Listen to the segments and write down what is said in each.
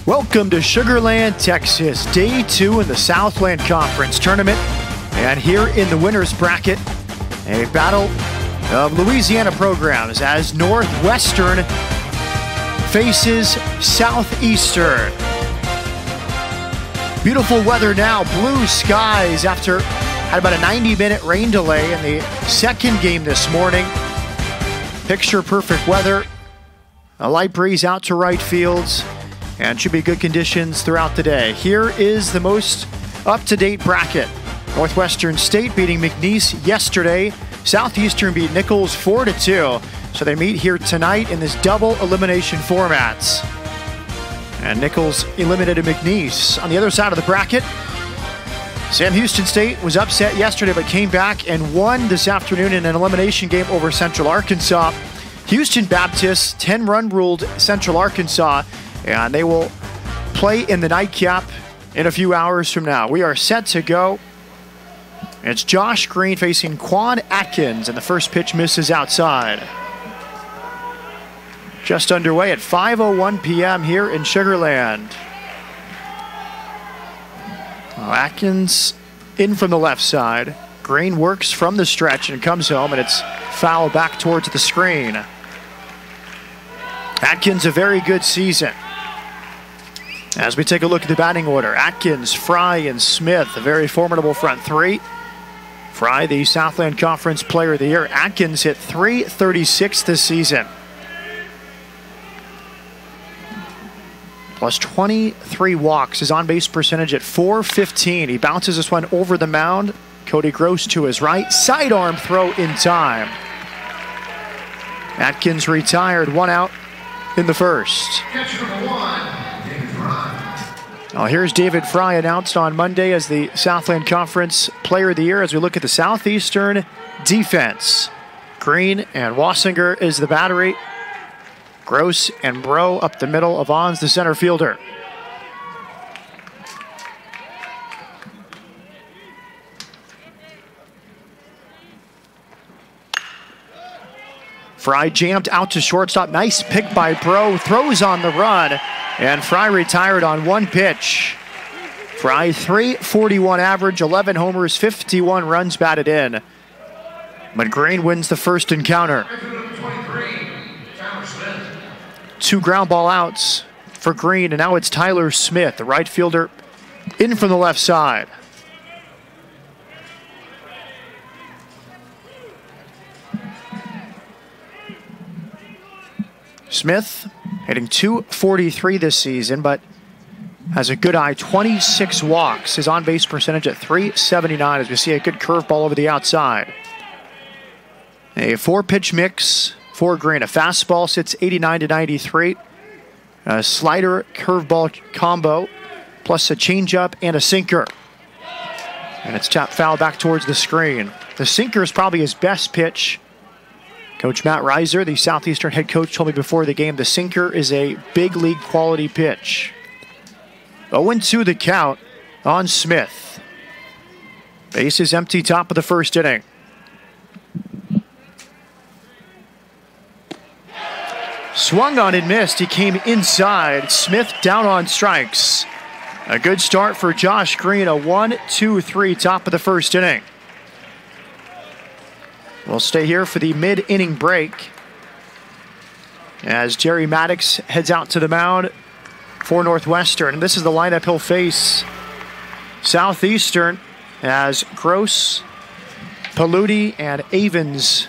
Welcome to Sugar Land, Texas, Day 2 in the Southland Conference Tournament. And here in the winner's bracket, a battle of Louisiana programs as Northwestern faces Southeastern. Beautiful weather now, blue skies after had about a 90-minute rain delay in the second game this morning. Picture perfect weather, a light breeze out to right fields, and should be good conditions throughout the day. Here is the most up-to-date bracket. Northwestern State beating McNeese yesterday. Southeastern beat Nichols 4-2. So they meet here tonight in this double elimination formats. And Nichols eliminated McNeese. On the other side of the bracket, Sam Houston State was upset yesterday but came back and won this afternoon in an elimination game over Central Arkansas. Houston Baptist 10-run ruled Central Arkansas, and they will play in the nightcap in a few hours from now. We are set to go. It's Josh Green facing Quan Atkins, and the first pitch misses outside. Just underway at 5:01 p.m. here in Sugar Land. Atkins in from the left side. Green works from the stretch and comes home, and it's foul back towards the screen. Atkins, a very good season. As we take a look at the batting order, Atkins, Fry, and Smith, a very formidable front three. Fry, the Southland Conference Player of the Year. Atkins hit .336 this season. Plus 23 walks. His on-base percentage at .415. He bounces this one over the mound. Cody Gross to his right. Sidearm throw in time. Atkins retired, 1 out in the first. Catcher number 1, David Fry. Here's David Fry, announced on Monday as the Southland Conference Player of the Year as we look at the Southeastern defense. Green and Wassinger is the battery. Gross and Bro up the middle. Avon's the center fielder. Fry jammed out to shortstop. Nice pick by Bro. Throws on the run. And Fry retired on one pitch. Fry, .341 average, 11 homers, 51 runs batted in. But Green wins the first encounter. 2 ground ball outs for Green, and now it's Tyler Smith, the right fielder, in from the left side. Smith hitting .243 this season, but has a good eye, 26 walks. His on-base percentage at .379 as we see a good curveball over the outside. A 4-pitch mix for Green. A fastball sits 89 to 93. A slider curveball combo, plus a changeup and a sinker. And it's tapped foul back towards the screen. The sinker is probably his best pitch. Coach Matt Reiser, the Southeastern head coach, told me before the game the sinker is a big league quality pitch. 0-2 the count on Smith. Base is empty, top of the first inning. Swung on and missed. He came inside. Smith down on strikes. A good start for Josh Green. A 1-2-3 top of the first inning. We'll stay here for the mid-inning break as Jerry Maddox heads out to the mound for Northwestern. And this is the lineup he'll face. Southeastern as Gross, Paludi, and Avens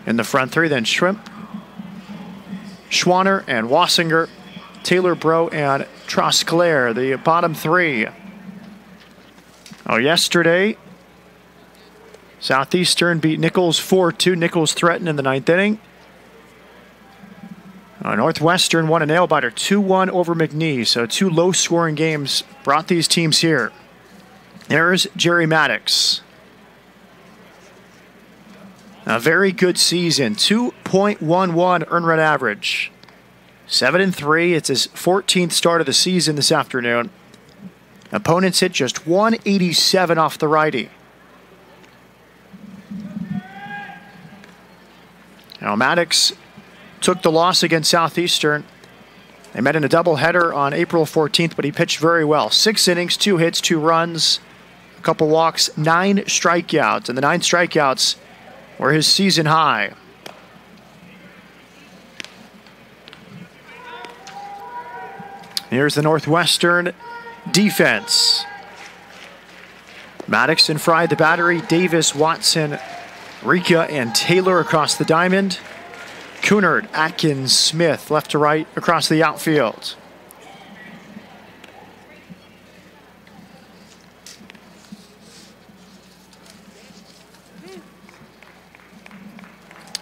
in the front three. Then Shrimp, Schwanner, and Wassinger, Taylor, Bro, and Trosclair, the bottom three. Yesterday, Southeastern beat Nichols 4-2. Nichols threatened in the 9th inning. Northwestern won a nail-biter 2-1 over McNeese. So 2 low-scoring games brought these teams here. There's Jerry Maddox. A very good season. 2.11 earned run average. 7-3. It's his 14th start of the season this afternoon. Opponents hit just 187 off the righty. Now Maddox took the loss against Southeastern They met in a doubleheader on April 14th, but he pitched very well. 6 innings, 2 hits, 2 runs, a couple walks, 9 strikeouts. And the 9 strikeouts were his season high. Here's the Northwestern defense. Maddox and Fry the battery. Davis, Watson, Rika, and Taylor across the diamond. Cunard, Atkins, Smith, left to right across the outfield.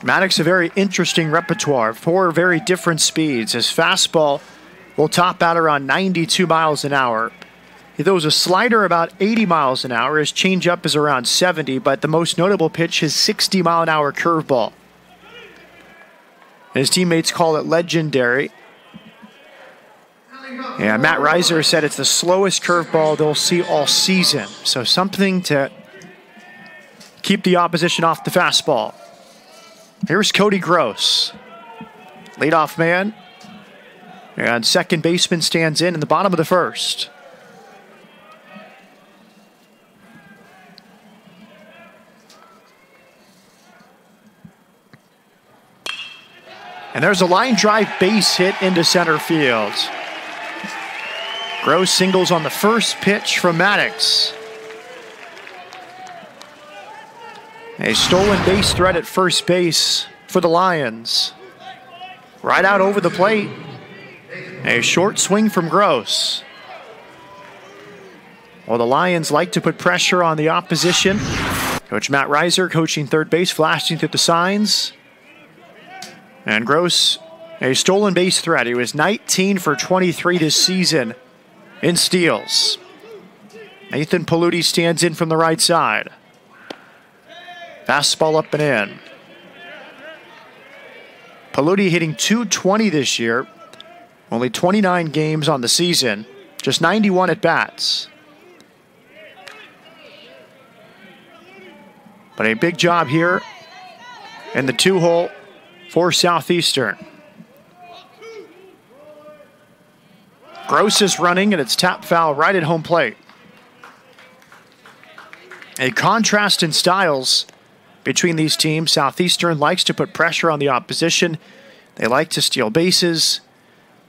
Maddox, a very interesting repertoire. 4 very different speeds. His fastball will top out around 92 miles an hour. He throws a slider about 80 miles an hour. His changeup is around 70, but the most notable pitch is 60-mile-an-hour curveball. His teammates call it legendary. And Matt Reiser said it's the slowest curveball they'll see all season. So something to keep the opposition off the fastball. Here's Cody Gross. Leadoff man. And second baseman stands in the bottom of the first. And there's a line drive base hit into center field. Gross singles on the first pitch from Maddox. A stolen base threat at first base for the Lions. Right out over the plate. A short swing from Gross. Well, the Lions like to put pressure on the opposition. Coach Matt Reiser coaching third base, flashing through the signs. And Gross, a stolen base threat. He was 19 for 23 this season in steals. Nathan Paludi stands in from the right side. Fastball up and in. Paludi hitting .220 this year. Only 29 games on the season. Just 91 at-bats. But a big job here in the 2-hole for Southeastern. Gross is running, and it's tap foul right at home plate. A contrast in styles between these teams. Southeastern likes to put pressure on the opposition. They like to steal bases,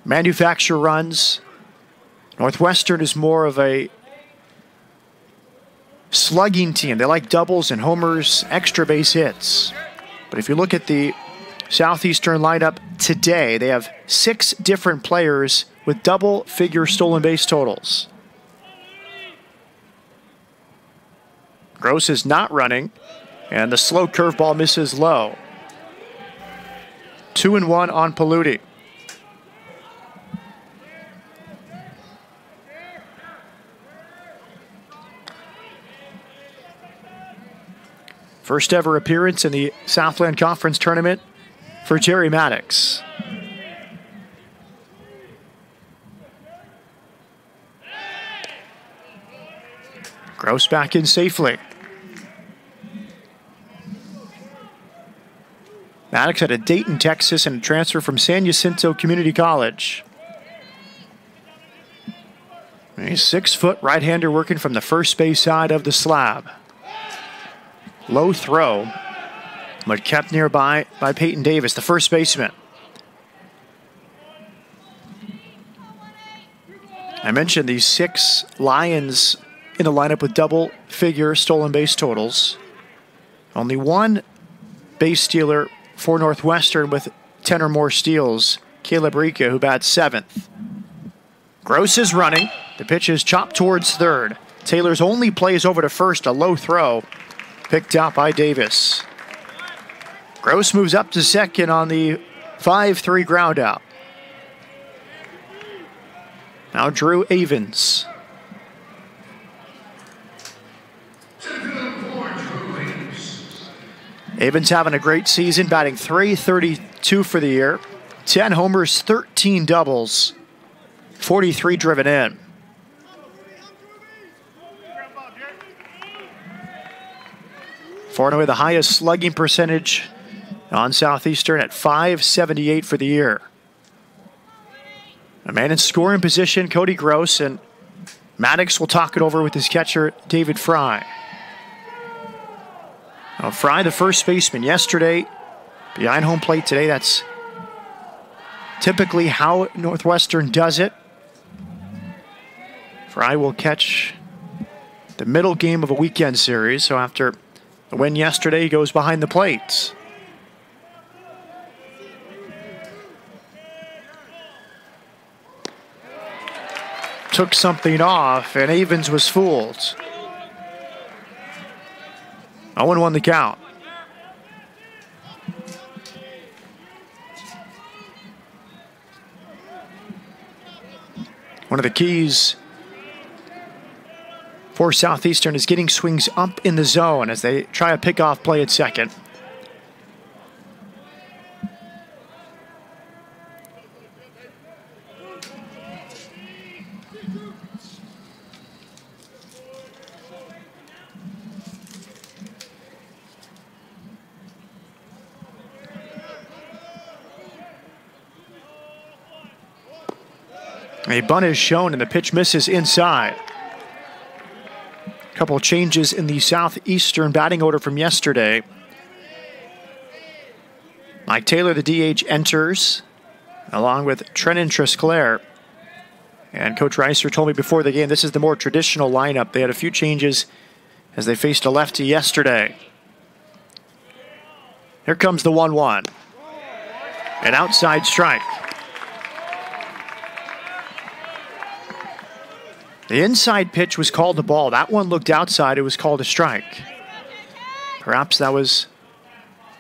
manufacture runs. Northwestern is more of a slugging team. They like doubles and homers, extra base hits. But if you look at the Southeastern lineup today, they have 6 different players with double-figure stolen base totals. Gross is not running, and the slow curveball misses low. 2-1 on Paludi. First ever appearance in the Southland Conference Tournament for Jerry Maddox. Gross back in safely. Maddox had a Dayton, Texas, and a transfer from San Jacinto Community College. He's 6-foot right-hander working from the first base side of the slab. Low throw, but kept nearby by Peyton Davis, the first baseman. I mentioned these 6 Lions in the lineup with double-figure stolen base totals. Only one base stealer for Northwestern with 10 or more steals, Caleb Rika, who bats 7th. Gross is running. The pitch is chopped towards third. Taylor's only plays over to first, a low throw, picked out by Davis. Gross moves up to second on the 5-3 ground out. Now Drew Avens. Avens having a great season, batting .332 for the year. 10 homers, 13 doubles, 43 driven in. Far and away the highest slugging percentage on Southeastern at .578 for the year. A man in scoring position, Cody Gross, and Maddox will talk it over with his catcher, David Fry. Now, Fry, the first baseman yesterday, behind home plate today. That's typically how Northwestern does it. Fry will catch the middle game of a weekend series. So after the win yesterday, he goes behind the plate. Took something off, and Avens was fooled. 0-1 the count. One of the keys for Southeastern is getting swings up in the zone as they try a pickoff play at second. A bunt is shown and the pitch misses inside. A couple of changes in the Southeastern batting order from yesterday. Mike Taylor, the DH, enters along with Trenton Tresclair. And Coach Reiser told me before the game this is the more traditional lineup. They had a few changes as they faced a lefty yesterday. Here comes the 1-1. An outside strike. The inside pitch was called a ball. That one looked outside. It was called a strike. Perhaps that was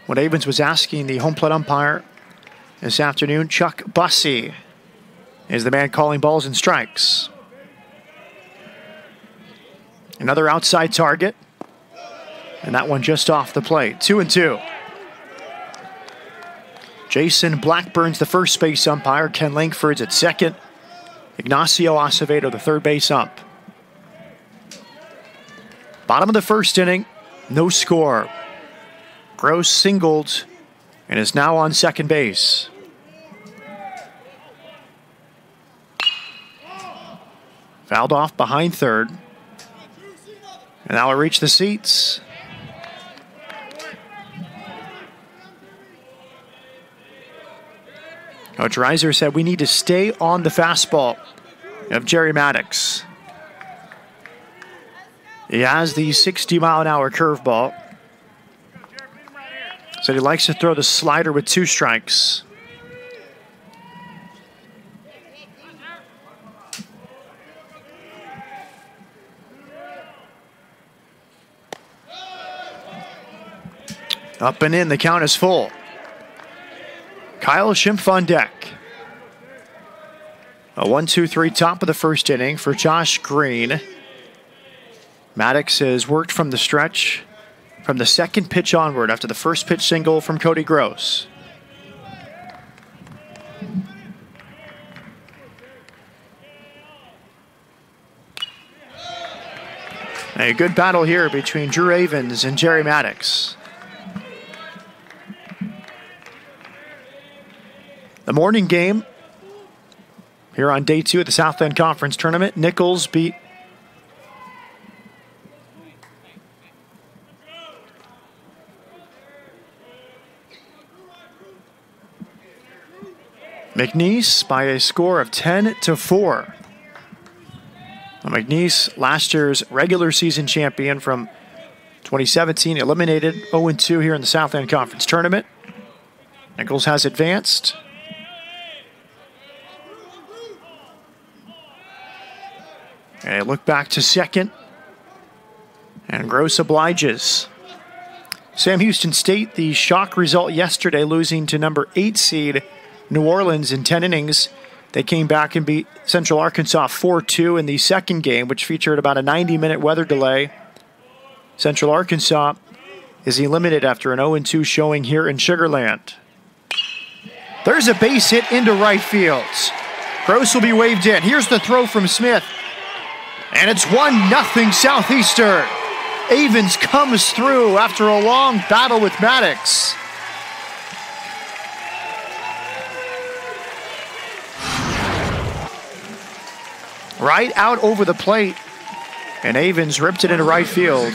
what Avens was asking the home plate umpire this afternoon. Chuck Bussey is the man calling balls and strikes. Another outside target. And that one just off the plate. 2-2. Jason Blackburn's the first base umpire. Ken Langford's at second. Ignacio Acevedo, the third base ump. Bottom of the first inning, no score. Gross singled and is now on second base. Fouled off behind third. And now will reach the seats. Coach Reiser said we need to stay on the fastball of Jerry Maddox. He has the 60-mile-an-hour curveball. Said he likes to throw the slider with 2 strikes. Up and in, the count is full. Kyle Schimpf on deck. A 1-2-3 top of the first inning for Josh Green. Maddox has worked from the stretch from the second pitch onward after the first pitch single from Cody Gross. A good battle here between Drew Avens and Jerry Maddox. The morning game here on day 2 of the Southland Conference Tournament. Nichols beat McNeese by a score of 10-4. McNeese, last year's regular season champion from 2017, eliminated 0-2 here in the Southland Conference Tournament. Nichols has advanced. And a look back to second. And Gross obliges. Sam Houston State, the shock result yesterday, losing to number 8 seed New Orleans in 10 innings. They came back and beat Central Arkansas 4-2 in the second game, which featured about a 90-minute weather delay. Central Arkansas is eliminated after an 0-2 showing here in Sugar Land. There's a base hit into right field. Gross will be waved in. Here's the throw from Smith. And it's 1-0 Southeastern. Avens comes through after a long battle with Maddox. right out over the plate. And Avens ripped it into right field.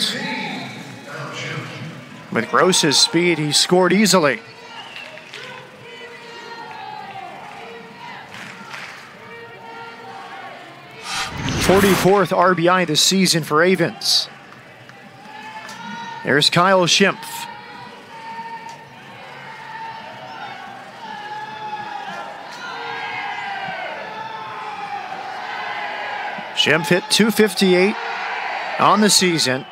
With Gross's speed, he scored easily. '44th RBI this season for Avens. There's Kyle Schimpf. Schimpf hit .258 on the season.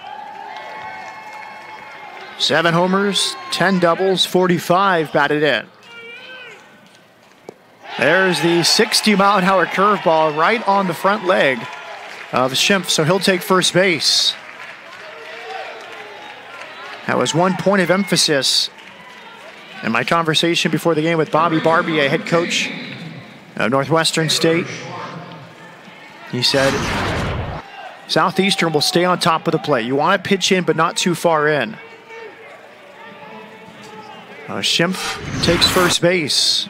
7 homers, 10 doubles, 45 batted in. There's the 60-mile-an-hour curveball right on the front leg of Schimpf, so he'll take first base. That was one point of emphasis in my conversation before the game with Bobby Barbier, head coach of Northwestern State. He said, Southeastern will stay on top of the plate. You want to pitch in, but not too far in. Schimpf takes first base.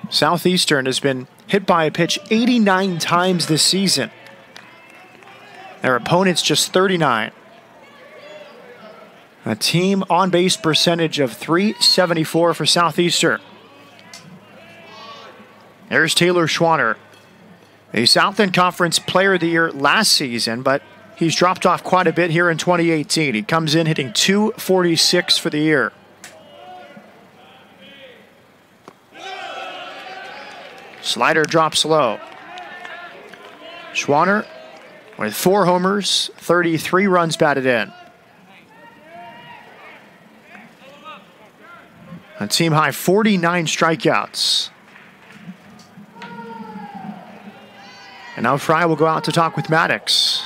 Southeastern has been hit by a pitch 89 times this season. Their opponents just 39. A team on-base percentage of .374 for Southeastern. There's Taylor Schwanner, a Southland Conference Player of the Year last season, but he's dropped off quite a bit here in 2018. He comes in hitting .246 for the year. Slider drops low. Schwanner with 4 homers, 33 runs batted in. A team high 49 strikeouts. And now Fry will go out to talk with Maddox.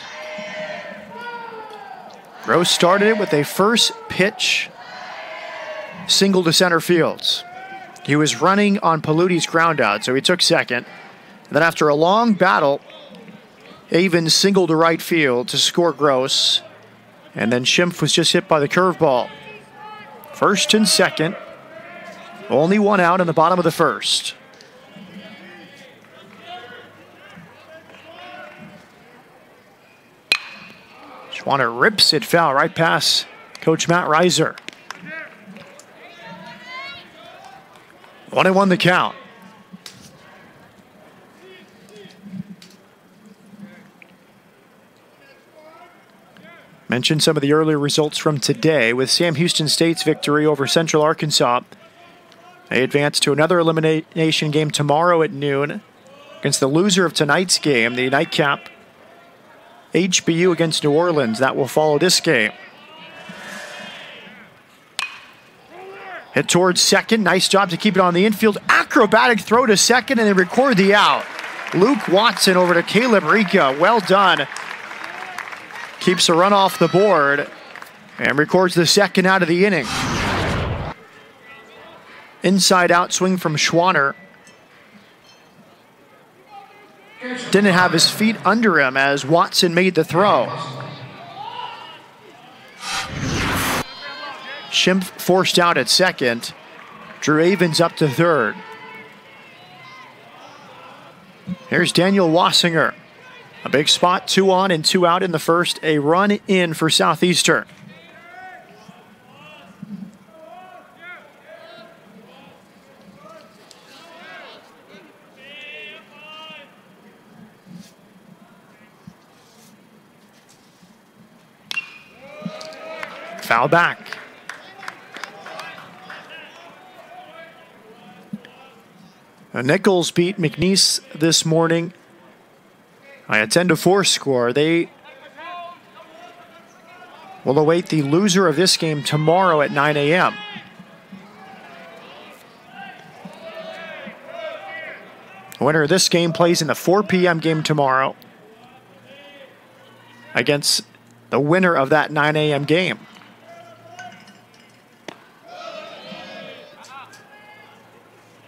Gross started it with a first pitch single to center field. He was running on Paluti's ground out, so he took second. And then after a long battle, Avens singled to right field to score Gross. And then Schimpf was just hit by the curveball. First and second. Only one out in the bottom of the first. Schwanner rips it foul right past Coach Matt Reiser. 1-1 the count. Mentioned some of the earlier results from today with Sam Houston State's victory over Central Arkansas. They advance to another elimination game tomorrow at noon against the loser of tonight's game, the nightcap HBU against New Orleans. That will follow this game. Hit towards second. Nice job to keep it on the infield. Acrobatic throw to second and then record the out. Luke Watson over to Caleb Rica. Well done. Keeps a run off the board and records the second out of the inning. Inside out swing from Schwanner. Didn't have his feet under him as Watson made the throw. Schimpf forced out at second. Drew Avens up to third. Here's Daniel Wassinger. A big spot, 2 on and 2 out in the first. A run in for Southeastern. Foul back. Nichols beat McNeese this morning by a 10-4 score. They will await the loser of this game tomorrow at 9 a.m. The winner of this game plays in the 4 p.m. game tomorrow against the winner of that 9 a.m. game.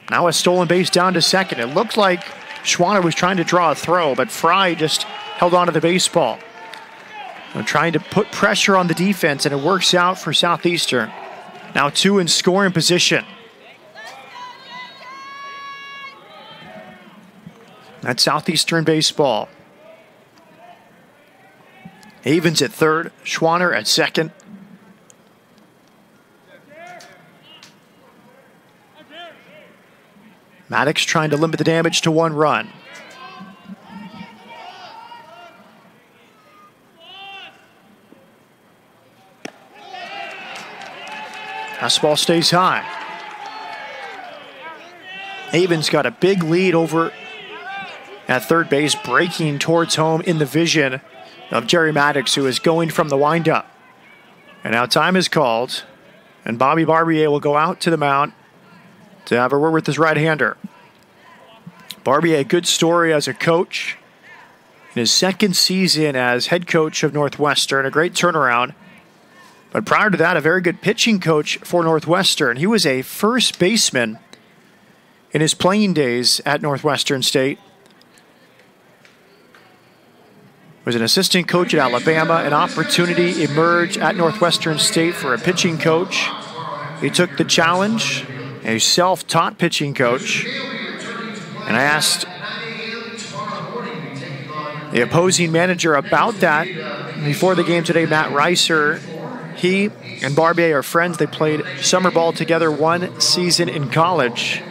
Now a stolen base down to second. It looked like Schwanner was trying to draw a throw, but Fry just held on to the baseball. They're trying to put pressure on the defense, and it works out for Southeastern. Now 2 in scoring position. That's Southeastern baseball. Havens at third, Schwanner at second. Maddox trying to limit the damage to 1 run. Fastball stays high. Havens got a big lead over at third base, breaking towards home in the vision of Jerry Maddox, who is going from the windup. And now time is called, and Bobby Barbier will go out to the mound to have a word with his right-hander. Barbier, a good story as a coach. In his second season as head coach of Northwestern, a great turnaround. But prior to that, a very good pitching coach for Northwestern. He was a first baseman in his playing days at Northwestern State. Was an assistant coach at Alabama. An opportunity emerged at Northwestern State for a pitching coach. He took the challenge, a self-taught pitching coach. And I asked the opposing manager about that before the game today, Matt Reiser. He and Barbier are friends. They played summer ball together 1 season in college.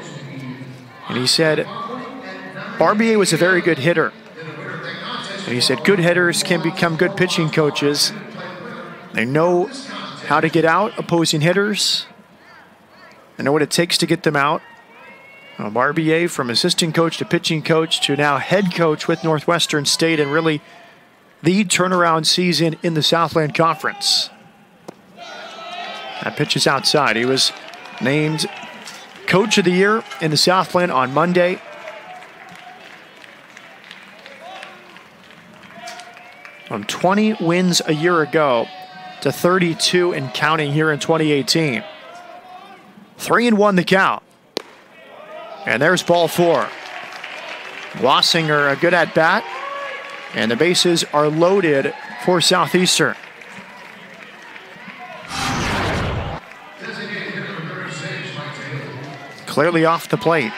And he said Barbier was a very good hitter. And he said good hitters can become good pitching coaches. They know how to get out opposing hitters. They know what it takes to get them out. Barbier, from assistant coach to pitching coach to now head coach with Northwestern State, and really the turnaround season in the Southland Conference. That pitch is outside. He was named Coach of the Year in the Southland on Monday. From 20 wins a year ago to 32 and counting here in 2018. 3-1 the count. And there's ball 4. Wassinger, a good at-bat. And the bases are loaded for Southeastern. Clearly off the plate.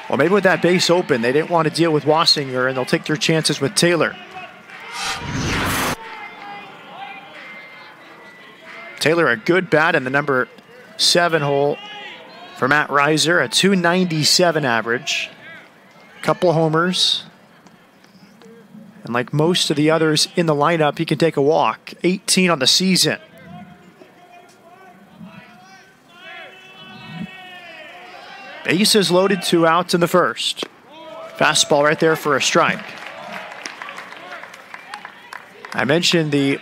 Well, maybe with that base open, they didn't want to deal with Wassinger, and they'll take their chances with Taylor. Taylor, a good bat in the number 7 hole for Matt Reiser, a .297 average. Couple homers. And like most of the others in the lineup, he can take a walk. 18 on the season. Bases loaded, 2 outs in the first. Fastball right there for a strike. I mentioned the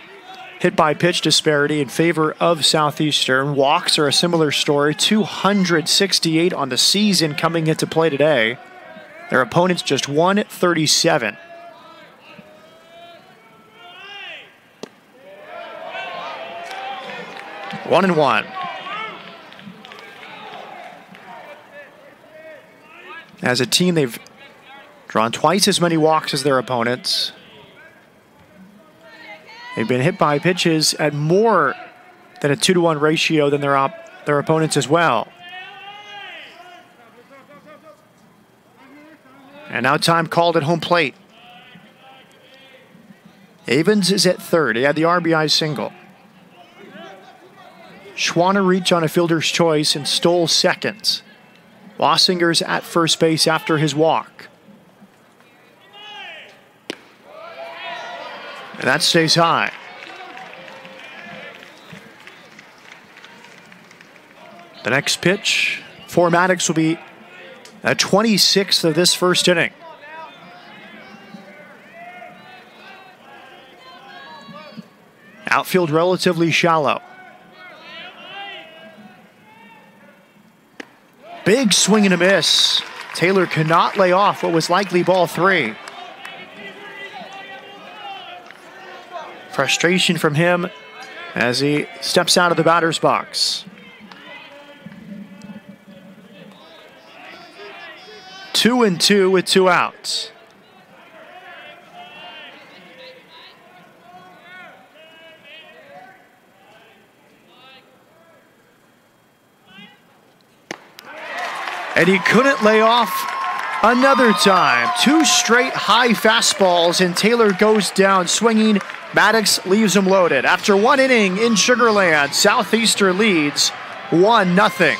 hit-by-pitch disparity in favor of Southeastern. Walks are a similar story. 268 on the season coming into play today. Their opponents just 137. One and one. As a team, they've drawn twice as many walks as their opponents. They've been hit by pitches at more than a 2-to-1 ratio than their opponents as well. And now time called at home plate. Havens is at third. He had the RBI single. Schwanner reached on a fielder's choice and stole second. Wassinger's at first base after his walk. And that stays high. The next pitch for Maddox will be a 26th of this first inning. Outfield relatively shallow. Big swing and a miss. Taylor cannot lay off what was likely ball 3. Frustration from him as he steps out of the batter's box. 2-2 with 2 outs. And he couldn't lay off Another time, 2 straight high fastballs, and Taylor goes down swinging. Maddox leaves him loaded. After 1 inning in Sugar Land, Southeastern leads 1-0.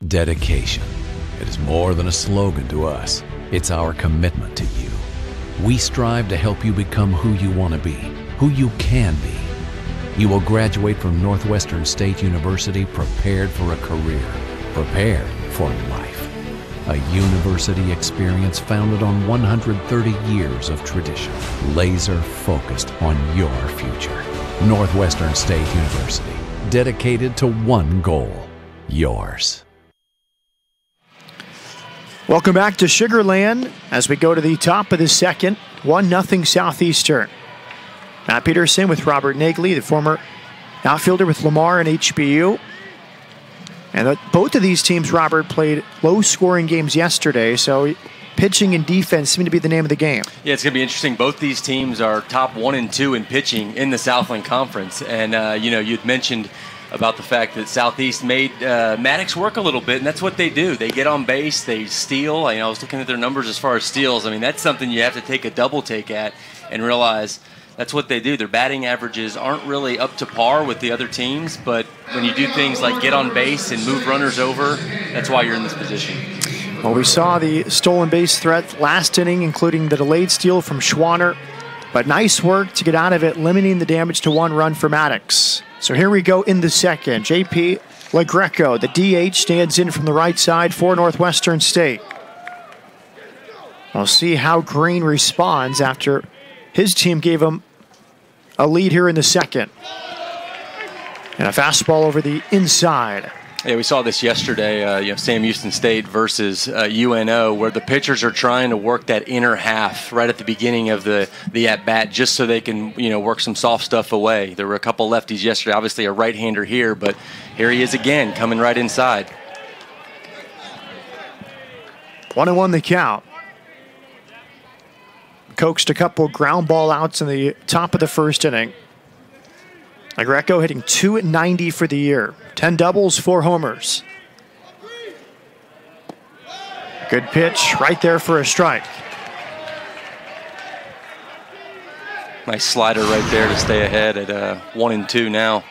Dedication. It is more than a slogan to us. It's our commitment to you. We strive to help you become who you want to be, who you can be. You will graduate from Northwestern State University prepared for a career, prepared for life. A university experience founded on 130 years of tradition, laser focused on your future. Northwestern State University, dedicated to one goal, yours. Welcome back to Sugar Land as we go to the top of the second. 1-0 Southeastern. Matt Peterson with Robert Nagley, the former outfielder with Lamar and HBU. And both of these teams, Robert, played low-scoring games yesterday, so pitching and defense seem to be the name of the game. Yeah, it's going to be interesting. Both these teams are top 1 and 2 in pitching in the Southland Conference. And, you'd mentioned about the fact that Southeast made Maddox work a little bit, and that's what they do. They get on base, they steal. I was looking at their numbers as far as steals. I mean, that's something you have to take a double take at and realize that's what they do. Their batting averages aren't really up to par with the other teams, but when you do things like get on base and move runners over, that's why you're in this position. Well, we saw the stolen base threat last inning, including the delayed steal from Schwanner, but nice work to get out of it, limiting the damage to 1 run for Maddox. So here we go in the second. JP LaGreco, the DH, stands in from the right side for Northwestern State. We'll see how Green responds after his team gave him a lead here in the second. And a fastball over the inside. Yeah, we saw this yesterday, Sam Houston State versus UNO, where the pitchers are trying to work that inner half right at the beginning of the at-bat just so they can, work some soft stuff away. There were a couple lefties yesterday, obviously a right-hander here, but here he is again, coming right inside. 1-1 the count. Coaxed a couple ground ball outs in the top of the first inning. LaGreco hitting .290 for the year. 10 doubles, 4 homers. Good pitch right there for a strike. Nice slider right there to stay ahead at 1-2 now.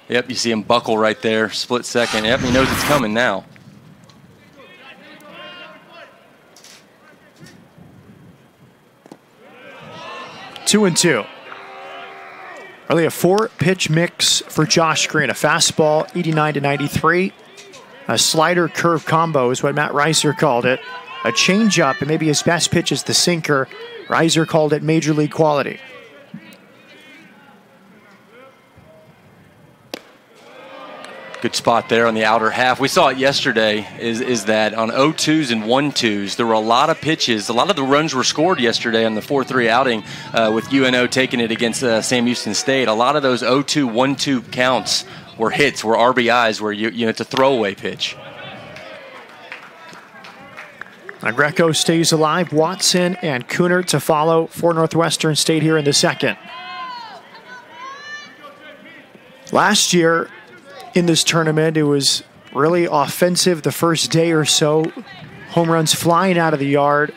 Yep, you see him buckle right there, split second. Yep, he knows it's coming now. Two and two. Really a 4-pitch mix for Josh Green. A fastball, 89-93. A slider curve combo is what Matt Reiser called it. A changeup, and maybe his best pitch is the sinker. Reiser called it major league quality. Good spot there on the outer half. We saw it yesterday, is that on 0-2s and 1-2s, there were a lot of pitches. A lot of the runs were scored yesterday on the 4-3 outing with UNO taking it against Sam Houston State. A lot of those 0-2, 1-2 counts were hits, were RBIs, where it's a throwaway pitch. Greco stays alive. Watson and Cooner to follow for Northwestern State here in the second. Last year, in this tournament, it was really offensive the first day or so. Home runs flying out of the yard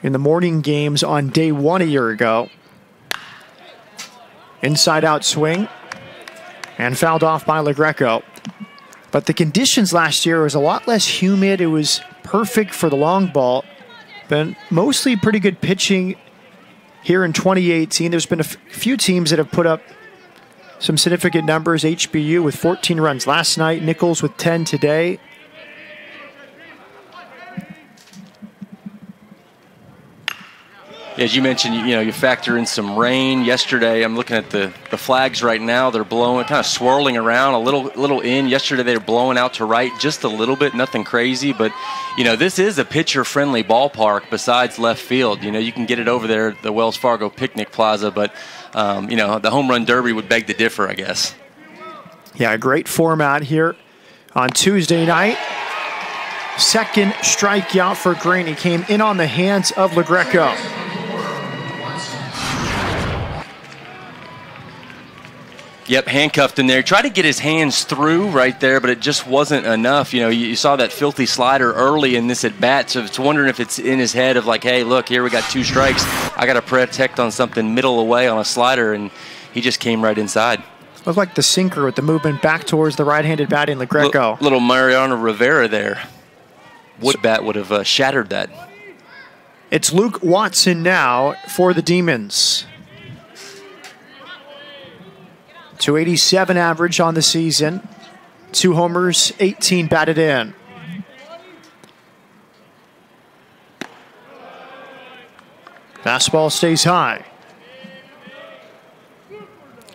in the morning games on day 1 a year ago. Inside out swing and fouled off by LaGreco. But the conditions last year was a lot less humid. It was perfect for the long ball, but mostly pretty good pitching here in 2018. There's been a few teams that have put up some significant numbers. HBU with 14 runs last night. Nichols with 10 today. As you mentioned, you factor in some rain. Yesterday, I'm looking at the flags right now. They're blowing, kind of swirling around a little in. Yesterday, they were blowing out to right just a little bit, nothing crazy. But, this is a pitcher-friendly ballpark besides left field. You can get it over there at the Wells Fargo Picnic Plaza, but, the home run derby would beg to differ, I guess. Yeah, a great format here on Tuesday night. Second strikeout for Green. He came in on the hands of LaGreco. Yep, handcuffed in there. Tried to get his hands through right there, but it just wasn't enough. You saw that filthy slider early in this at-bat, so it's wondering if it's in his head of like, hey, look, here we got 2 strikes. I got to protect on something middle away on a slider, and he just came right inside. Looked like the sinker with the movement back towards the right-handed batting LaGreco. Little Mariano Rivera there. Wood bat would have shattered that. It's Luke Watson now for the Demons. .287 average on the season. 2 homers, 18 batted in. Fastball stays high.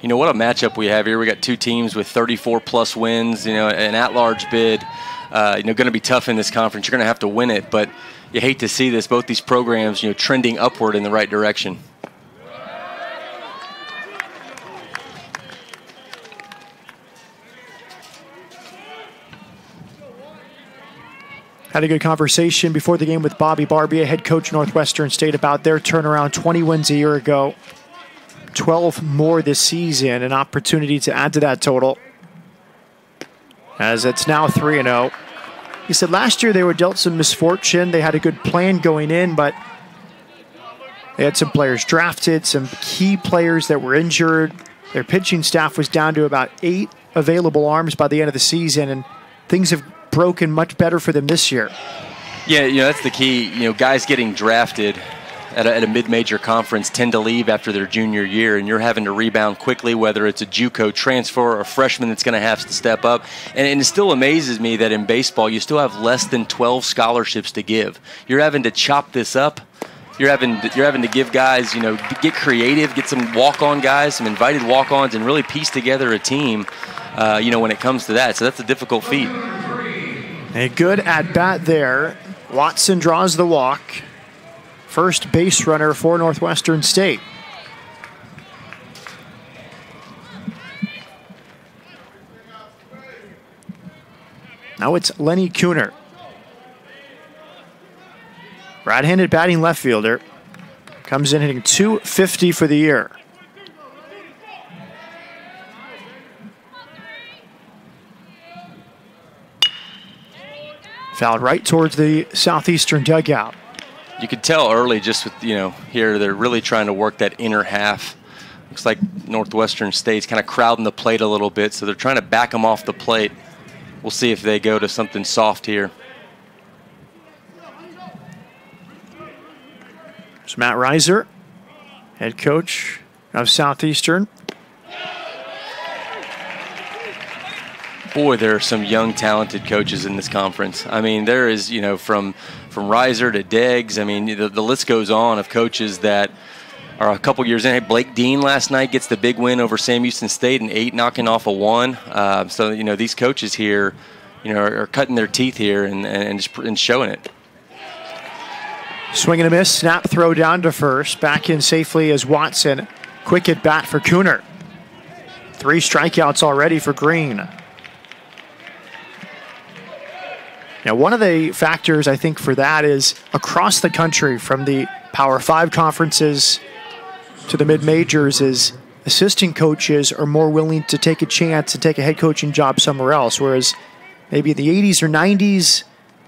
What a matchup we have here. We got 2 teams with 34-plus wins, an at-large bid. Going to be tough in this conference. You're going to have to win it, but you hate to see this. Both these programs, trending upward in the right direction. Had a good conversation before the game with Bobby Barbia, head coach Northwestern State, about their turnaround. 20 wins a year ago, 12 more this season, an opportunity to add to that total, as it's now 3-0. He said last year they were dealt some misfortune. They had a good plan going in, but they had some players drafted, some key players that were injured. Their pitching staff was down to about 8 available arms by the end of the season, and things have broken much better for them this year. Yeah, that's the key. Guys getting drafted at a mid-major conference tend to leave after their junior year, and you're having to rebound quickly, whether it's a JUCO transfer or a freshman that's going to have to step up. And it still amazes me that in baseball you still have less than 12 scholarships to give. You're having to chop this up. You're having to give guys, get creative, get some walk-on guys, some invited walk-ons, and really piece together a team, when it comes to that. So that's a difficult feat. A good at-bat there. Watson draws the walk. First base runner for Northwestern State. Now it's Lenny Kuhner. Right-handed batting left fielder. Comes in hitting .250 for the year. Fouled right towards the southeastern dugout. You could tell early just with, here they're really trying to work that inner half. Looks like Northwestern State's kind of crowding the plate a little bit, so they're trying to back them off the plate. We'll see if they go to something soft here. It's Matt Reiser, head coach of Southeastern. Boy, there are some young, talented coaches in this conference. I mean, there is, from Reiser to Deggs. I mean, the list goes on of coaches that are a couple years in. Hey, Blake Dean last night gets the big win over Sam Houston State, an 8 knocking off a 1. So, these coaches here, are cutting their teeth here and showing it. Swing and a miss, snap throw down to first. Back in safely as Watson. Quick at bat for Kuhner. 3 strikeouts already for Green. Now, one of the factors, I think, for that is across the country, from the Power 5 conferences to the mid-majors, is assistant coaches are more willing to take a chance and take a head coaching job somewhere else, whereas maybe in the 80s or 90s,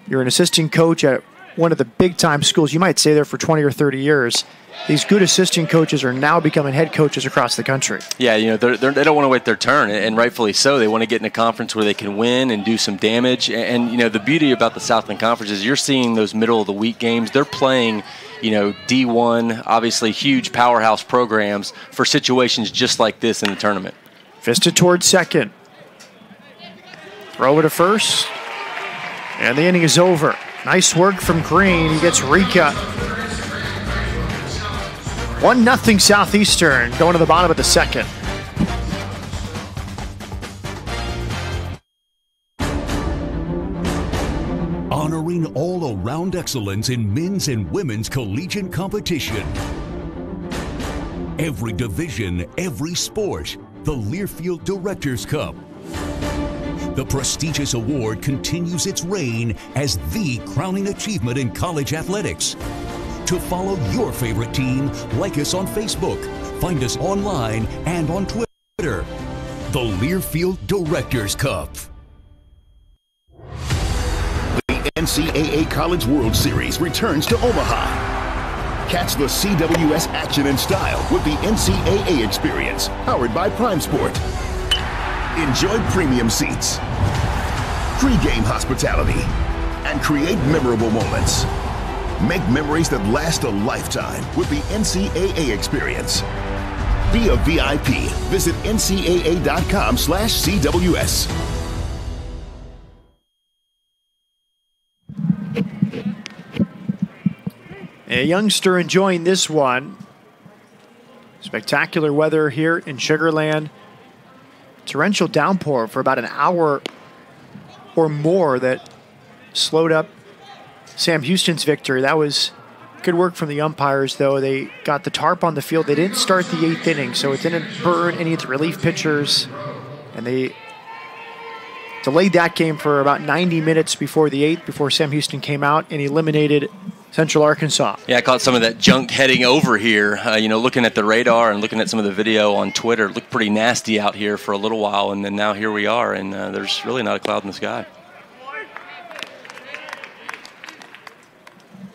you're an assistant coach at one of the big-time schools. You might stay there for 20 or 30 years. These good assistant coaches are now becoming head coaches across the country. Yeah, they don't want to wait their turn, and rightfully so. They want to get in a conference where they can win and do some damage. And the beauty about the Southland Conference is you're seeing those middle-of-the-week games. They're playing, D1, obviously huge powerhouse programs for situations just like this in the tournament. Fisted towards second. Throw it to first. And the inning is over. Nice work from Green. He gets recut. 1-0 Southeastern going to the bottom of the second. Honoring all-around excellence in men's and women's collegiate competition. Every division, every sport, the Learfield Directors Cup. The prestigious award continues its reign as the crowning achievement in college athletics. To follow your favorite team, like us on Facebook, find us online and on Twitter. The Learfield Directors Cup. The NCAA College World Series returns to Omaha. Catch the CWS action and style with the NCAA experience, powered by Prime Sport. Enjoy premium seats, pre-game hospitality, and create memorable moments. Make memories that last a lifetime with the NCAA experience. Be a VIP. Visit ncaa.com/CWS. A youngster enjoying this one. Spectacular weather here in Sugar Land. Torrential downpour for about an hour or more that slowed up Sam Houston's victory. That was good work from the umpires, though. They got the tarp on the field. They didn't start the 8th inning, so it didn't burn any of the relief pitchers. And they delayed that game for about 90 minutes before the 8th, before Sam Houston came out and eliminated Central Arkansas. Yeah, I caught some of that junk heading over here. Looking at the radar and looking at some of the video on Twitter, it looked pretty nasty out here for a little while, and then now here we are, and there's really not a cloud in the sky.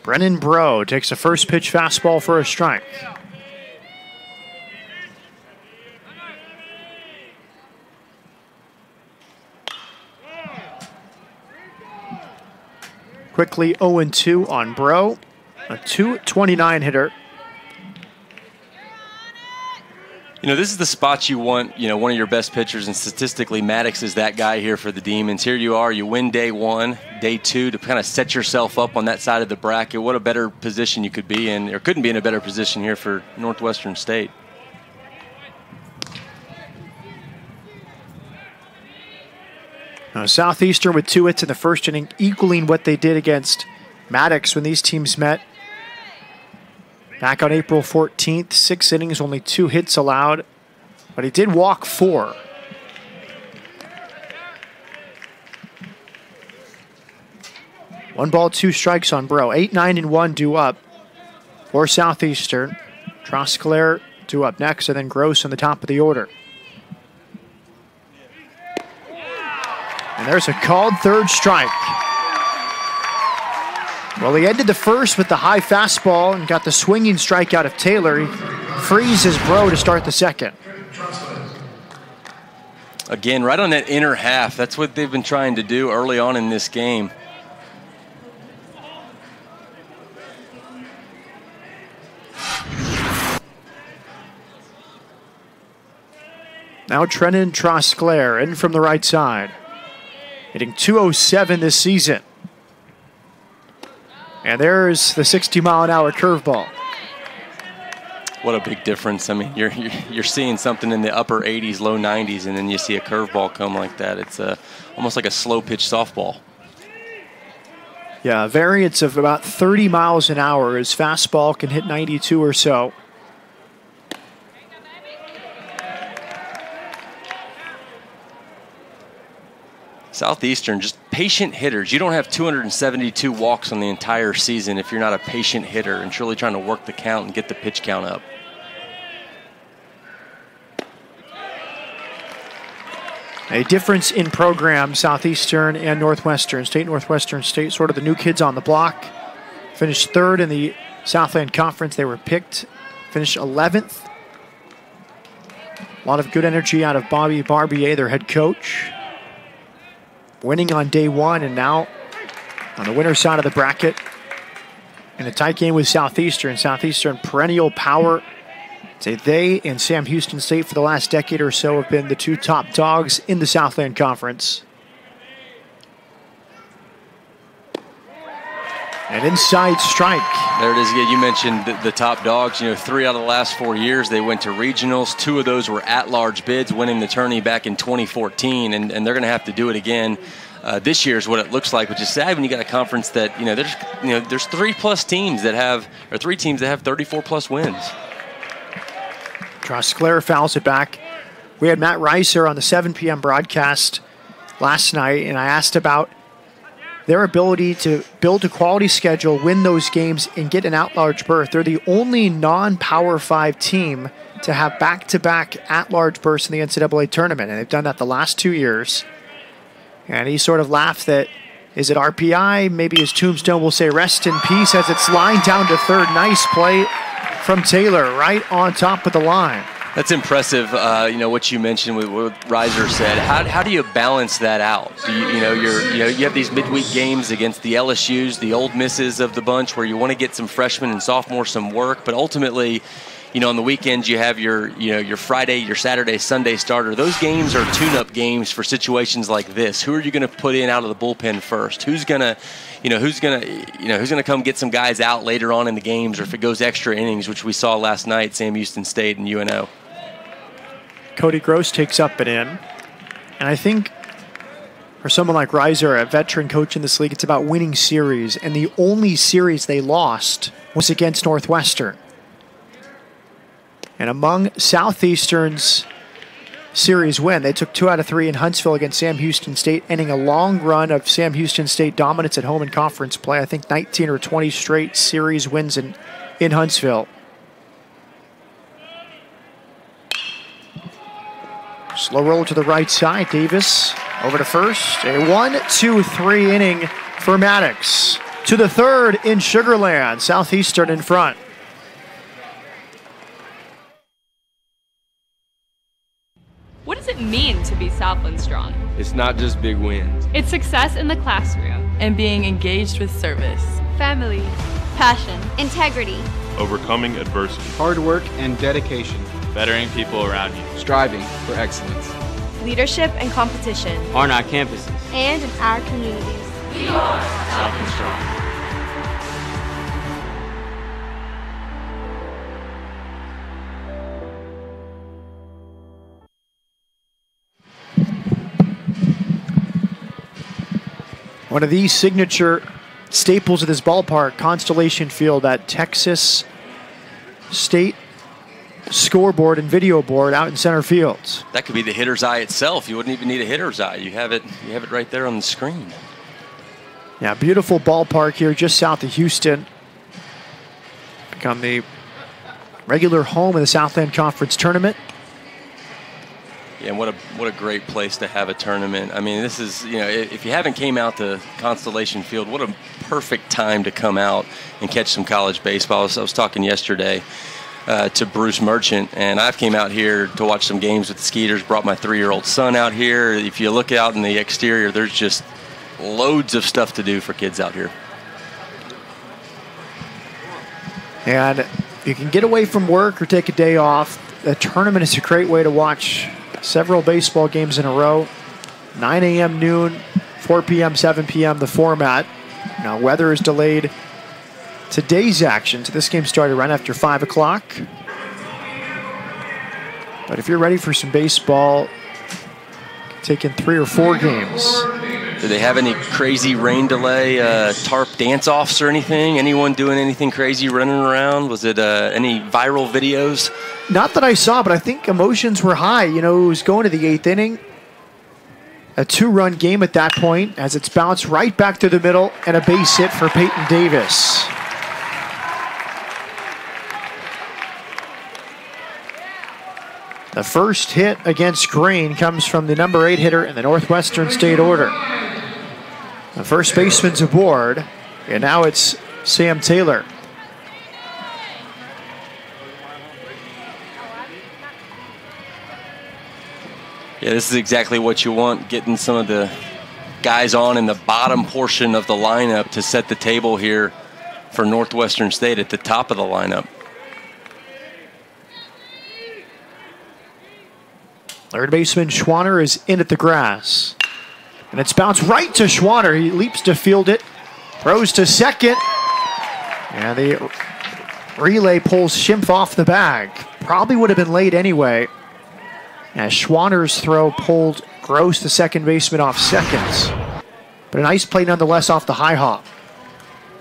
Brennan Bro takes a first pitch fastball for a strike. Quickly 0-2 on Bro, a .229 hitter. This is the spot you want, one of your best pitchers, and statistically, Maddox is that guy here for the Demons. Here you are, you win day one, day two, to kind of set yourself up on that side of the bracket. What a better position you could be in, or couldn't be in a better position here for Northwestern State. Southeastern with 2 hits in the first inning, equaling what they did against Maddox when these teams met back on April 14th. 6 innings, only 2 hits allowed, but he did walk 4. One ball, 2 strikes on Bro. 8, 9, and 1 due up for Southeastern. Trosclair due up next, and then Gross on the top of the order. And there's a called third strike. Well, he ended the first with the high fastball and got the swinging strike out of Taylor. He freezes Bro to start the second. Again, right on that inner half. That's what they've been trying to do early on in this game. Now Trenton Trosclair in from the right side. Hitting .207 this season. And there's the 60-mile-an-hour curveball. What a big difference. I mean, you're seeing something in the upper 80s, low 90s, and then you see a curveball come like that. It's almost like a slow-pitch softball. Yeah, a variance of about 30 miles an hour. His fastball can hit 92 or so. Southeastern, just patient hitters. You don't have 272 walks on the entire season if you're not a patient hitter and truly trying to work the count and get the pitch count up. A difference in program, Southeastern and Northwestern State. Northwestern State, sort of the new kids on the block. Finished 3rd in the Southland Conference. They were picked, finished 11th. A lot of good energy out of Bobby Barbier, their head coach. Winning on day one, and now on the winner's side of the bracket in a tight game with Southeastern. Southeastern, perennial power. Say they and Sam Houston State for the last decade or so have been the 2 top dogs in the Southland Conference. An inside strike. There it is. Yeah, you mentioned the top dogs. 3 out of the last 4 years they went to regionals. 2 of those were at-large bids, winning the tourney back in 2014, and they're going to have to do it again. This year is what it looks like, which is sad when you got a conference that there's 3+ teams that have, or 3 teams that have 34+ wins. Trosclair fouls it back. We had Matt Reiser on the 7 p.m. broadcast last night, and I asked about their ability to build a quality schedule, win those games, and get an at-large berth. They're the only non-Power 5 team to have back-to-back at-large berths in the NCAA tournament, and they've done that the last 2 years. And he sort of laughed that, is it RPI? Maybe his tombstone will say rest in peace as it's lined down to third. Nice play from Taylor right on top of the line. That's impressive, what you mentioned with what Reiser said. How do you balance that out? Do you have these midweek games against the LSUs, the Ole Misses of the bunch, where you want to get some freshmen and sophomores some work, but ultimately, on the weekends you have your Friday, your Saturday, Sunday starter. Those games are tune-up games for situations like this. Who are you going to put in out of the bullpen first? Who's going to come get some guys out later on in the games, or if it goes extra innings, which we saw last night, Sam Houston State and UNO. Cody Gross takes up and in. And I think for someone like Reiser, a veteran coach in this league, it's about winning series. And the only series they lost was against Northwestern. And among Southeastern's series win, they took 2 out of 3 in Huntsville against Sam Houston State, ending a long run of Sam Houston State dominance at home in conference play. I think 19 or 20 straight series wins in Huntsville. Slow roll to the right side. Davis over to first. A 1-2-3 inning for Maddox. To the third in Sugar Land. Southeastern in front. What does it mean to be Southland strong? It's not just big wins. It's success in the classroom and being engaged with service, family, passion, integrity, overcoming adversity, hard work and dedication, bettering people around you, striving for excellence, leadership and competition on our campuses and in our communities. We are Southland Strong. One of these signature staples of this ballpark, Constellation Field, that Texas State scoreboard and video board out in center field. That could be the hitter's eye itself. You wouldn't even need a hitter's eye. You have it right there on the screen. Yeah, beautiful ballpark here just south of Houston. Become the regular home of the Southland Conference Tournament. Yeah, and what a great place to have a tournament. I mean, this is, if you haven't came out to Constellation Field, what a perfect time to come out and catch some college baseball. I was talking yesterday to Bruce Merchant, and I've came out here to watch some games with the Skeeters, brought my 3-year-old son out here. If you look out in the exterior, there's just loads of stuff to do for kids out here. And you can get away from work or take a day off. The tournament is a great way to watch several baseball games in a row. 9 a.m., noon, 4 p.m., 7 p.m., the format. Now, weather is delayed today's action. So this game started right after 5 o'clock. But if you're ready for some baseball, take in 3 or 4 games. Do they have any crazy rain delay, tarp dance-offs or anything? Anyone doing anything crazy running around? Was it any viral videos? Not that I saw, but I think emotions were high. It was going to the 8th inning. A 2-run game at that point as it's bounced right back to the middle and a base hit for Peyton Davis. The first hit against Green comes from the number 8 hitter in the Northwestern State order. The first baseman's aboard, and now it's Sam Taylor. Yeah, this is exactly what you want, getting some of the guys on in the bottom portion of the lineup to set the table here for Northwestern State at the top of the lineup. Third baseman Schwanner is in at the grass. And it's bounced right to Schwanner. He leaps to field it, throws to second, And the relay pulls Schimpf off the bag. Probably would have been late anyway. As Schwanner's throw pulled Gross, the second baseman, off seconds. But a nice play nonetheless off the high hop.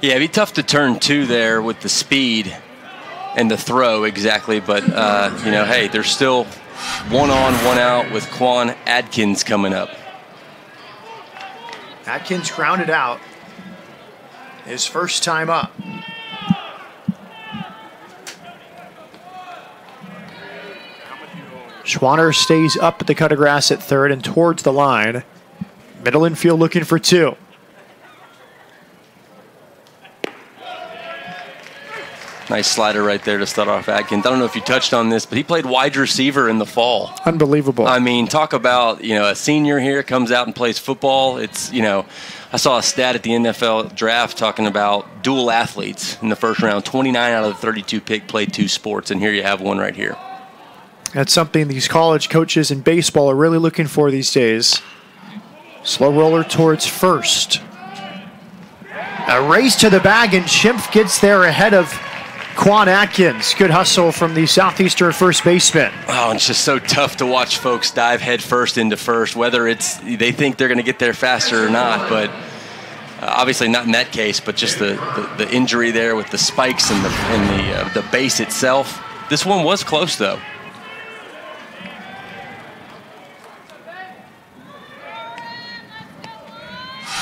Yeah, it'd be tough to turn two there with the speed and the throw exactly. But, hey, there's still one on, one out with Quan Adkins coming up. Adkins grounded out. His first time up. Schwanner stays up at the cut of grass at third and towards the line. Middle infield looking for two. Nice slider right there to start off Adkins. I don't know if you touched on this, but he played wide receiver in the fall. Unbelievable. I mean, talk about, a senior here comes out and plays football. It's, I saw a stat at the NFL draft talking about dual athletes in the first round. 29 out of the 32 pick played two sports, and here you have one right here. That's something these college coaches in baseball are really looking for these days. Slow roller towards first. A race to the bag, and Schimpf gets there ahead of Quan Adkins. Good hustle from the Southeastern first baseman. Oh, it's just so tough to watch folks dive head first into first, whether it's they think they're going to get there faster or not. But obviously not in that case, but just the injury there with the spikes and the base itself. This one was close, though.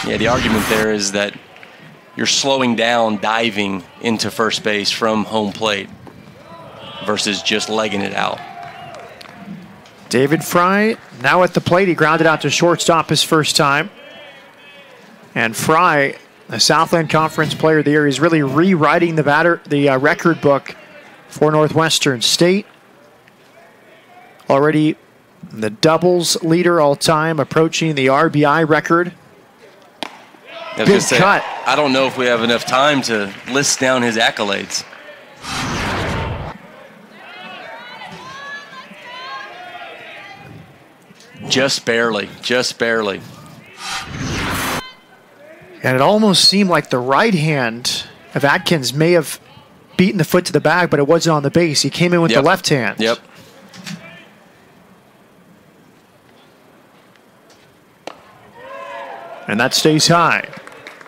Yeah, the argument there is that you're slowing down diving into first base from home plate versus just legging it out. David Fry now at the plate. He grounded out to shortstop his first time. And Fry, the Southland Conference Player of the Year, is really rewriting the record book for Northwestern State. Already the doubles leader all time, approaching the RBI record. Big cut. I don't know if we have enough time to list down his accolades. Just barely, just barely. And it almost seemed like the right hand of Adkins may have beaten the foot to the bag, but it wasn't on the base. He came in with the left hand. Yep. And that stays high.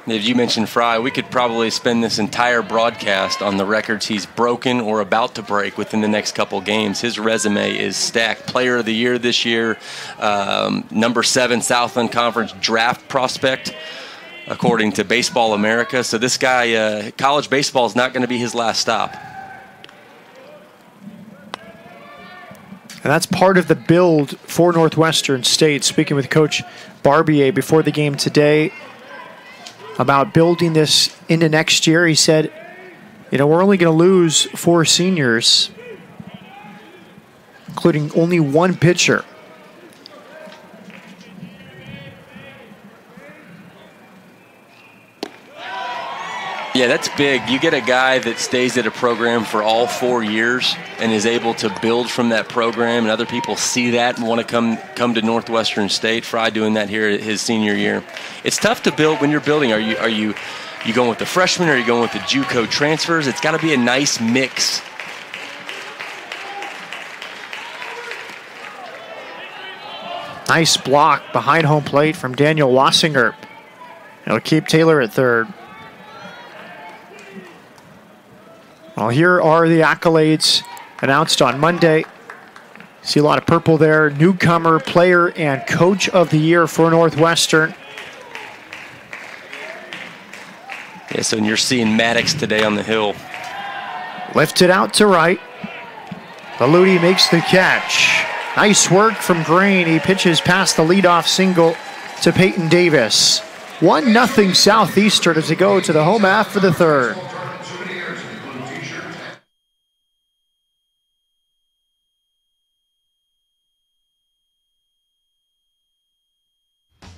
As you mentioned Fry, we could probably spend this entire broadcast on the records he's broken or about to break within the next couple games. His resume is stacked. Player of the Year this year, number 7 Southland Conference draft prospect, according to Baseball America. So this guy, college baseball is not going to be his last stop. And that's part of the build for Northwestern State. Speaking with Coach Barbier before the game today about building this into next year, he said, we're only going to lose 4 seniors, including only 1 pitcher. Yeah, that's big. You get a guy that stays at a program for all 4 years and is able to build from that program, and other people see that and want to come to Northwestern State. Fry doing that here his senior year. It's tough to build when you're building. Are you going with the freshmen, or are you going with the JUCO transfers? It's got to be a nice mix. Nice block behind home plate from Daniel Wassinger. It'll keep Taylor at third. Well, here are the accolades announced on Monday. See a lot of purple there. Newcomer, Player, and Coach of the Year for Northwestern. Yes, and you're seeing Maddox today on the hill. Lifted out to right. Veluti makes the catch. Nice work from Green. He pitches past the leadoff single to Peyton Davis. 1-0 Southeastern as they go to the home half for the third.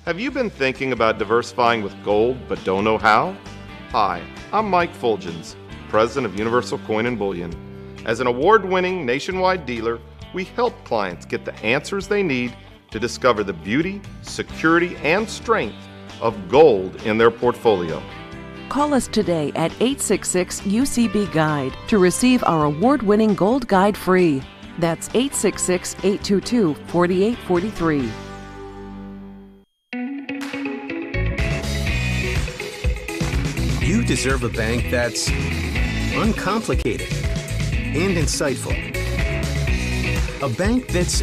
Have you been thinking about diversifying with gold but don't know how? Hi, I'm Mike Fulgens, president of Universal Coin and Bullion. As an award-winning nationwide dealer, we help clients get the answers they need to discover the beauty, security, and strength of gold in their portfolio. Call us today at 866-UCB-GUIDE to receive our award-winning Gold Guide free. That's 866-822-4843. You deserve a bank that's uncomplicated and insightful. A bank that's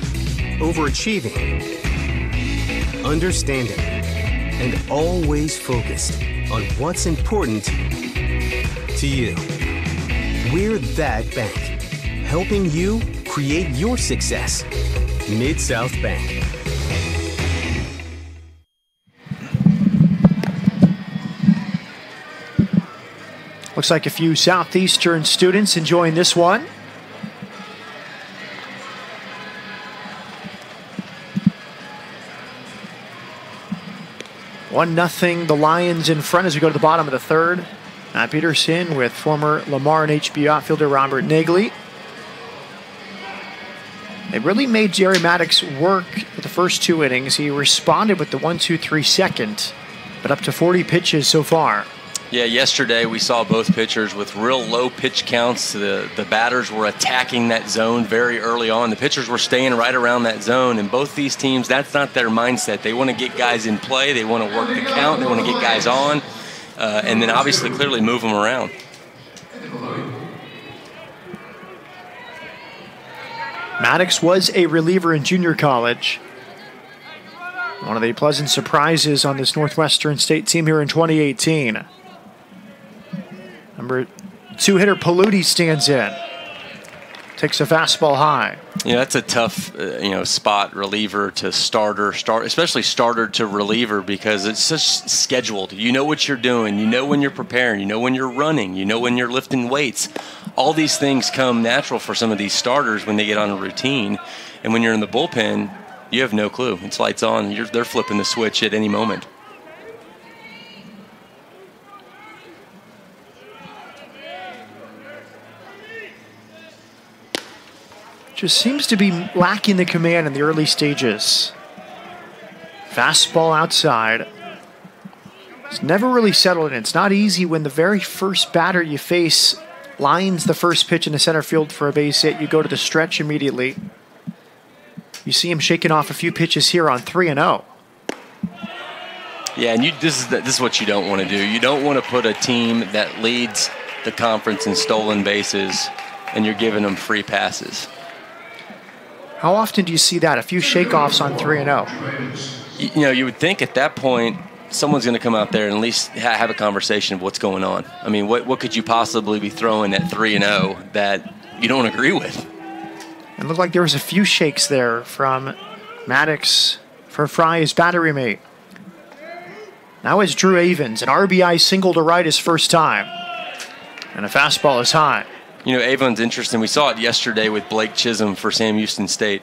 overachieving, understanding, and always focused on what's important to you. We're that bank, helping you create your success. Mid-South Bank. Looks like a few Southeastern students enjoying this one. One nothing, the Lions in front as we go to the bottom of the third. Matt Peterson with former Lamar and HBU outfielder Robert Nagley. They really made Jerry Maddox work with the first 2 innings. He responded with the 1-2-3 second, but up to 40 pitches so far. Yeah, yesterday we saw both pitchers with real low pitch counts. The batters were attacking that zone very early on. The pitchers were staying right around that zone, and both these teams, that's not their mindset. They want to get guys in play. They want to work the count. They want to get guys on, and then obviously clearly move them around. Maddox was a reliever in junior college. One of the pleasant surprises on this Northwestern State team here in 2018. Number 2 hitter Paludi stands in. Takes a fastball high. Yeah, that's a tough, spot, reliever to starter, especially starter to reliever, because it's just scheduled. You know what you're doing. You know when you're preparing. You know when you're running. You know when you're lifting weights. All these things come natural for some of these starters when they get on a routine. And when you're in the bullpen, you have no clue. It's lights on. They're flipping the switch at any moment. Just seems to be lacking the command in the early stages. Fastball outside. It's never really settled in. It's not easy when the very first batter you face lines the first pitch in the center field for a base hit. You go to the stretch immediately. You see him shaking off a few pitches here on 3-0. Yeah, and this is what you don't want to do. You don't want to put a team that leads the conference in stolen bases and you're giving them free passes. How often do you see that? A few shakeoffs on 3-0. You would think at that point someone's going to come out there and at least have a conversation of what's going on. I mean, what could you possibly be throwing at 3-0 that you don't agree with? It looked like there was a few shakes there from Maddox for Fry, his battery mate. Now it's Drew Avens, an RBI single to right his first time. And a fastball is high. Avon's interesting. We saw it yesterday with Blake Chisholm for Sam Houston State.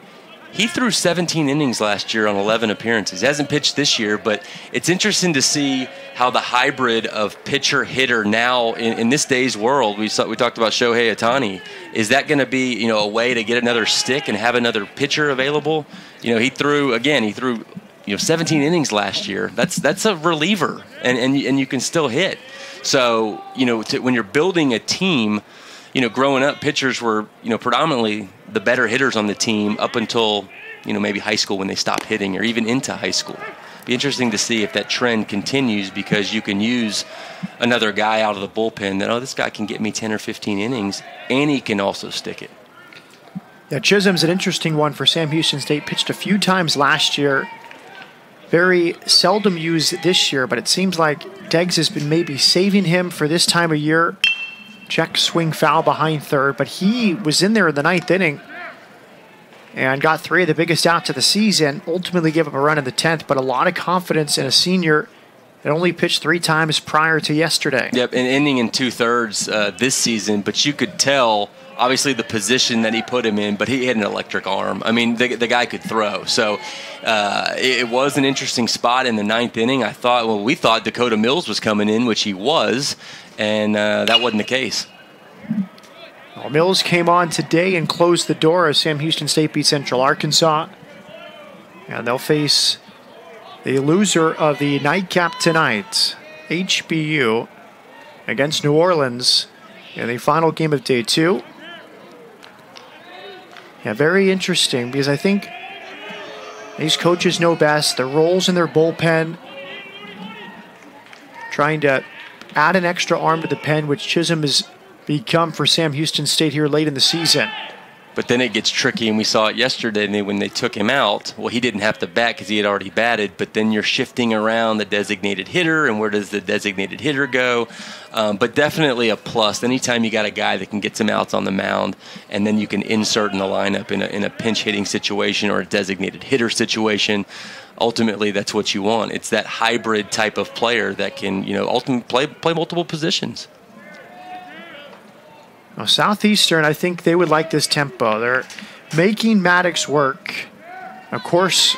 He threw 17 innings last year on 11 appearances. He hasn't pitched this year, but it's interesting to see how the hybrid of pitcher-hitter now in this day's world, we talked about Shohei Ohtani, is that going to be a way to get another stick and have another pitcher available? He threw 17 innings last year. That's a reliever, and you can still hit. So, when you're building a team, growing up, pitchers were, predominantly the better hitters on the team up until, maybe high school when they stopped hitting, or even into high school. Be interesting to see if that trend continues, because you can use another guy out of the bullpen that, this guy can get me 10 or 15 innings, and he can also stick it. Yeah, Chisholm's an interesting one for Sam Houston State. Pitched a few times last year. Very seldom used this year, but it seems like Deggs has been maybe saving him for this time of year. Check swing foul behind third, but he was in there in the ninth inning and got 3 of the biggest outs of the season. Ultimately gave up a run in the 10th, but a lot of confidence in a senior that only pitched 3 times prior to yesterday. Yep, an inning in 2/3 this season, but you could tell, obviously, the position that he put him in, but he had an electric arm. I mean, the guy could throw. So it was an interesting spot in the 9th inning. We thought Dakota Mills was coming in, which he was, and that wasn't the case. Well, Mills came on today and closed the door as Sam Houston State beat Central Arkansas. And they'll face the loser of the nightcap tonight, HBU. against New Orleans in the final game of day 2. Yeah, very interesting because I think these coaches know best. The roles in their bullpen, trying to add an extra arm to the pen, which Chisholm has become for Sam Houston State here late in the season. But then it gets tricky, and we saw it yesterday when they took him out. Well, he didn't have to bat because he had already batted, but then you're shifting around the designated hitter, and where does the designated hitter go? But definitely a plus. Anytime you got a guy that can get some outs on the mound, and then you can insert in the lineup in a pinch-hitting situation or a designated hitter situation, ultimately that's what you want. It's that hybrid type of player that can, ultimately play multiple positions. Well, Southeastern, I think they would like this tempo. They're making Maddox work. Of course,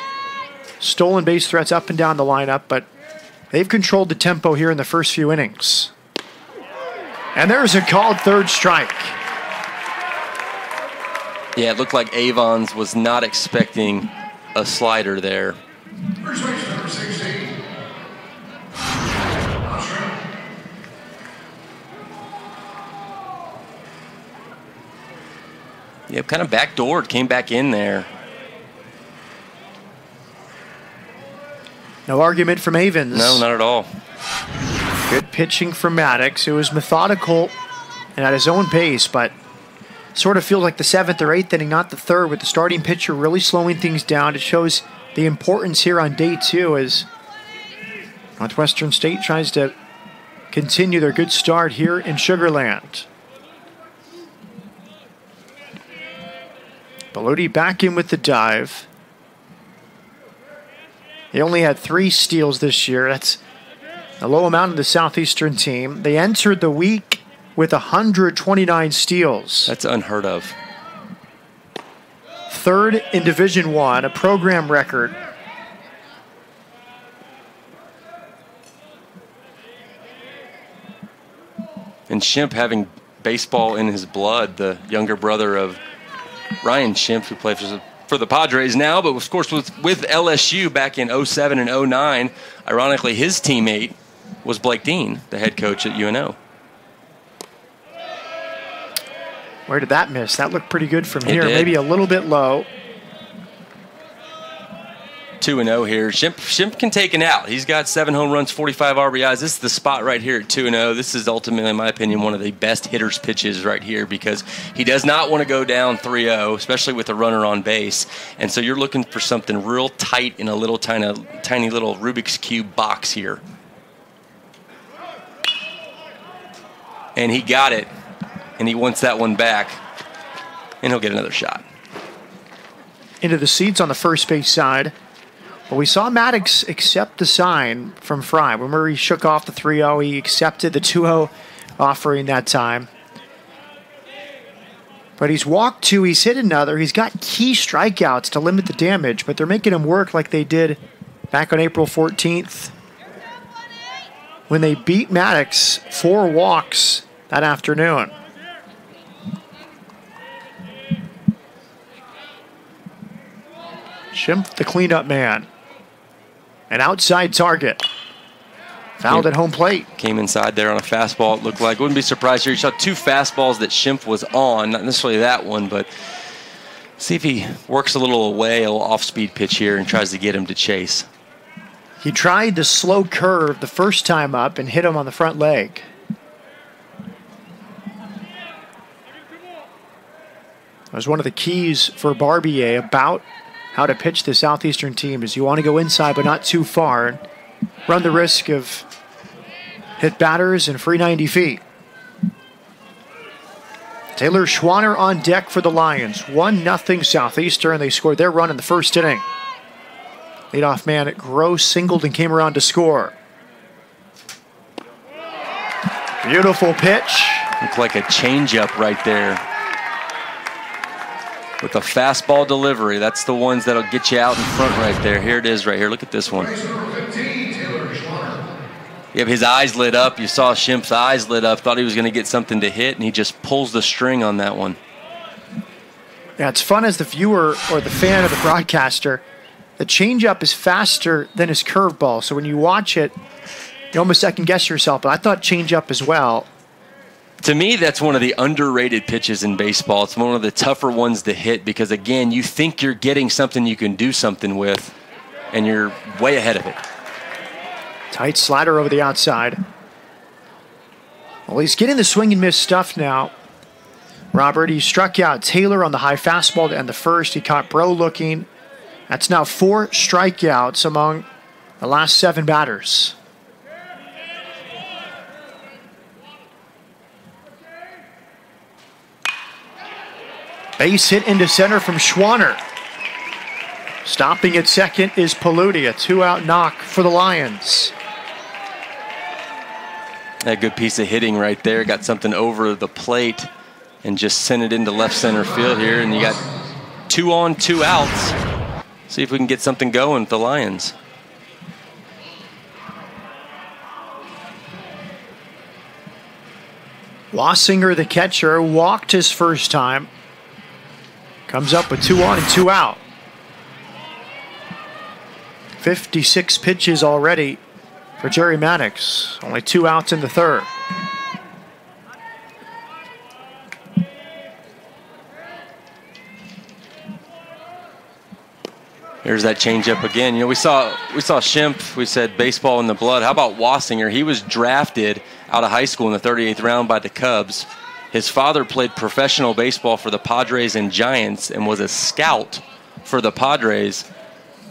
stolen base threats up and down the lineup, but they've controlled the tempo here in the first few innings. And there's a called third strike. Yeah, it looked like Avons was not expecting a slider there. First base number 16. Yeah, kind of backdoored, came back in there. No argument from Avons. No, not at all. Good pitching from Maddox. It was methodical and at his own pace, but sort of feels like the 7th or 8th inning, not the 3rd, with the starting pitcher really slowing things down. It shows the importance here on day 2 as Northwestern State tries to continue their good start here in Sugar Land. Belotti back in with the dive. They only had 3 steals this year. That's a low amount of the Southeastern team. They entered the week with 129 steals. That's unheard of. 3rd in Division I, a program record. And Schimpf having baseball in his blood, the younger brother of Ryan Schimpf, who plays for the Padres now, but of course with LSU back in 07 and 09. Ironically, his teammate was Blake Dean, the head coach at UNO. Where did that miss? That looked pretty good from It here. did. Maybe a little bit low. 2-0 here. Schimpf can take an out. He's got 7 home runs, 45 RBIs. This is the spot right here at 2-0. This is ultimately, in my opinion, one of the best hitter's pitches right here because he does not want to go down 3-0, especially with a runner on base. And so you're looking for something real tight in a little tiny little Rubik's Cube box here. And he got it, and he wants that one back, and he'll get another shot. Into the seats on the first base side. But we saw Maddox accept the sign from Fry. Remember, he shook off the 3-0. He accepted the 2-0 offering that time. But he's walked 2. He's hit another. He's got key strikeouts to limit the damage, but they're making him work like they did back on April 14th when they beat Maddox 4 walks that afternoon. Schimpf, the cleanup man. An outside target. Fouled at home plate. Came inside there on a fastball, it looked like. Wouldn't be surprised here. You saw 2 fastballs that Schimpf was on. Not necessarily that one, but see if he works a little away, a little off-speed pitch here and tries to get him to chase. He tried the slow curve the first time up and hit him on the front leg. That was one of the keys for Barbier about how to pitch the Southeastern team is you want to go inside but not too far and run the risk of hit batters and free 90 feet. Taylor Schwanner on deck for the Lions. 1-0 Southeastern. They scored their run in the first inning. Leadoff man at Gross singled and came around to score. Beautiful pitch. Looked like a changeup right there. With a fastball delivery, that's the ones that'll get you out in front right there. Here it is right here. Look at this one. Yeah, his eyes lit up. You saw Schimpf's eyes lit up. Thought he was going to get something to hit, and he just pulls the string on that one. Yeah, it's fun as the viewer or the fan or the broadcaster. The changeup is faster than his curveball. So when you watch it, You almost second-guess yourself, but I thought change-up as well. To me, that's one of the underrated pitches in baseball. It's one of the tougher ones to hit because, again, you think you're getting something you can do something with, and you're way ahead of it. Tight slider over the outside. Well, he's getting the swing and miss stuff now. Robert, he struck out Taylor on the high fastball to end the first. He caught Bro looking. That's now 4 strikeouts among the last 7 batters. Base hit into center from Schwanner. Stopping at second is Paludi, a 2-out knock for the Lions. A good piece of hitting right there. Got something over the plate and just sent it into left center field here. And you got 2 on, 2 outs. See if we can get something going with the Lions. Wassinger, the catcher, walked his first time. Comes up with 2 on and 2 out. 56 pitches already for Jerry Maddox. Only 2 outs in the third. Here's that changeup again. You know, we saw Schimpf. We said baseball in the blood. How about Wassinger? He was drafted out of high school in the 38th round by the Cubs. His father played professional baseball for the Padres and Giants and was a scout for the Padres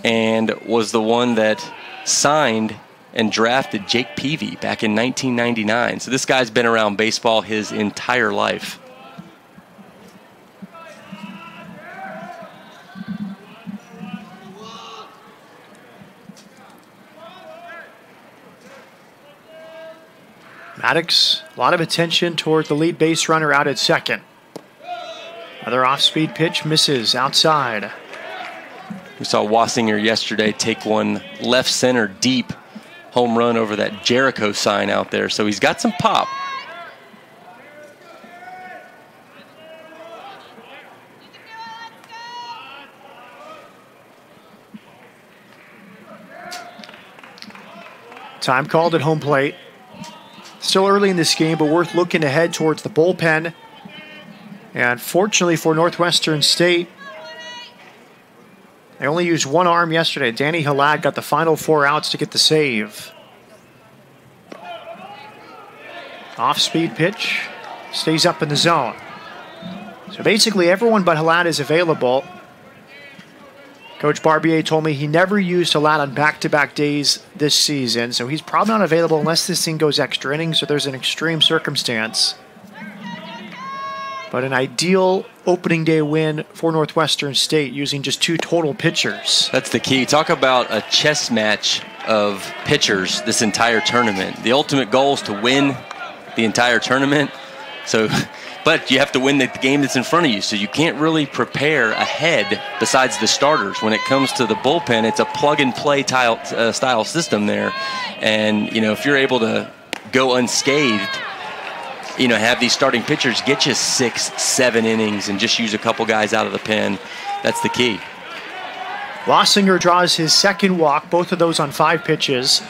and was the one that signed and drafted Jake Peavy back in 1999. So this guy's been around baseball his entire life. Maddox, a lot of attention toward the lead base runner out at second. Another off-speed pitch misses outside. We saw Wassinger yesterday take one left center deep home run over that Jericho sign out there. So he's got some pop. Time called at home plate. Still early in this game, but worth looking ahead towards the bullpen. And fortunately for Northwestern State, they only used one arm yesterday. Danny Halad got the final 4 outs to get the save. Off-speed pitch, stays up in the zone. So basically everyone but Halad is available. Coach Barbier told me he never used Halad on back-to-back days this season, so he's probably not available unless this thing goes extra innings or there's an extreme circumstance. But an ideal opening day win for Northwestern State using just 2 total pitchers. That's the key. Talk about a chess match of pitchers this entire tournament. The ultimate goal is to win the entire tournament. So, but you have to win the game that's in front of you, so you can't really prepare ahead besides the starters. When it comes to the bullpen, it's a plug-and-play style system there. And, you know, if you're able to go unscathed, you know, have these starting pitchers get you 6, 7 innings and just use a couple guys out of the pen, that's the key. Wassinger draws his second walk, both of those on 5 pitches.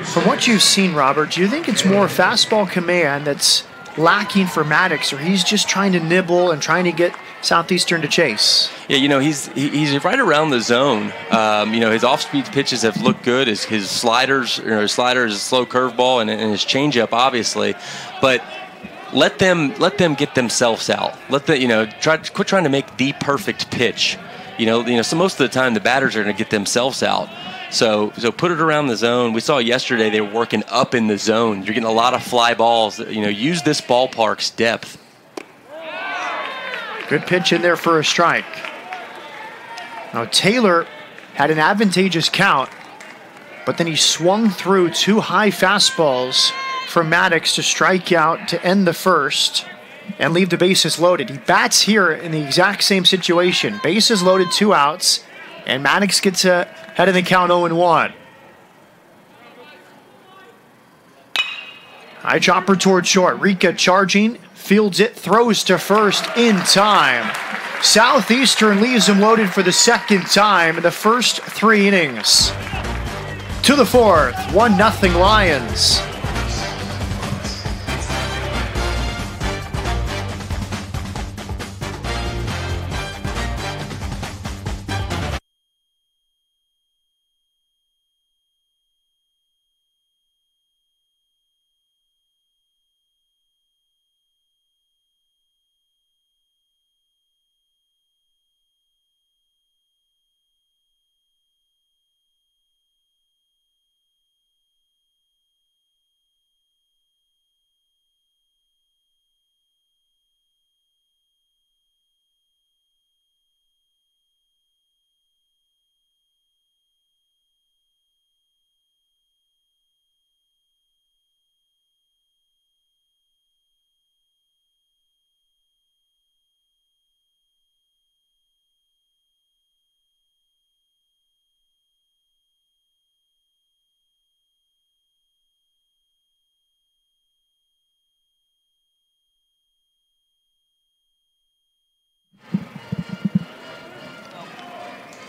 From what you've seen, Robert, do you think it's more fastball command that's lacking for Maddox, or he's just trying to nibble and trying to get Southeastern to chase? Yeah, you know, he's right around the zone. You know, his off-speed pitches have looked good. His sliders, you know, his slider is a slow curveball, and his changeup, obviously. But let them get themselves out. Let the, you know, quit trying to make the perfect pitch. You know, so most of the time the batters are going to get themselves out. So put it around the zone. We saw yesterday they were working up in the zone. You're getting a lot of fly balls. You know, use this ballpark's depth. Good pitch in there for a strike. Now Taylor had an advantageous count, but then he swung through 2 high fastballs for Maddox to strike out to end the first and leave the bases loaded. He bats here in the exact same situation. Bases loaded, 2 outs, and Maddox gets ahead of the count 0-1. High chopper toward short. Rika charging, fields it, throws to first in time. Southeastern leaves him loaded for the second time in the first 3 innings. to the fourth. 1-0 Lions.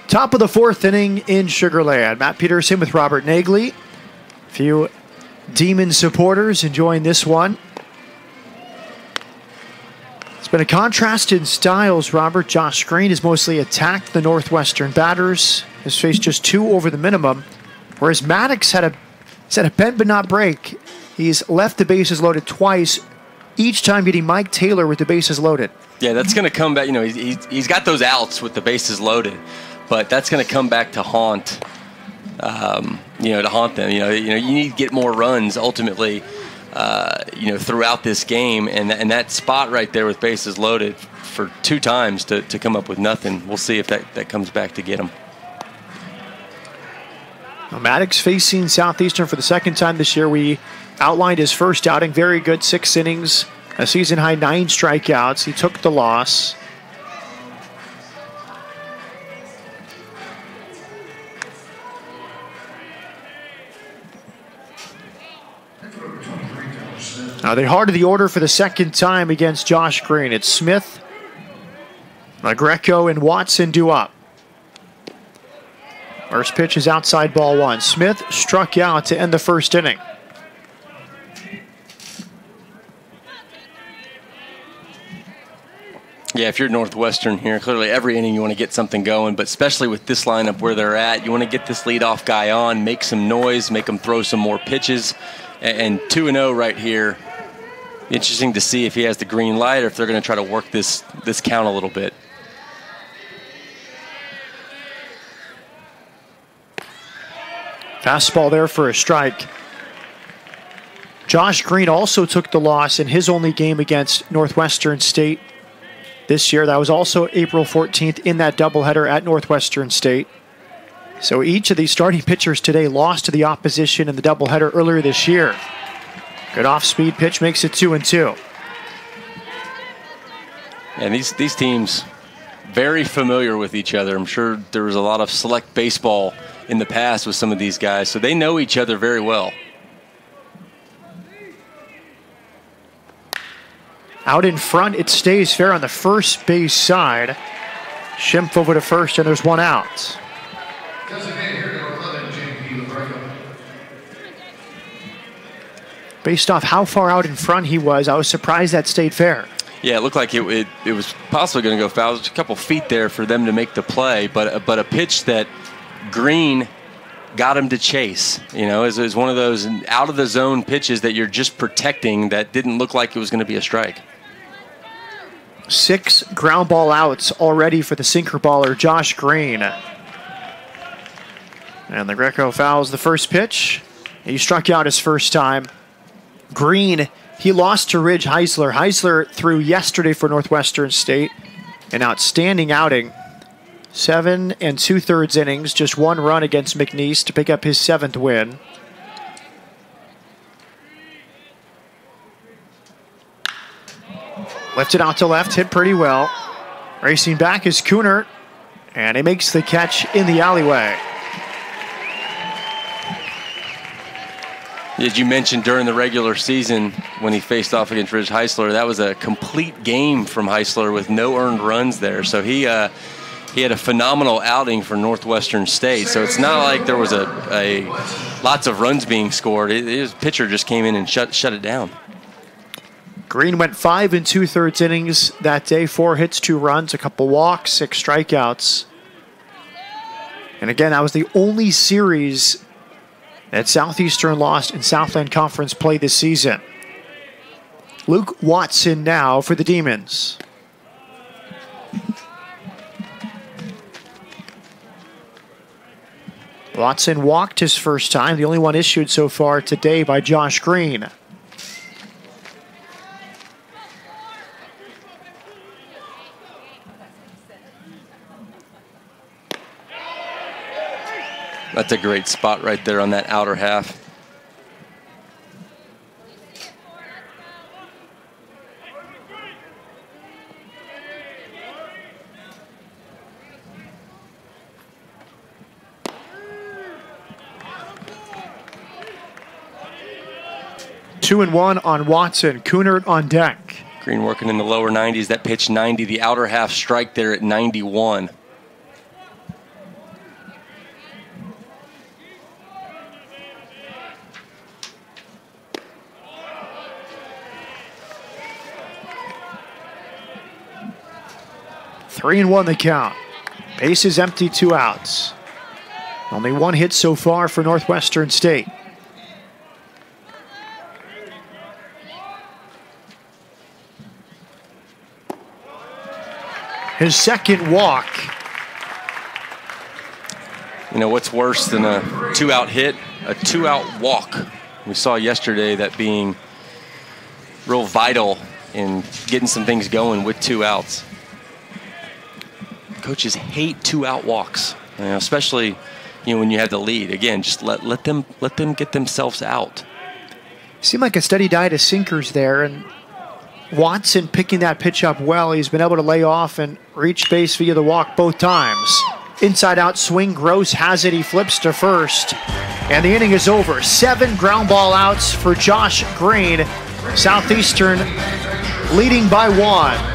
Top of the fourth inning in Sugar Land. Matt Peterson with Robert Nagley. A few Demon supporters enjoying this one. It's been a contrast in styles, Robert. Josh Green has mostly attacked the Northwestern batters. Has faced just 2 over the minimum. Whereas Maddox had a bend but not break. He's left the bases loaded twice, each time getting Mike Taylor with the bases loaded. Yeah, that's going to come back. You know, he's got those outs with the bases loaded. But that's going to come back to haunt, to haunt them. You need to get more runs ultimately, throughout this game, and that spot right there with bases loaded for 2 times to come up with nothing. We'll see if that comes back to get him. Well, Maddox facing Southeastern for the second time this year. We outlined his first outing. Very good, 6 innings, a season high 9 strikeouts. He took the loss. Now they heart of the order for the second time against Josh Green. It's Smith, Greco, and Watson due up. First pitch is outside ball 1. Smith struck out to end the first inning. Yeah, if you're Northwestern here, clearly every inning you want to get something going, but especially with this lineup where they're at, you want to get this leadoff guy on, make some noise, make him throw some more pitches. And 2-0 right here. Interesting to see if he has the green light or if they're going to try to work this count a little bit. Fastball there for a strike. Josh Green also took the loss in his only game against Northwestern State this year. That was also April 14th in that doubleheader at Northwestern State. So each of these starting pitchers today lost to the opposition in the doubleheader earlier this year. Good off-speed pitch makes it 2-2. And these teams very familiar with each other. I'm sure there was a lot of select baseball in the past with some of these guys, so they know each other very well. Out in front, it stays fair on the first base side. Schimpf over to first, and there's 1 out. Based off how far out in front he was, I was surprised that stayed fair. Yeah, it looked like it was possibly going to go foul. There's a couple feet there for them to make the play, but a pitch that Green got him to chase. You know, is one of those out of the zone pitches that you're just protecting that didn't look like it was going to be a strike. 6 ground ball outs already for the sinker baller Josh Green. And the Greco fouls the first pitch. He struck out his first time. Green, he lost to Ridge Heisler. Heisler threw yesterday for Northwestern State. An outstanding outing. 7 2/3 innings, just 1 run against McNeese to pick up his 7th win. Lifted out to left, hit pretty well. Racing back is Cooner, and he makes the catch in the alleyway. As you mentioned during the regular season when he faced off against Ridge Heisler, that was a complete game from Heisler with no earned runs there. So he he had a phenomenal outing for Northwestern State. So it's not like there was a lots of runs being scored. His pitcher just came in and shut it down. Green went 5 2/3 innings that day, 4 hits, 2 runs, a couple walks, 6 strikeouts. And again, that was the only series that Southeastern lost in Southland Conference play this season. Luke Watson now for the Demons. Watson walked his first time, the only one issued so far today by Josh Green. That's a great spot right there on that outer half. Two and one on Watson. Kunert on deck. Green working in the lower 90s. That pitch 90. The outer half strike there at 91. Three and one the count. Bases empty, 2 outs. Only 1 hit so far for Northwestern State. His second walk. You know, what's worse than a 2-out hit? A 2-out walk. We saw yesterday that being real vital in getting some things going with 2 outs. Coaches hate 2-out walks, you know, especially when you have the lead. Again, just let them get themselves out. Seemed like a steady diet of sinkers there, and Watson picking that pitch up well. He's been able to lay off and reach base via the walk both times. Inside out swing, Gross has it. He flips to first, and the inning is over. 7 ground ball outs for Josh Green. Southeastern leading by 1.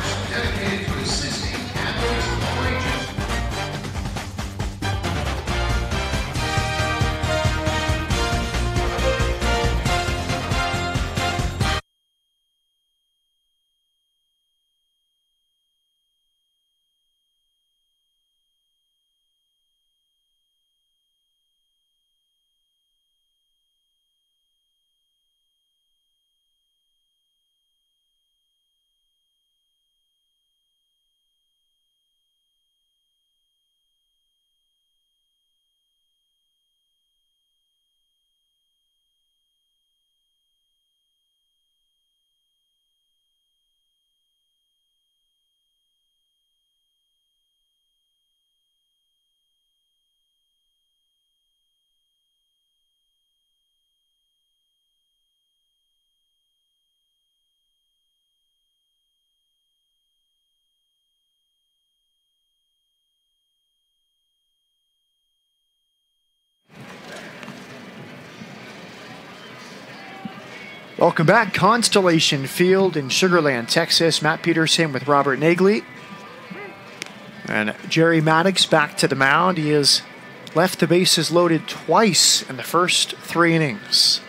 Welcome back. Constellation Field in Sugar Land, Texas. Matt Peterson with Robert Nagley. And Jerry Maddox back to the mound. He has left the bases loaded twice in the first 3 innings.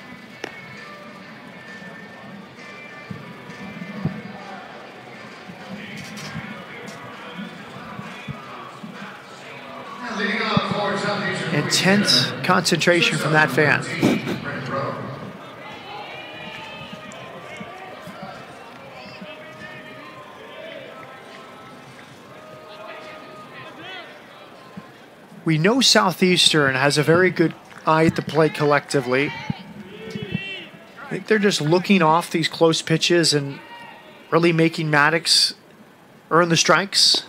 Intense concentration from that fan. We know Southeastern has a very good eye at the plate collectively. I think they're just looking off these close pitches and really making Maddox earn the strikes.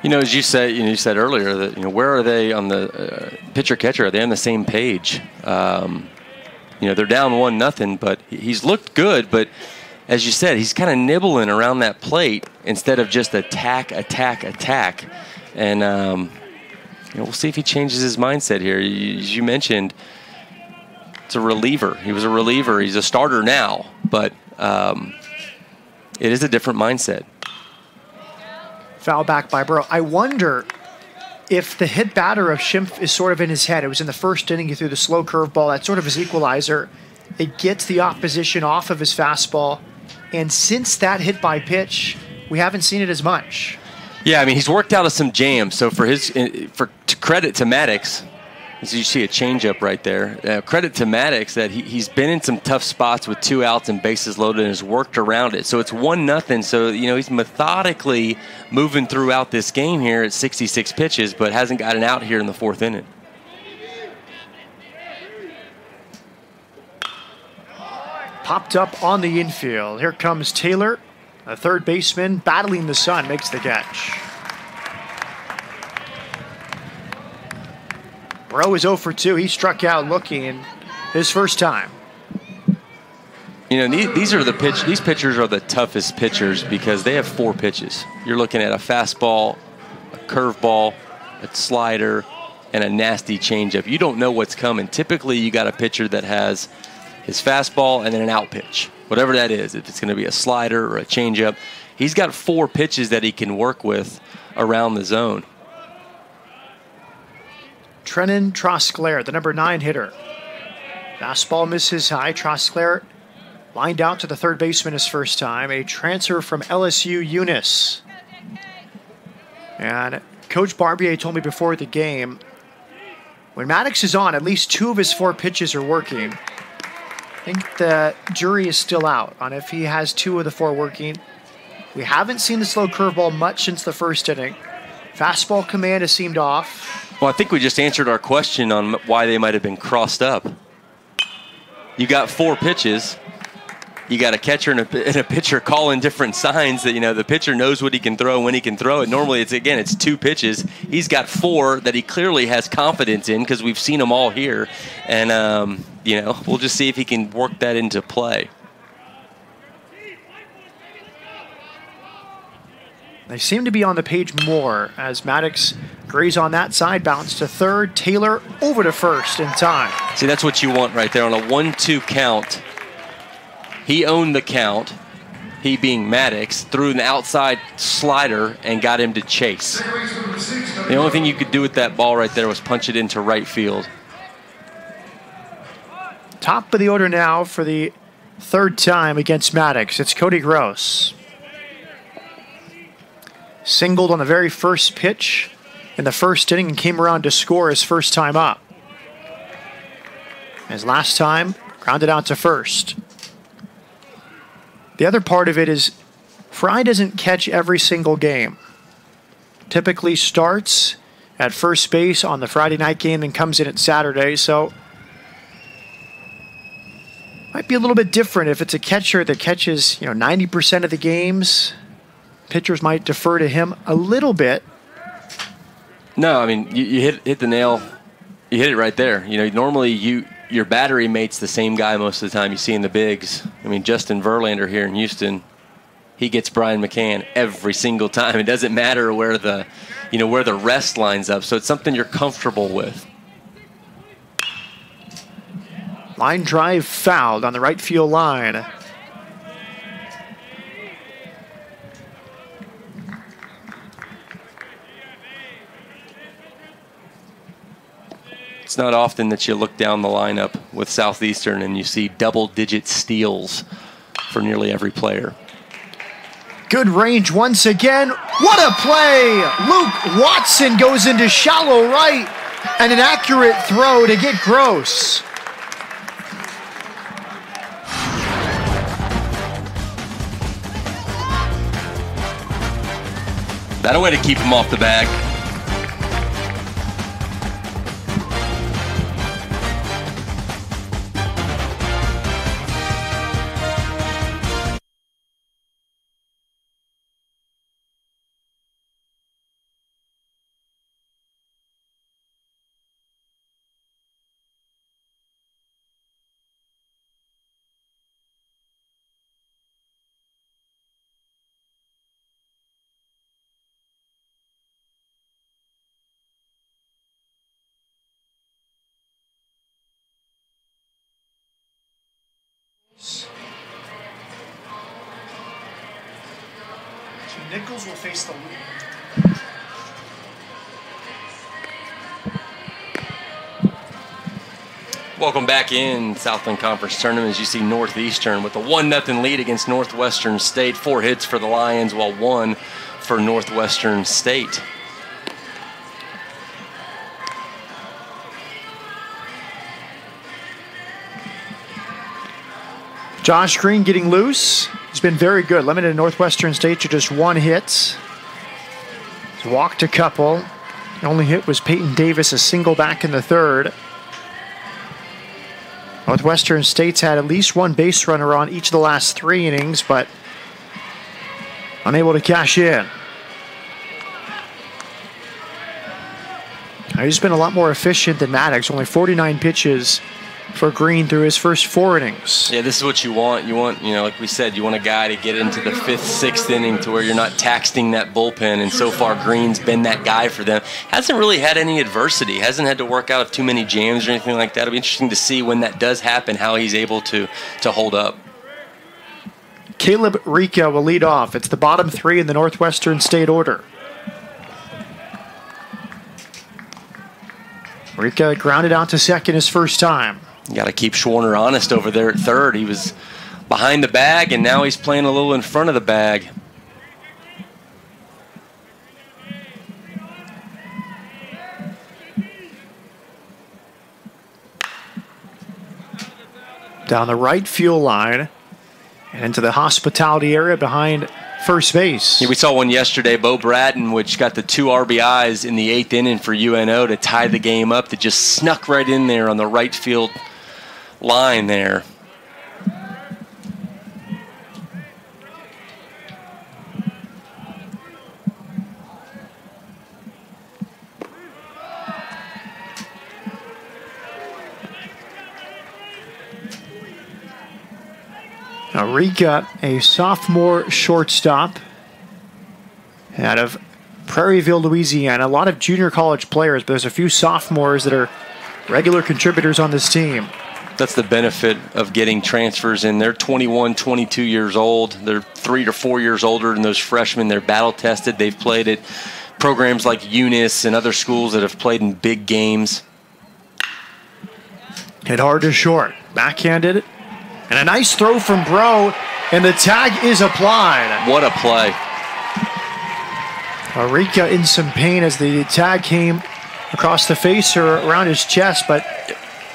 You know, as you said earlier that where are they on the pitcher catcher? Are they on the same page? They're down 1-0, but he's looked good. But as you said, he's kind of nibbling around that plate instead of just attack. And we'll see if he changes his mindset here. As you mentioned, it's a reliever. He was a reliever. He's a starter now, but it is a different mindset. Foul back by Burrow. I wonder if the hit batter of Schimpf is sort of in his head. It was in the first inning. He threw the slow curveball. That's sort of his equalizer. It gets the opposition off of his fastball. And since that hit by pitch, we haven't seen it as much. Yeah, I mean, he's worked out of some jams. So to credit to Maddox, as you see a changeup right there, credit to Maddox that he's been in some tough spots with 2 outs and bases loaded and has worked around it. So it's 1-0. So, he's methodically moving throughout this game here at 66 pitches, but hasn't gotten out here in the 4th inning. Popped up on the infield. Here comes Taylor, a third baseman, battling the sun, makes the catch. Burrow is 0 for 2. He struck out looking his first time. These pitchers are the toughest pitchers because they have 4 pitches. You're looking at a fastball, a curveball, a slider, and a nasty changeup. You don't know what's coming. Typically, you got a pitcher that has his fastball and then an out pitch, whatever that is. If it's going to be a slider or a changeup, he's got 4 pitches that he can work with around the zone. Trennan Trosclair, the number 9 hitter. Fastball misses high. Trosclair lined out to the third baseman his first time. A transfer from LSU Eunice. And Coach Barbier told me before the game, when Maddox is on, at least 2 of his 4 pitches are working. I think the jury is still out on if he has 2 of the 4 working. We haven't seen the slow curveball much since the first inning. Fastball command has seemed off. Well, I think we just answered our question on why they might have been crossed up. You got 4 pitches. You got a catcher and a pitcher calling different signs that, the pitcher knows what he can throw when he can throw it. Normally, it's 2 pitches. He's got 4 that he clearly has confidence in because we've seen them all here. And, we'll just see if he can work that into play. They seem to be on the page more as Maddox graze on that side, bounce to third. Taylor over to first in time. See, that's what you want right there on a 1-2 count. He owned the count, he being Maddox, threw an outside slider and got him to chase. The only thing you could do with that ball right there was punch it into right field. Top of the order now for the 3rd time against Maddox. It's Cody Gross. Singled on the very first pitch in the first inning and came around to score his first time up. His last time, grounded out to first. The other part of it is Fry doesn't catch every single game. Typically starts at first base on the Friday night game and comes in at Saturday, so might be a little bit different if it's a catcher that catches 90% of the games. Pitchers might defer to him a little bit. No, I mean, you hit the nail. You hit it right there. Normally your battery mate's the same guy most of the time you see in the bigs. I mean, Justin Verlander here in Houston, he gets Brian McCann every single time. It doesn't matter where the rest lines up. So it's something you're comfortable with. Line drive fouled on the right field line. It's not often that you look down the lineup with Southeastern and you see double-digit steals for nearly every player. Good range once again. What a play! Luke Watson goes into shallow right and an accurate throw to get Gross. That a way to keep him off the bag. Nichols will face the Welcome back in Southland Conference Tournament as you see Northeastern with a 1-0 lead against Northwestern State. 4 hits for the Lions, while 1 for Northwestern State. Josh Green getting loose. He's been very good. Limited Northwestern State to just 1 hit. He's walked a couple. The only hit was Peyton Davis, a single back in the 3rd. Northwestern State's had at least 1 base runner on each of the last 3 innings, but unable to cash in. He's been a lot more efficient than Maddox. Only 49 pitches for Green through his first 4 innings. Yeah, this is what you want. You want, like we said, you want a guy to get into the 5th, 6th inning to where you're not taxing that bullpen, and so far Green's been that guy for them. Hasn't really had any adversity. Hasn't had to work out of too many jams or anything like that. It'll be interesting to see when that does happen, how he's able to hold up. Caleb Rica will lead off. It's the bottom 3 in the Northwestern State order. Rica grounded out to second his first time. You got to keep Schwarner honest over there at 3rd. He was behind the bag, and now he's playing a little in front of the bag. Down the right field line and into the hospitality area behind first base. Yeah, we saw one yesterday, Bo Bratton, which got the 2 RBIs in the 8th inning for UNO to tie the game up, that just snuck right in there on the right field line there. Now Rica, a sophomore shortstop out of Prairieville, Louisiana. A lot of junior college players, but there's a few sophomores that are regular contributors on this team. That's the benefit of getting transfers in. They're 21, 22 years old. They're 3 to 4 years older than those freshmen. They're battle-tested. They've played at programs like Eunice and other schools that have played in big games. Hit hard to short. Backhanded. And a nice throw from Bro, and the tag is applied. What a play. Rica in some pain as the tag came across the face or around his chest, but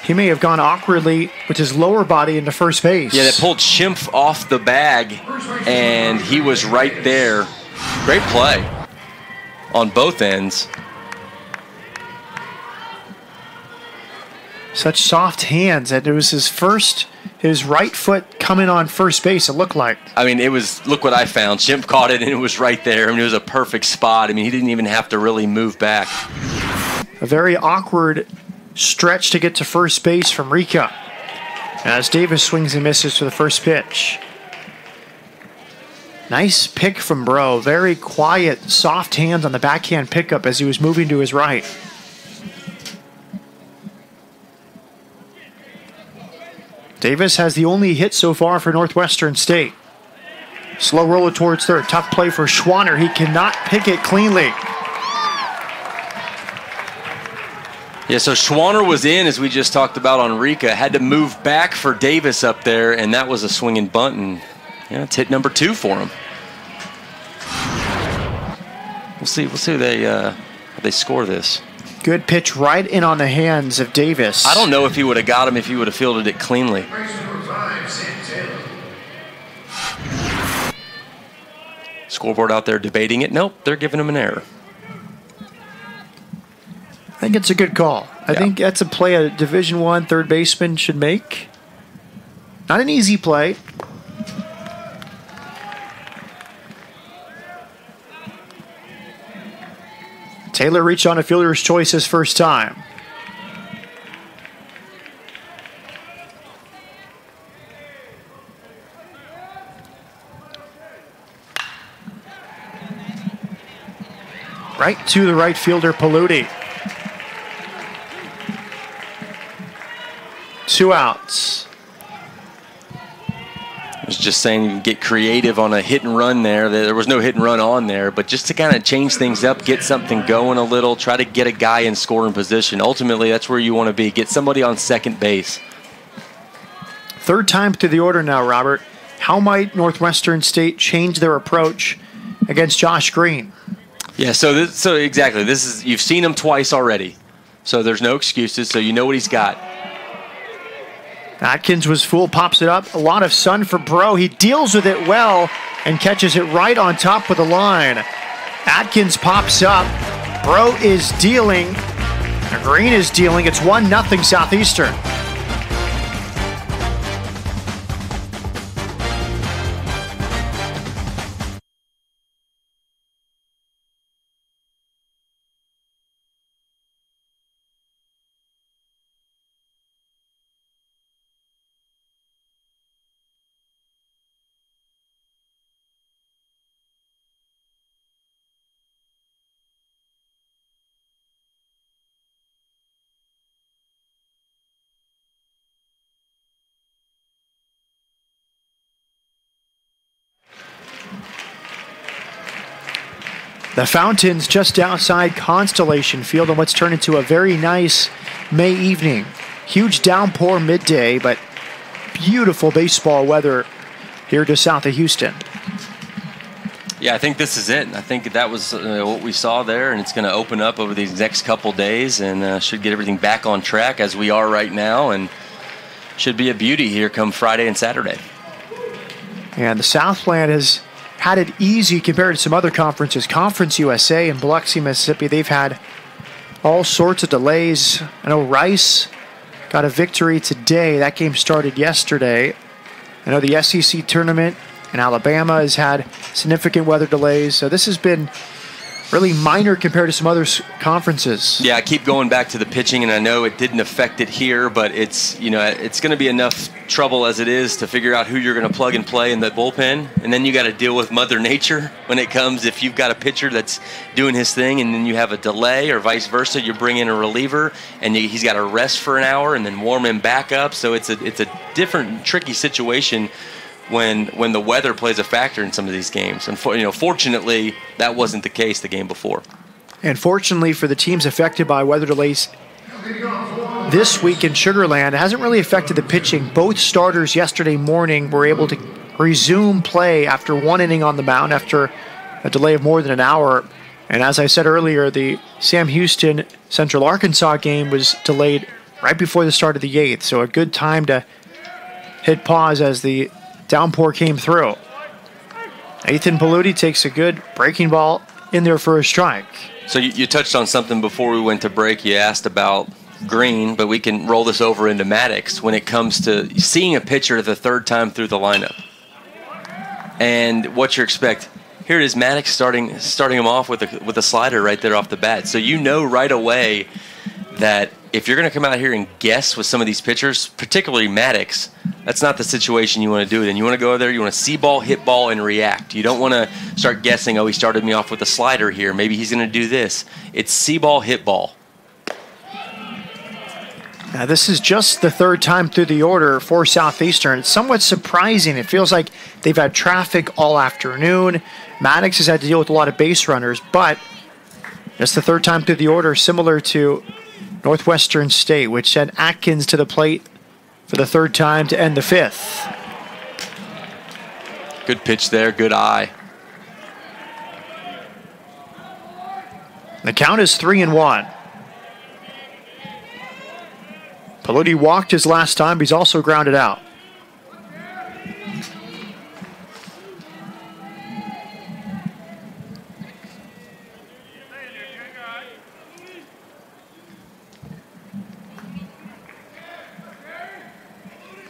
he may have gone awkwardly with his lower body into first base. Yeah, that pulled Schimpf off the bag, and he was right there. Great play on both ends. Such soft hands, and it was his right foot coming on first base, it looked like. I mean, it was, look what I found. Schimpf caught it, and it was right there. I mean, it was a perfect spot. I mean, he didn't even have to really move back. A very awkward stretch to get to first base from Rica as Davis swings and misses for the first pitch. Nice pick from Bro. Very quiet, soft hands on the backhand pickup as he was moving to his right. Davis has the only hit so far for Northwestern State. Slow roller towards 3rd. Tough play for Schwanner. He cannot pick it cleanly. Yeah, so Schwanner was in, as we just talked about on Rica. Had to move back for Davis up there, and that was a swinging bunt. And yeah, it's hit number 2 for him. We'll see how they score this. Good pitch right in on the hands of Davis. I don't know if he would have got him if he would have fielded it cleanly. Scoreboard out there debating it. Nope, they're giving him an error. I think it's a good call. I think that's a play a Division I third baseman should make. Not an easy play. Taylor reached on a fielder's choice his first time. Right to the right fielder, Paludi. 2 outs. was just saying you can get creative on a hit and run there. There was no hit and run on there, but just to kind of change things up, get something going a little, try to get a guy in scoring position. Ultimately, that's where you want to be. Get somebody on second base. Third time through the order now, Robert. How might Northwestern State change their approach against Josh Green? Yeah, so exactly. This is, you've seen him twice already, so there's no excuses. So you know what he's got. Atkins was full, pops it up. A lot of sun for Bro. He deals with it well and catches it right on top of the line. Atkins pops up. Bro is dealing. Green is dealing. It's 1-0 Southeastern. The fountains just outside Constellation Field on what's turned into a very nice May evening. Huge downpour midday, but beautiful baseball weather here to south of Houston. Yeah, I think this is it. I think that was what we saw there, and it's going to open up over these next couple days and should get everything back on track as we are right now, and should be a beauty here come Friday and Saturday. And the Southland has had it easy compared to some other conferences. Conference USA in Biloxi, Mississippi, they've had all sorts of delays. I know Rice got a victory today. That game started yesterday. I know the SEC tournament in Alabama has had significant weather delays. So this has been really minor compared to some other conferences. Yeah, I keep going back to the pitching, and I know it didn't affect it here, but it's, you know, it's going to be enough trouble as it is to figure out who you're going to plug and play in the bullpen, and then you got to deal with Mother Nature when it comes. If you've got a pitcher that's doing his thing, and then you have a delay, or vice versa, you bring in a reliever, and he's got to rest for an hour, and then warm him back up. So it's a different, tricky situation when the weather plays a factor in some of these games. And fortunately, that wasn't the case the game before. And fortunately for the teams affected by weather delays this week in Sugar Land, it hasn't really affected the pitching. Both starters yesterday morning were able to resume play after one inning on the mound after a delay of more than an hour. And as I said earlier, the Sam Houston Central Arkansas game was delayed right before the start of the 8th. So a good time to hit pause as the downpour came through. Ethan Paludi takes a good breaking ball in there for a strike. So you touched on something before we went to break. You asked about Green, but we can roll this over into Maddox when it comes to seeing a pitcher the third time through the lineup. And what you expect. Here it is, Maddox starting him off with a slider right there off the bat. So you know right away that if you're going to come out here and guess with some of these pitchers, particularly Maddox, that's not the situation you want to do it in. You want to go there, you want to see ball, hit ball, and react. You don't want to start guessing, oh, he started me off with a slider here. Maybe he's going to do this. It's see ball, hit ball. Now, this is just the third time through the order for Southeastern. It's somewhat surprising. It feels like they've had traffic all afternoon. Maddox has had to deal with a lot of base runners, but it's the third time through the order, similar to Northwestern State, which sent Atkins to the plate for the third time to end the 5th. Good pitch there, good eye. The count is 3-1. Paludi walked his last time, but he's also grounded out.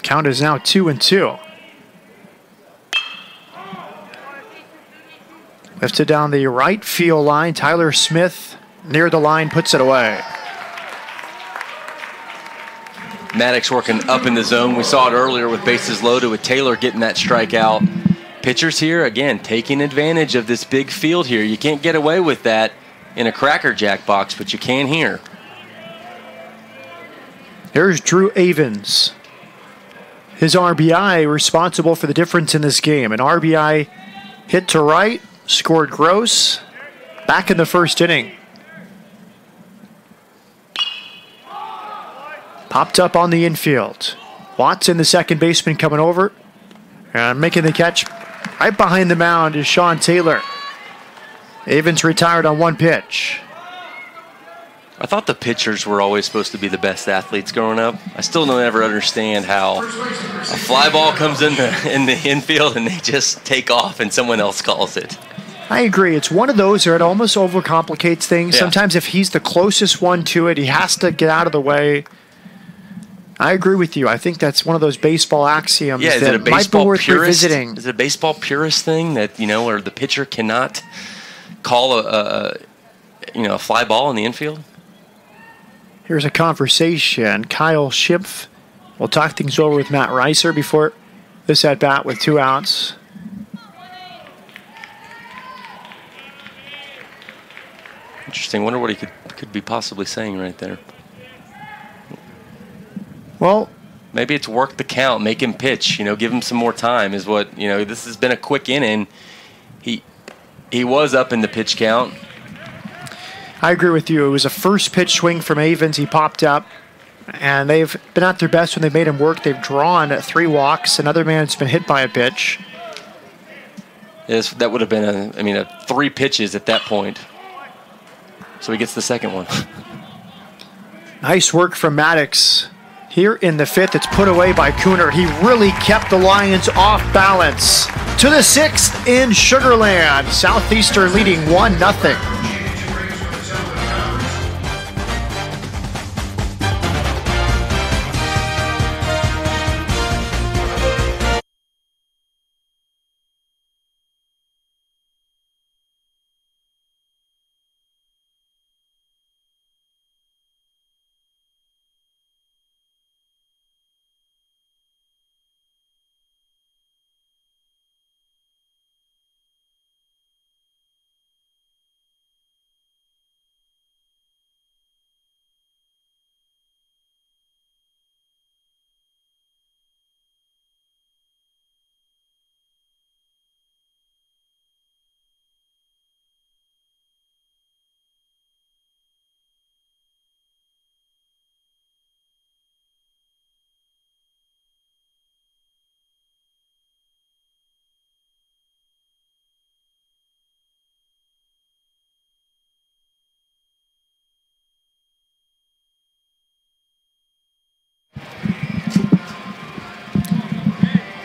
Count is now 2-2. Lifted down the right field line. Tyler Smith near the line puts it away. Maddox working up in the zone. We saw it earlier with bases loaded with Taylor getting that strikeout. Pitchers here, again, taking advantage of this big field here. You can't get away with that in a Cracker Jack box, but you can here. Here's Drew Avens. his RBI responsible for the difference in this game. An RBI hit to right, scored Gross back in the first inning. Popped up on the infield. Watson, the second baseman, coming over and making the catch right behind the mound is Sean Taylor. Avens retired on one pitch. I thought the pitchers were always supposed to be the best athletes growing up. I still don't ever understand how a fly ball comes in the infield and they just take off and someone else calls it. I agree. It's one of those where it almost overcomplicates things. Yeah. Sometimes if he's the closest one to it, he has to get out of the way. I agree with you. I think that's one of those baseball axioms that might be worth revisiting. Is it a baseball purist thing that, where the pitcher cannot call a fly ball in the infield? Here's a conversation. Kyle Schimpf will talk things over with Matt Reiser before this at-bat with 2 outs. Interesting. Wonder what he could be possibly saying right there. Well, maybe it's work the count, make him pitch, give him some more time is what, this has been a quick inning. He was up in the pitch count. I agree with you. It was a first pitch swing from Avens. He popped up, and they've been at their best when they made him work. They've drawn 3 walks. Another man's been hit by a pitch. Yes, that would have been 3 pitches at that point. So he gets the second one. Nice work from Maddox. Here in the 5th, it's put away by Cooner. He really kept the Lions off balance. To the 6th in Sugar Land. Southeastern leading 1-0.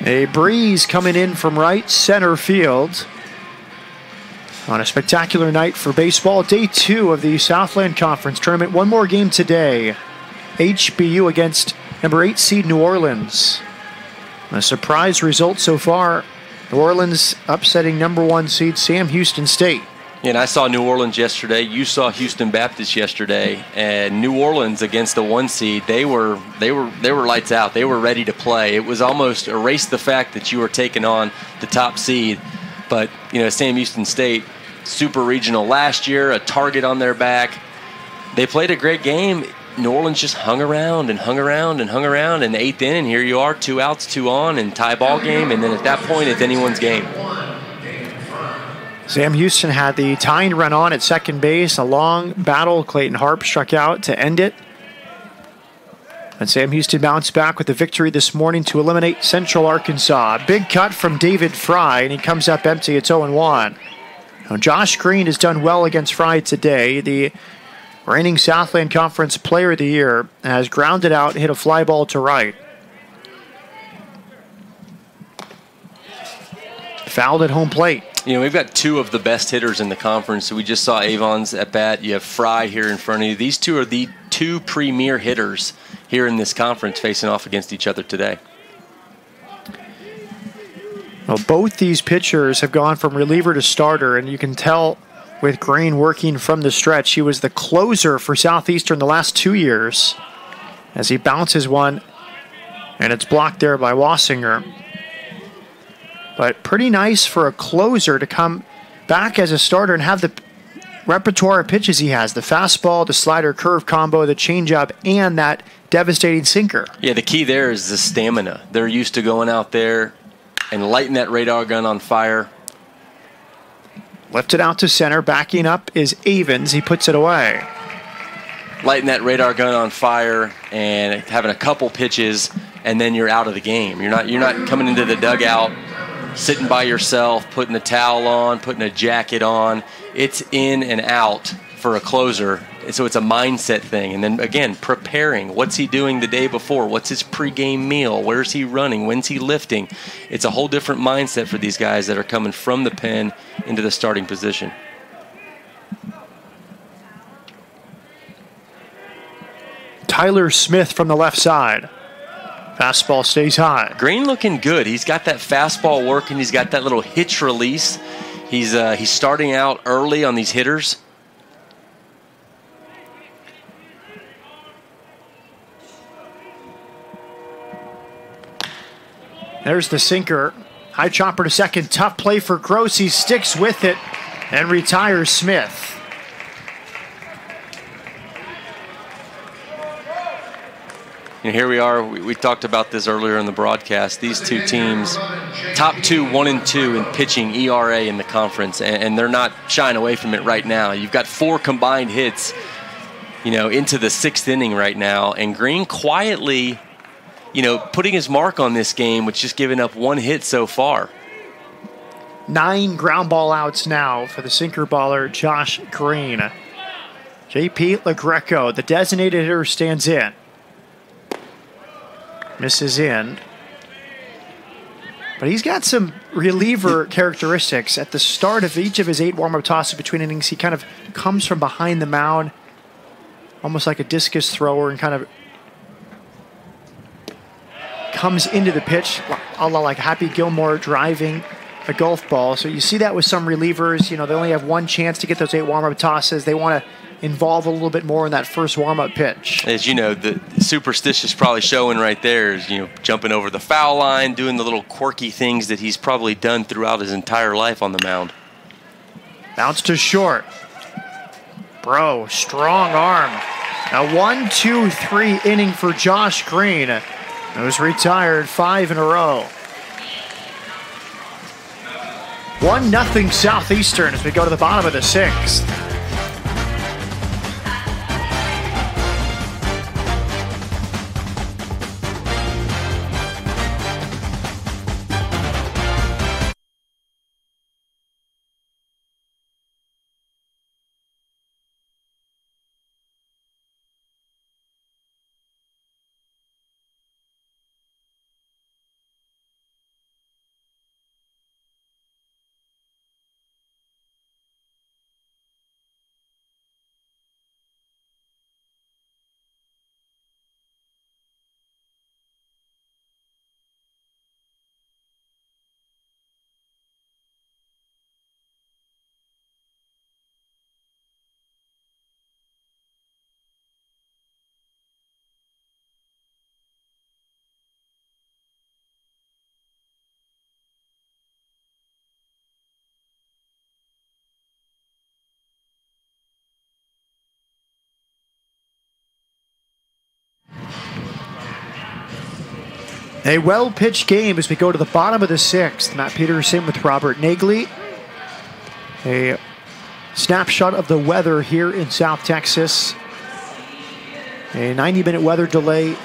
A breeze coming in from right center field on a spectacular night for baseball. Day 2 of the Southland Conference Tournament. One more game today. HBU against number 8 seed New Orleans. A surprise result so far. New Orleans upsetting number 1 seed Sam Houston State. Yeah, and I saw New Orleans yesterday. You saw Houston Baptist yesterday, and New Orleans against the 1 seed. They were lights out. They were ready to play. It was almost erase the fact that you were taking on the top seed. But Sam Houston State, super regional last year, a target on their back. They played a great game. New Orleans just hung around and hung around and hung around. In the 8th inning, here you are, 2 outs, 2 on, and tie ball game. And then at that point, it's anyone's game. Sam Houston had the tying run on at second base. A long battle. Clayton Harp struck out to end it. And Sam Houston bounced back with the victory this morning to eliminate Central Arkansas. Big cut from David Fry, and he comes up empty. It's 0-1. Now, Josh Green has done well against Fry today. The reigning Southland Conference Player of the Year has grounded out and hit a fly ball to right. Fouled at home plate. We've got 2 of the best hitters in the conference. So we just saw Avon's at bat. You have Fry here in front of you. These 2 are the 2 premier hitters here in this conference facing off against each other today. Well, both these pitchers have gone from reliever to starter, and you can tell with Green working from the stretch. He was the closer for Southeastern the last 2 years as he bounces one, and it's blocked there by Wassinger. But pretty nice for a closer to come back as a starter and have the repertoire of pitches he has. The fastball, the slider curve combo, the changeup, and that devastating sinker. Yeah, the key there is the stamina. They're used to going out there and lighting that radar gun on fire. Lifted out to center. Backing up is Avens. He puts it away. Lighting that radar gun on fire and having a couple pitches, and then you're out of the game. You're not coming into the dugout, sitting by yourself, putting a towel on, putting a jacket on. It's in and out for a closer. So it's a mindset thing. And then, again, preparing. What's he doing the day before? What's his pregame meal? Where's he running? When's he lifting? It's a whole different mindset for these guys that are coming from the pen into the starting position. Tyler Smith from the left side. Fastball stays high. Green looking good. He's got that fastball working. He's got that little hitch release. He's starting out early on these hitters. There's the sinker. High chopper to second. Tough play for Gross. He sticks with it and retires Smith. And here we are. We talked about this earlier in the broadcast. These two teams, top two, 1-2 in pitching ERA in the conference, and they're not shying away from it right now. You've got 4 combined hits, into the 6th inning right now, and Green quietly, putting his mark on this game with just giving up 1 hit so far. 9 ground ball outs now for the sinker baller Josh Green. JP LaGreco, the designated hitter, stands in. Misses in. But he's got some reliever characteristics. At the start of each of his 8 warm-up tosses between innings, he kind of comes from behind the mound, almost like a discus thrower, and kind of comes into the pitch, a la like Happy Gilmore driving a golf ball. So you see that with some relievers. They only have 1 chance to get those 8 warm-up tosses. They want to involve a little bit more in that first warm-up pitch. As you know, the superstitious probably showing right there is, jumping over the foul line, doing the little quirky things that he's probably done throughout his entire life on the mound. Bounce to short. Bro, strong arm. A 1-2-3 inning for Josh Green, who's retired 5 in a row. 1-0 Southeastern as we go to the bottom of the 6th. A well-pitched game as we go to the bottom of the 6th. Matt Peterson with Robert Nagley. A snapshot of the weather here in South Texas. A 90-minute weather delay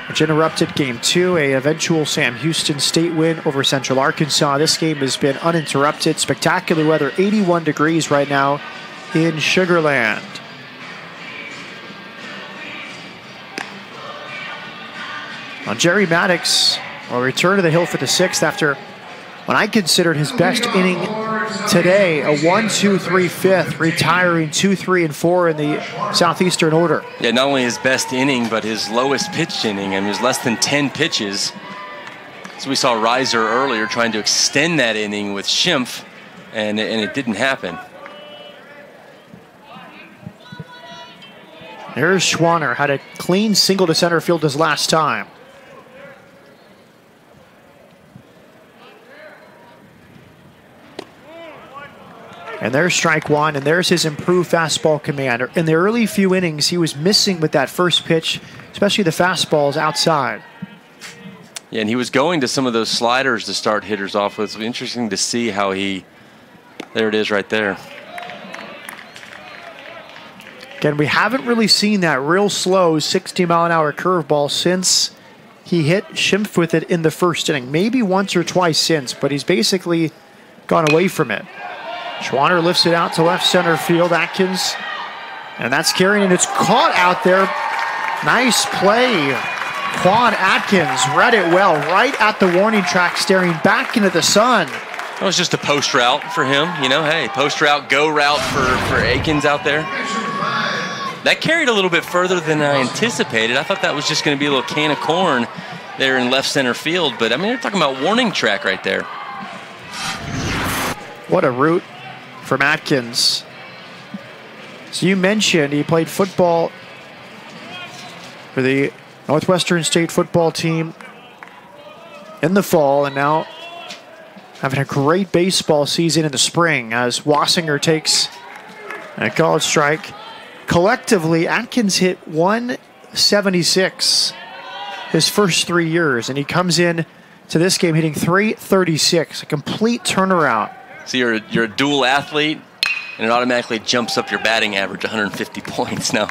which interrupted Game 2. A eventual Sam Houston State win over Central Arkansas. This game has been uninterrupted. Spectacular weather, 81 degrees right now in Sugar Land. Now, Jerry Maddox will return to the hill for the 6th after what I considered his best inning today, a 1-2-3 fifth, retiring 2-3-4 in the Southeastern order. Yeah, not only his best inning, but his lowest pitched inning. I mean, it was less than 10 pitches. So we saw Reiser earlier trying to extend that inning with Schimpf, and it didn't happen. There's Schwanner, had a clean single to center field his last time. And there's strike one, and there's his improved fastball command. In the early few innings, he was missing with that first pitch, especially the fastballs outside. Yeah, and he was going to some of those sliders to start hitters off with. It's interesting to see how he, there it is right there. Again, we haven't really seen that real slow 60-mile-an-hour curveball since he hit Schimpf with it in the first inning. Maybe once or twice since, but he's basically gone away from it. Schwanner lifts it out to left center field. Atkins, and that's carrying, and it's caught out there. Nice play. Quan Atkins read it well, right at the warning track, staring back into the sun. That was just a post route for him. You know, hey, post route, go route for Akins out there. That carried a little bit further than I anticipated. I thought that was just going to be a little can of corn there in left center field. But, I mean, they're talking about warning track right there. What a route from Atkins. So you mentioned he played football for the Northwestern State football team in the fall, and now having a great baseball season in the spring as Wassinger takes a called strike. Collectively, Atkins hit 176 his first 3 years, and he comes in to this game hitting 336, a complete turnaround. So you're a dual athlete, and it automatically jumps up your batting average 150 points. Now,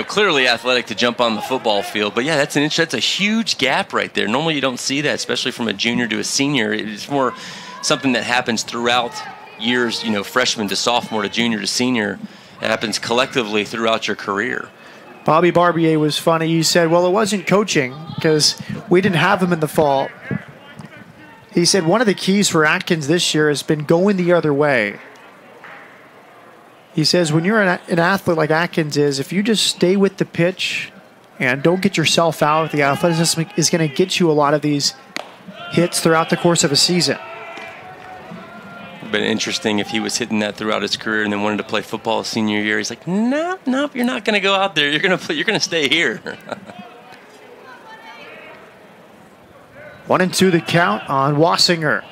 clearly athletic to jump on the football field, but yeah, that's a huge gap right there. Normally you don't see that, especially from a junior to a senior. It's more something that happens throughout years, freshman to sophomore to junior to senior. It happens collectively throughout your career. Bobby Barbier was funny. He said, well, it wasn't coaching because we didn't have him in the fall. He said one of the keys for Atkins this year has been going the other way. He says when you're an athlete like Atkins is, if you just stay with the pitch and don't get yourself out, the athleticism is going to get you a lot of these hits throughout the course of a season. Been interesting if he was hitting that throughout his career and then wanted to play football his senior year. He's like, nope, you're not going to go out there. You're going to stay here. 1-2 the count on Wassinger.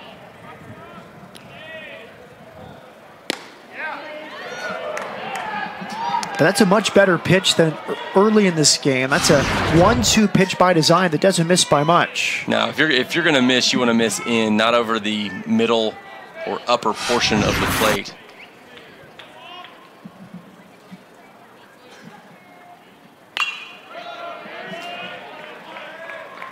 But that's a much better pitch than early in this game. That's a 1-2 pitch by design that doesn't miss by much. Now, if you're going to miss, you want to miss in, not over the middle or upper portion of the plate.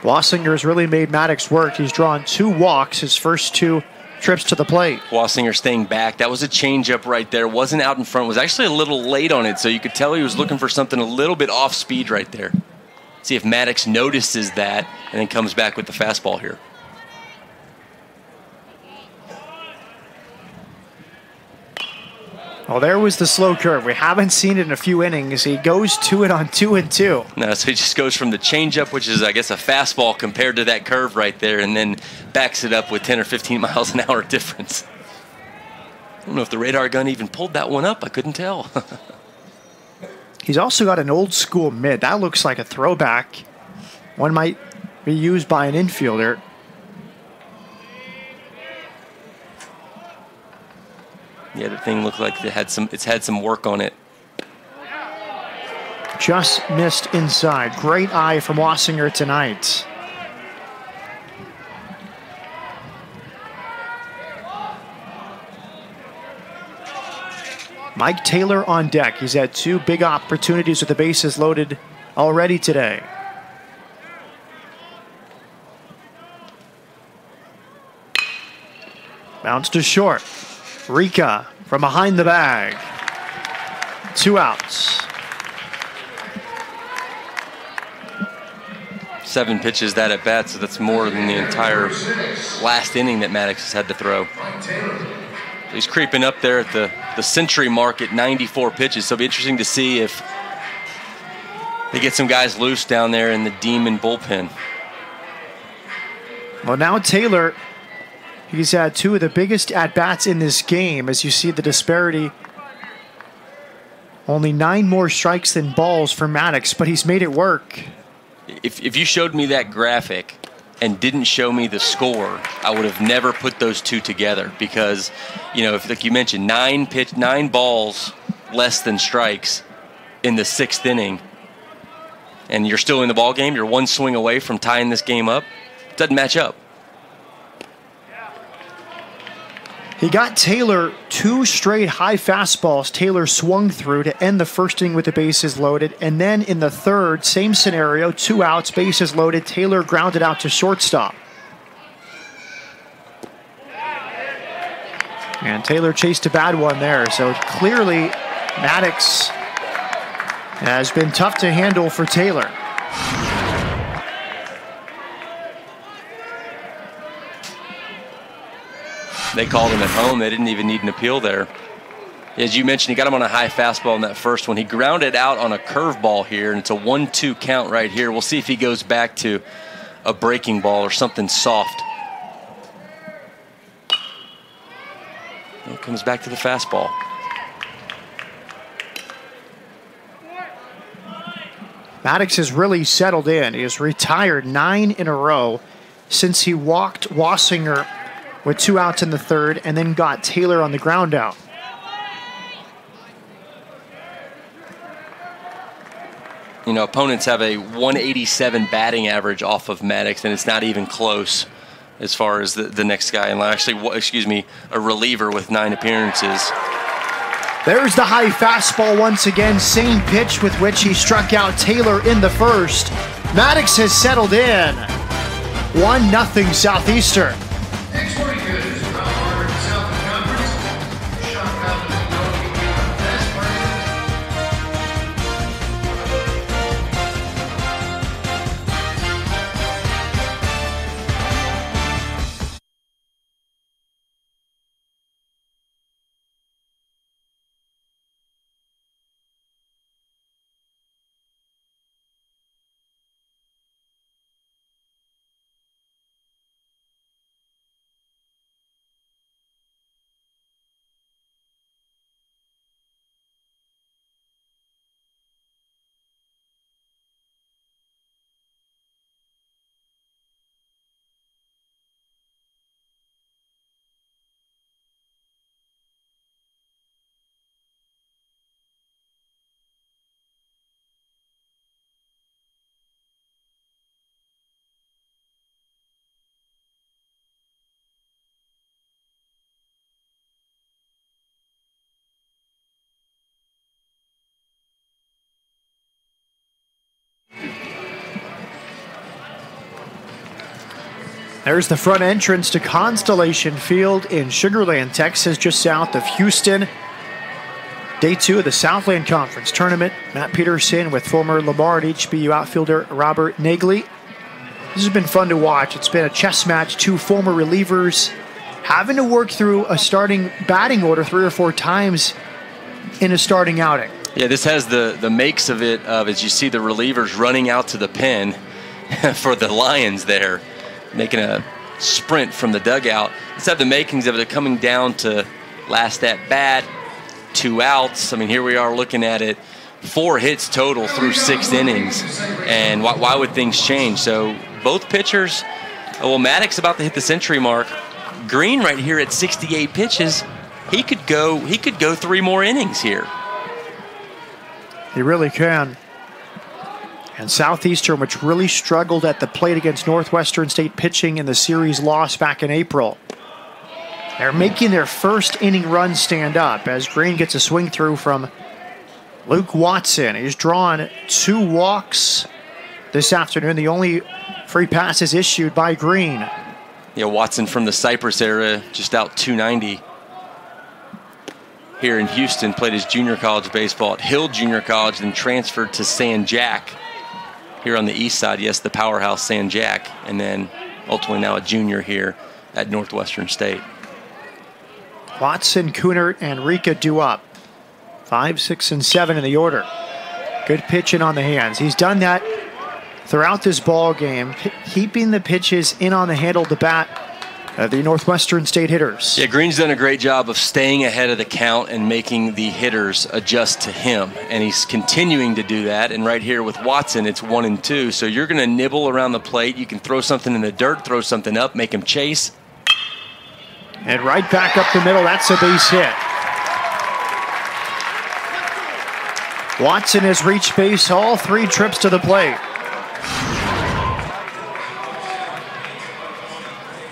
Wassinger has really made Maddox work. He's drawn 2 walks his first 2 trips to the plate. Wassinger staying back. That was a changeup right there. Wasn't out in front. Was actually a little late on it, so you could tell he was looking for something a little bit off speed right there. See if Maddox notices that and then comes back with the fastball here. Well, there was the slow curve. We haven't seen it in a few innings. He goes to it on 2-2. No, so he just goes from the changeup, which is, I guess, a fastball compared to that curve right there, and then backs it up with 10 or 15 miles an hour difference. I don't know if the radar gun even pulled that one up. I couldn't tell. He's also got an old school mid. That looks like a throwback. One might be used by an infielder. Yeah, the thing looked like it's had some work on it. Just missed inside. Great eye from Wassinger tonight. Mike Taylor on deck. He's had 2 big opportunities with the bases loaded already today. Bounce to short. Rika from behind the bag. 2 outs. 7 pitches that at bat, so that's more than the entire last inning that Maddox has had to throw. He's creeping up there at the century mark at 94 pitches, so it'll be interesting to see if they get some guys loose down there in the Demon bullpen. Well, now Taylor, he's had 2 of the biggest at-bats in this game. As you see the disparity, only 9 more strikes than balls for Maddox, but he's made it work. If you showed me that graphic and didn't show me the score, I would have never put those two together because, you know, if, like you mentioned, 9 balls less than strikes in the 6th inning, and you're still in the ball game, you're one swing away from tying this game up, it doesn't match up. He got Taylor 2 straight high fastballs Taylor swung through to end the first inning with the bases loaded. And then in the 3rd, same scenario, 2 outs, bases loaded. Taylor grounded out to shortstop. And Taylor chased a bad one there. So clearly, Maddox has been tough to handle for Taylor. They called him at home. They didn't even need an appeal there. As you mentioned, he got him on a high fastball in that first one. He grounded out on a curveball here, and it's a 1-2 count right here. We'll see if he goes back to a breaking ball or something soft. And it comes back to the fastball. Maddox has really settled in. He has retired 9 in a row since he walked Wassinger with 2 outs in the 3rd and then got Taylor on the ground out. You know, opponents have a 187 batting average off of Maddox, and it's not even close as far as the next guy. And actually, excuse me, a reliever with 9 appearances. There's the high fastball once again, same pitch with which he struck out Taylor in the 1st. Maddox has settled in. 1-0 Southeastern. Next week is Mount Margaret Southland Conference. Sean Collins going to be our best player. There's the front entrance to Constellation Field in Sugar Land, Texas, just south of Houston. Day 2 of the Southland Conference Tournament. Matt Peterson with former Lombard HBU outfielder Robert Nagley. This has been fun to watch. It's been a chess match. 2 former relievers having to work through a starting batting order 3 or 4 times in a starting outing. Yeah, this has the makes of it of, as you see the relievers running out to the pen for the Lions there, making a sprint from the dugout. Let's have the makings of it coming down to last at bat, 2 outs. I mean, here we are looking at it, 4 hits total through 6 innings. And why would things change? So both pitchers, well, Maddox about to hit the century mark. Green right here at 68 pitches. He could go 3 more innings here. He really can. And Southeastern, which really struggled at the plate against Northwestern State pitching in the series loss back in April. They're making their first inning run stand up as Green gets a swing through from Luke Watson. He's drawn 2 walks this afternoon, the only free passes issued by Green. Yeah, Watson from the Cypress era, just out 290. Here in Houston, played his junior college baseball at Hill Junior College, then transferred to San Jack. Here on the east side, yes, the powerhouse San Jack, and then ultimately now a junior here at Northwestern State. Watson, Kunert, and Rika due up. 5, 6, and 7 in the order. Good pitching on the hands. He's done that throughout this ball game, keeping the pitches in on the handle of the bat the Northwestern State hitters. Yeah, Green's done a great job of staying ahead of the count and making the hitters adjust to him, and he's continuing to do that. And right here with Watson, it's 1-2, so you're going to nibble around the plate. You can throw something in the dirt, throw something up, make him chase. And right back up the middle, that's a base hit. Watson has reached base all 3 trips to the plate.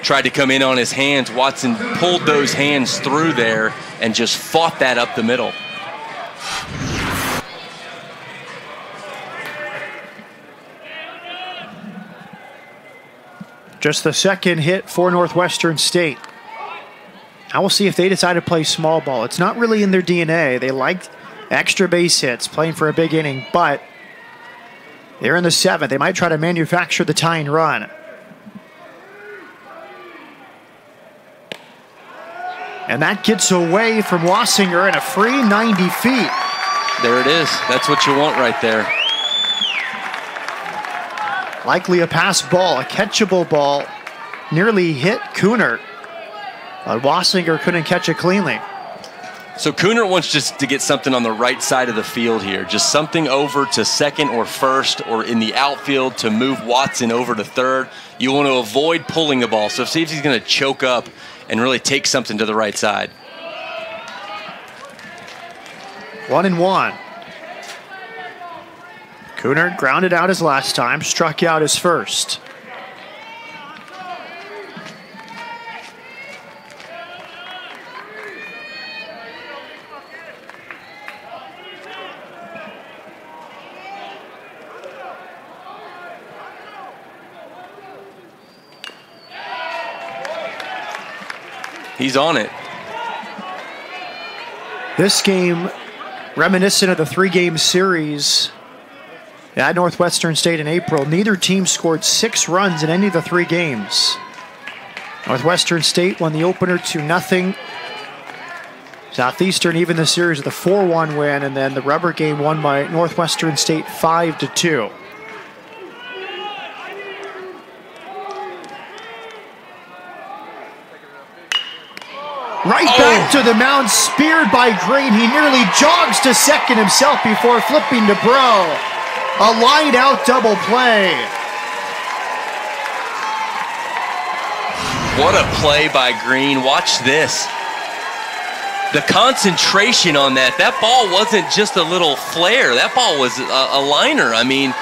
Tried to come in on his hands. Watson pulled those hands through there and just fought that up the middle. Just the second hit for Northwestern State. Now we'll see if they decide to play small ball. It's not really in their DNA. They like extra base hits, playing for a big inning, but they're in the 7th. They might try to manufacture the tying run. And that gets away from Wassinger and a free 90 feet. There it is. That's what you want right there. Likely a pass ball, a catchable ball. Nearly hit Kunert. But Wassinger couldn't catch it cleanly. So Kunert wants just to get something on the right side of the field here. Just something over to second or first or in the outfield to move Watson over to third. You want to avoid pulling the ball. So see if he's going to choke up and really take something to the right side. 1-1. Kunert grounded out his last time, struck out his first. He's on it. This game, reminiscent of the 3-game series at Northwestern State in April. Neither team scored 6 runs in any of the 3 games. Northwestern State won the opener 2-0. Southeastern even the series with a 4-1 win, and then the rubber game won by Northwestern State 5-2. Right back to the mound, speared by Green. He nearly jogs to second himself before flipping to Bro. A line out double play. What a play by Green. Watch this. The concentration on that. That ball wasn't just a little flare. That ball was a liner. I mean,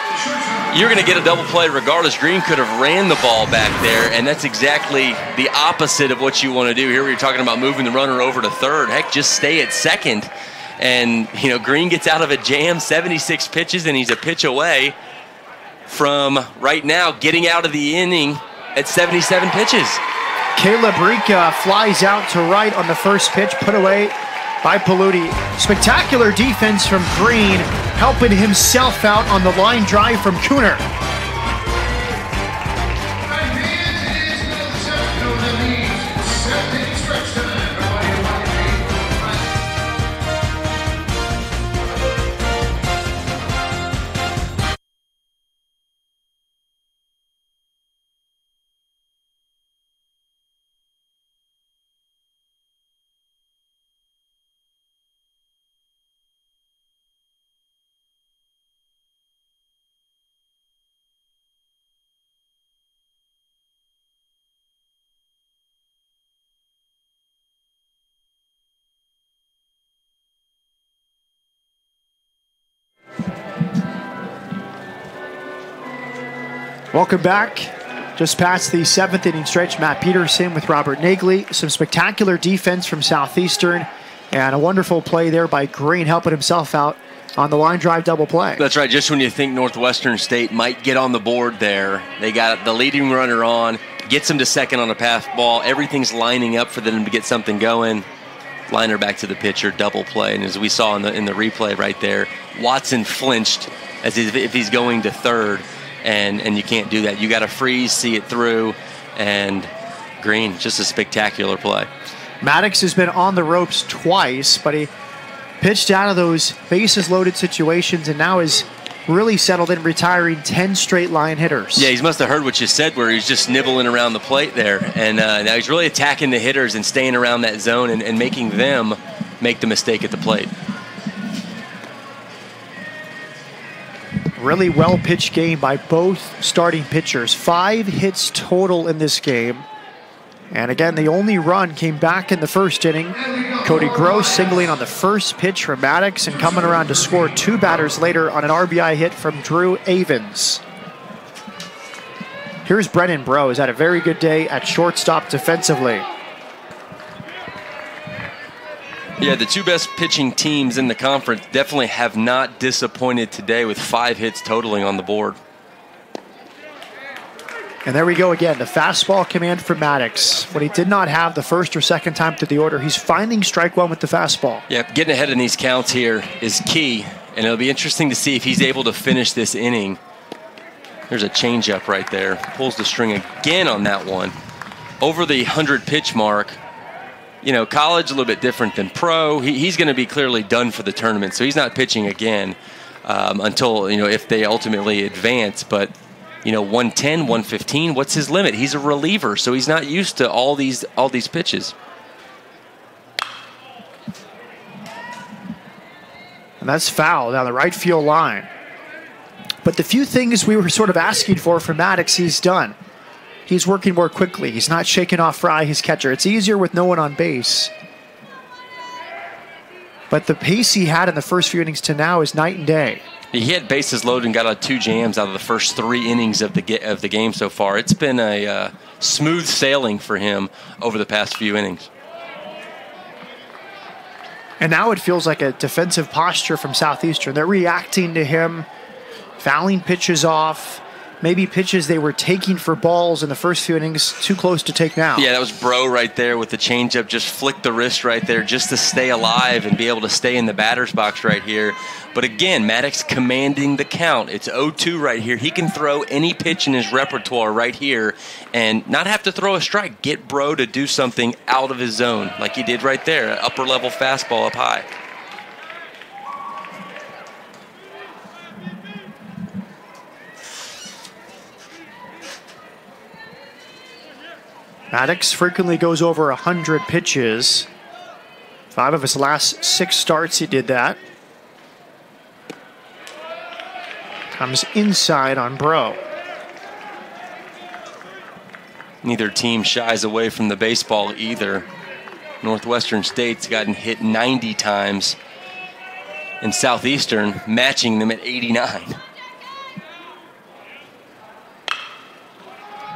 you're going to get a double play regardless. Green could have ran the ball back there, and that's exactly the opposite of what you want to do. Here we're talking about moving the runner over to third. Heck, just stay at second. And, you know, Green gets out of a jam, 76 pitches, and he's a pitch away from right now getting out of the inning at 77 pitches. Caleb Rica flies out to right on the first pitch, put away by Paluti. Spectacular defense from Green, helping himself out on the line drive from Kunert. Welcome back. Just past the 7th inning stretch, Matt Peterson with Robert Nagley. Some spectacular defense from Southeastern and a wonderful play there by Green, helping himself out on the line drive double play. That's right. Just when you think Northwestern State might get on the board there, they got the leading runner on, gets him to second on a pass ball. Everything's lining up for them to get something going. Liner back to the pitcher, double play. And as we saw in the replay right there, Watson flinched as if he's going to third. And you can't do that. You got to freeze, see it through, and Green, just a spectacular play. Maddox has been on the ropes twice, but he pitched out of those bases loaded situations and now is really settled in, retiring 10 straight line hitters. Yeah, he must have heard what you said where he's just nibbling around the plate there. And now he's really attacking the hitters and staying around that zone and making them make the mistake at the plate. Really well-pitched game by both starting pitchers. 5 hits total in this game. And again, the only run came back in the first inning. Cody Gross singling on the first pitch from Maddox and coming around to score 2 batters later on an RBI hit from Drew Avens. Here's Brennan Breaux. He's had a very good day at shortstop defensively. Yeah, the 2 best pitching teams in the conference definitely have not disappointed today with 5 hits totaling on the board. And there we go again, the fastball command for Maddox. When he did not have the first or second time through the order, he's finding strike one with the fastball. Yeah, getting ahead in these counts here is key, and it'll be interesting to see if he's able to finish this inning. There's a changeup right there. Pulls the string again on that one. Over the 100-pitch mark. You know, college a little bit different than pro. He's going to be clearly done for the tournament, so he's not pitching again until, you know, if they ultimately advance. But, you know, 110, 115, what's his limit? He's a reliever, so he's not used to all these pitches. And that's foul down the right field line. But the few things we were sort of asking for from Maddox, he's done. He's working more quickly. He's not shaking off Fry, his catcher. It's easier with no one on base. But the pace he had in the first few innings to now is night and day. He had bases loaded and got out 2 jams out of the first 3 innings of the game so far. It's been a smooth sailing for him over the past few innings. And now it feels like a defensive posture from Southeastern. They're reacting to him, fouling pitches off. Maybe pitches they were taking for balls in the first few innings, too close to take now. Yeah, that was Breaux right there with the changeup. Just flicked the wrist right there just to stay alive and be able to stay in the batter's box right here. But again, Maddox commanding the count. It's 0-2 right here. He can throw any pitch in his repertoire right here and not have to throw a strike. Get Breaux to do something out of his zone like he did right there. Upper level fastball up high. Maddox frequently goes over 100 pitches. 5 of his last 6 starts, he did that. Comes inside on Breaux. Neither team shies away from the baseball either. Northwestern State's gotten hit 90 times, and Southeastern matching them at 89.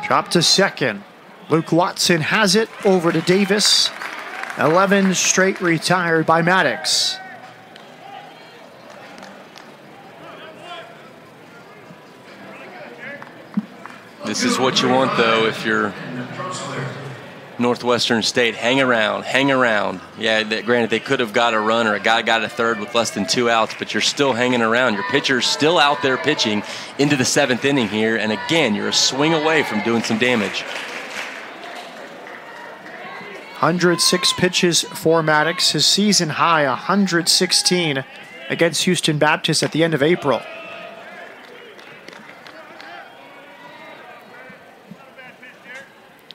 Drop to second. Luke Watson has it over to Davis. 11 straight retired by Maddox. This is what you want, though, if you're Northwestern State. Hang around, hang around. Yeah, granted, they could have got a run or a guy got a third with less than 2 outs, but you're still hanging around. Your pitcher's still out there pitching into the 7th inning here, and again, you're a swing away from doing some damage. 106 pitches for Maddox. His season high, 116 against Houston Baptist at the end of April.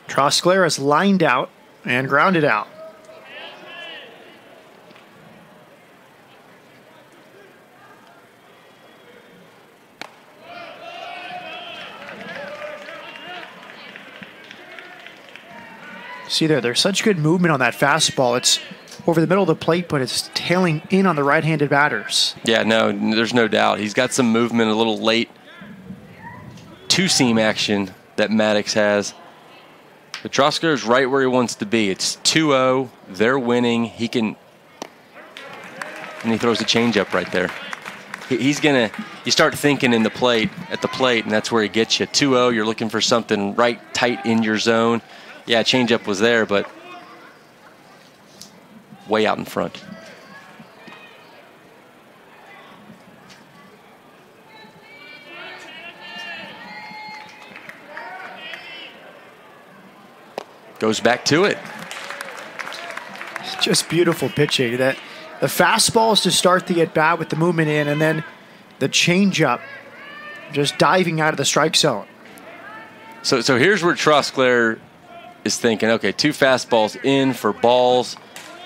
Trosclair is lined out and grounded out. See there's such good movement on that fastball. It's over the middle of the plate, but it's tailing in on the right-handed batters. Yeah, no, there's no doubt. He's got some movement, a little late two-seam action that Maddox has. But Trosclair is right where he wants to be. It's 2-0. They're winning. He can, and he throws a changeup right there. He's gonna. You start thinking at the plate, and that's where he gets you. 2-0. You're looking for something right tight in your zone. Yeah, changeup was there, but way out in front. Goes back to it. Just beautiful pitching. The fastball is to start the at-bat with the movement in, and then the changeup just diving out of the strike zone. So here's where Trosclair is thinking, okay, 2 fastballs in for balls,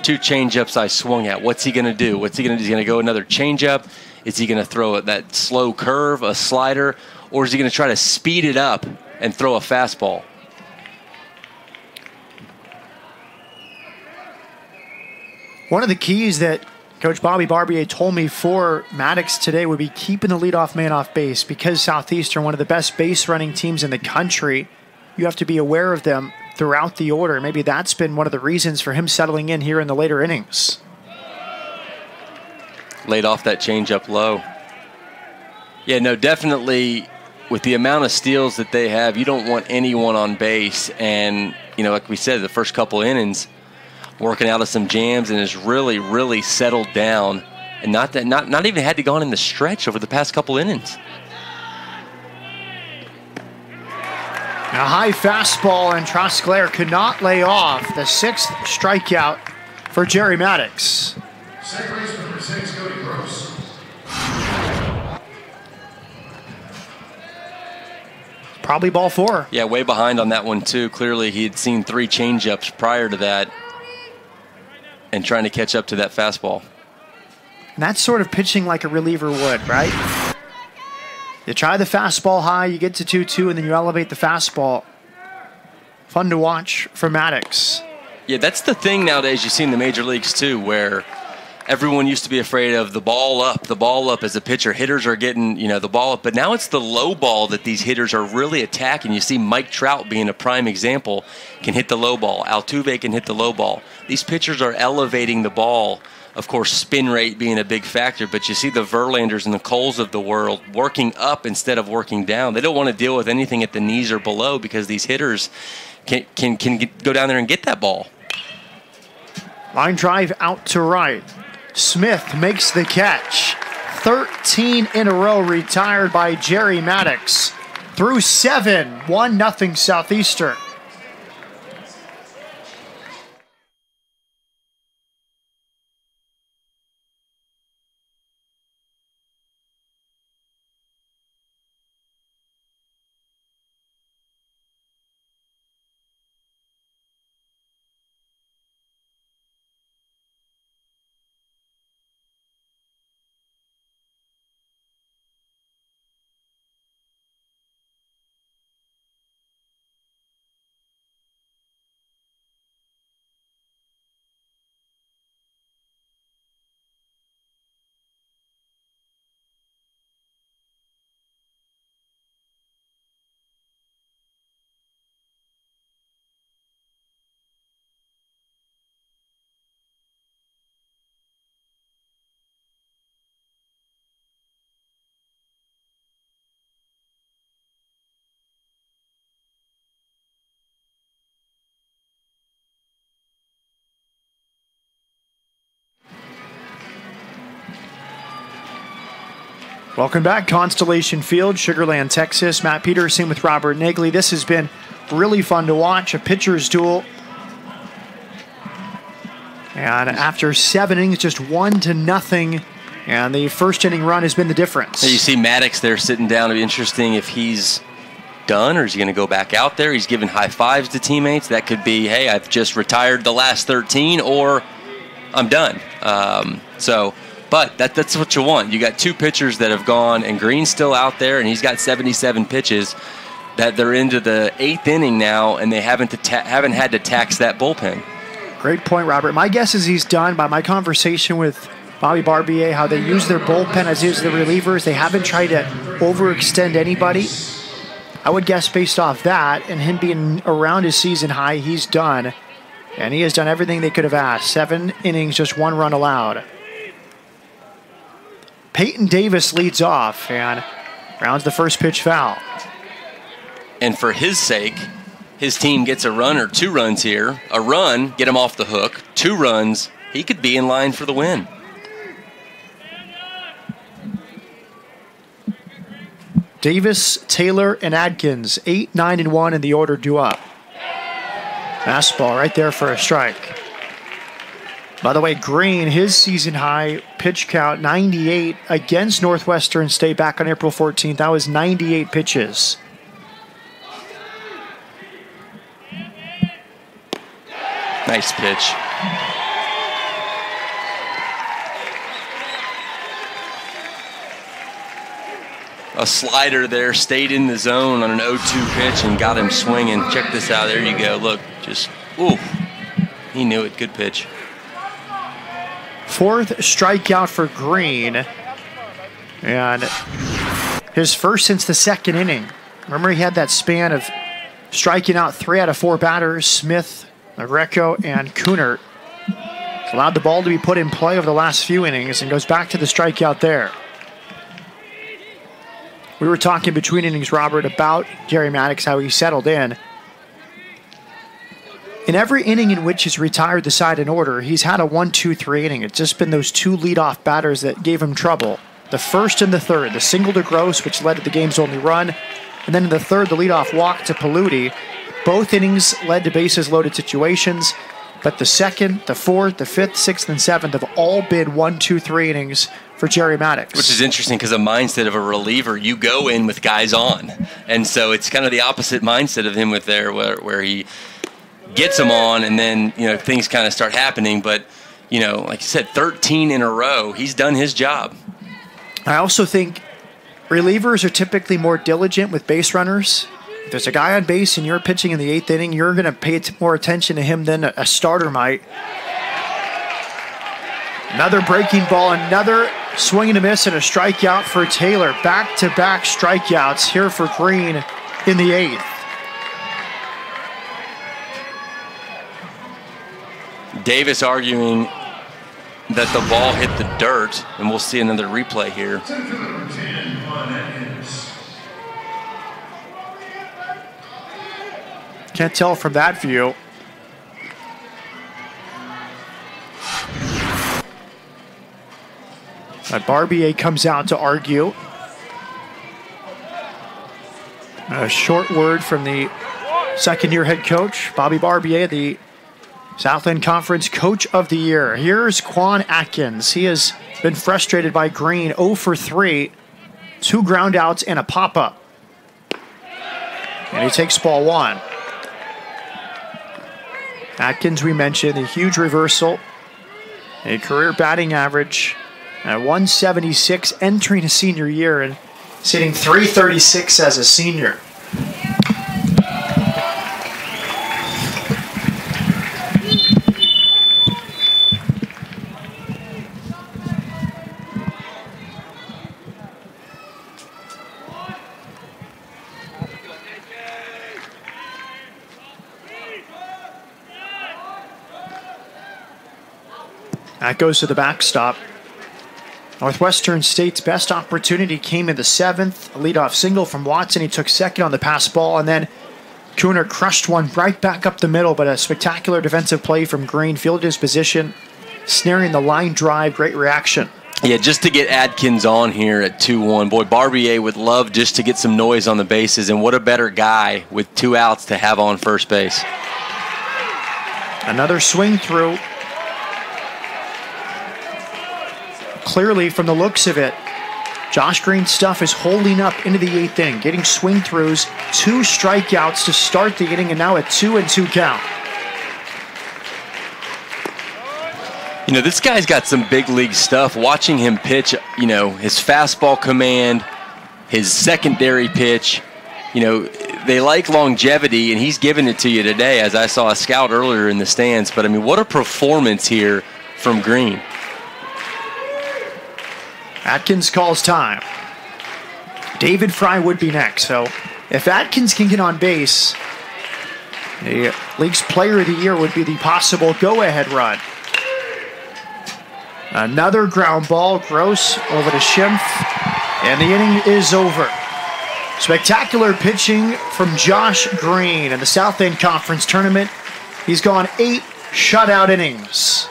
2 changeups I swung at. What's he going to do? What's he going to do? Is he going to go another changeup? Is he going to throw that slow curve, a slider, or is he going to try to speed it up and throw a fastball? One of the keys that Coach Bobby Barbier told me for Maddox today would be keeping the leadoff man off base. Because Southeastern, one of the best base running teams in the country, you have to be aware of them throughout the order. Maybe that's been one of the reasons for him settling in here in the later innings. Laid off that changeup low. Yeah, no, definitely with the amount of steals that they have, you don't want anyone on base. And, like we said, the first couple innings, working out of some jams and has really, really settled down and not even had to go on in the stretch over the past couple innings. A high fastball, and Trosclair could not lay off. The 6th strikeout for Jerry Maddox. Second base number 6, Cody Gross. Probably ball 4. Yeah, way behind on that one too. Clearly he had seen 3 changeups prior to that and trying to catch up to that fastball. And that's sort of pitching like a reliever would, right? You try the fastball high, you get to 2-2, and then you elevate the fastball. Fun to watch for Maddox. Yeah, that's the thing nowadays you see in the major leagues too, where everyone used to be afraid of the ball up as a pitcher. Hitters are getting, the ball up, but now it's the low ball that these hitters are really attacking. You see Mike Trout being a prime example, can hit the low ball. Altuve can hit the low ball. These pitchers are elevating the ball. Of course, spin rate being a big factor, but you see the Verlanders and the Coles of the world working up instead of working down. They don't want to deal with anything at the knees or below because these hitters can go down there and get that ball. Line drive out to right. Smith makes the catch. 13 in a row retired by Jerry Maddox. Through 7, 1-0 Southeastern. Welcome back, Constellation Field, Sugar Land, Texas. Matt Peterson with Robert Nagley. This has been really fun to watch, a pitcher's duel. And after 7 innings, just 1-0. And the first inning run has been the difference. You see Maddox there sitting down. It'll be interesting if he's done or is he going to go back out there. He's giving high fives to teammates. That could be, hey, I've just retired the last 13 or I'm done. But that's what you want. You got 2 pitchers that have gone, and Green's still out there, and he's got 77 pitches. That they're into the 8th inning now, and they haven't had to tax that bullpen. Great point, Robert. My guess is he's done. By my conversation with Bobby Barbier, how they use their bullpen as is the relievers, they haven't tried to overextend anybody. I would guess based off that, and him being around his season high, he's done. And he has done everything they could have asked. 7 innings, just 1 run allowed. Peyton Davis leads off and rounds the first pitch foul. And for his sake, his team gets a run or 2 runs here. A run, get him off the hook. 2 runs, he could be in line for the win. Davis, Taylor, and Adkins, 8, 9, and 1 in the order due up. Fastball right there for a strike. By the way, Green, his season high pitch count, 98 against Northwestern State back on April 14th. That was 98 pitches. Nice pitch. A slider there, stayed in the zone on an 0-2 pitch and got him swinging. Check this out. There you go. Look, just, ooh. He knew it. Good pitch. Fourth strikeout for Green. And his first since the second inning. Remember, he had that span of striking out 3 out of 4 batters, Smith, Greco, and Kunert. Allowed the ball to be put in play over the last few innings and goes back to the strikeout there. We were talking between innings, Robert, about Jerry Maddox, how he settled in. In every inning in which he's retired the side in order, he's had a 1-2-3 inning. It's just been those 2 leadoff batters that gave him trouble. The first and the third, the single to Gross, which led to the game's only run. And then in the third, the leadoff walk to Paludi. Both innings led to bases loaded situations. But the second, the fourth, the fifth, sixth, and seventh have all been 1-2-3 innings for Jerry Maddox. Which is interesting because the mindset of a reliever, you go in with guys on. And so it's kind of the opposite mindset of him with there where he gets them on and then, things kind of start happening. But, like you said, 13 in a row, he's done his job. I also think relievers are typically more diligent with base runners. If there's a guy on base and you're pitching in the 8th inning, you're going to pay more attention to him than a starter might. Another breaking ball, another swing and a miss, and a strikeout for Taylor. Back-to-back strikeouts here for Green in the 8th. Davis arguing that the ball hit the dirt, and we'll see another replay here. Can't tell from that view. But Barbier comes out to argue. A short word from the second-year head coach, Bobby Barbier, the Southland Conference Coach of the Year. Here's Quan Atkins. He has been frustrated by Green. 0 for 3, 2 ground outs and a pop-up. And he takes ball 1. Atkins, we mentioned, a huge reversal. A career batting average at 176 entering his senior year and sitting 336 as a senior. That goes to the backstop. Northwestern State's best opportunity came in the 7th. A leadoff single from Watson. He took second on the pass ball, and then Kunert crushed one right back up the middle, but a spectacular defensive play from Green. Fielded his position, snaring the line drive. Great reaction. Yeah, just to get Adkins on here at 2-1. Boy, Barbier would love just to get some noise on the bases, and what a better guy with 2 outs to have on first base. Another swing through. Clearly, from the looks of it, Josh Green's stuff is holding up into the 8th inning, getting swing throughs, 2 strikeouts to start the inning, and now a 2-2 count. This guy's got some big league stuff. Watching him pitch, his fastball command, his secondary pitch, they like longevity, and he's giving it to you today, as I saw a scout earlier in the stands. But, what a performance here from Green. Atkins calls time. David Fry would be next. So if Atkins can get on base, the league's player of the year would be the possible go-ahead run. Another ground ball. Gross over to Schimpf. And the inning is over. Spectacular pitching from Josh Green in the Southland Conference Tournament. He's gone 8 shutout innings.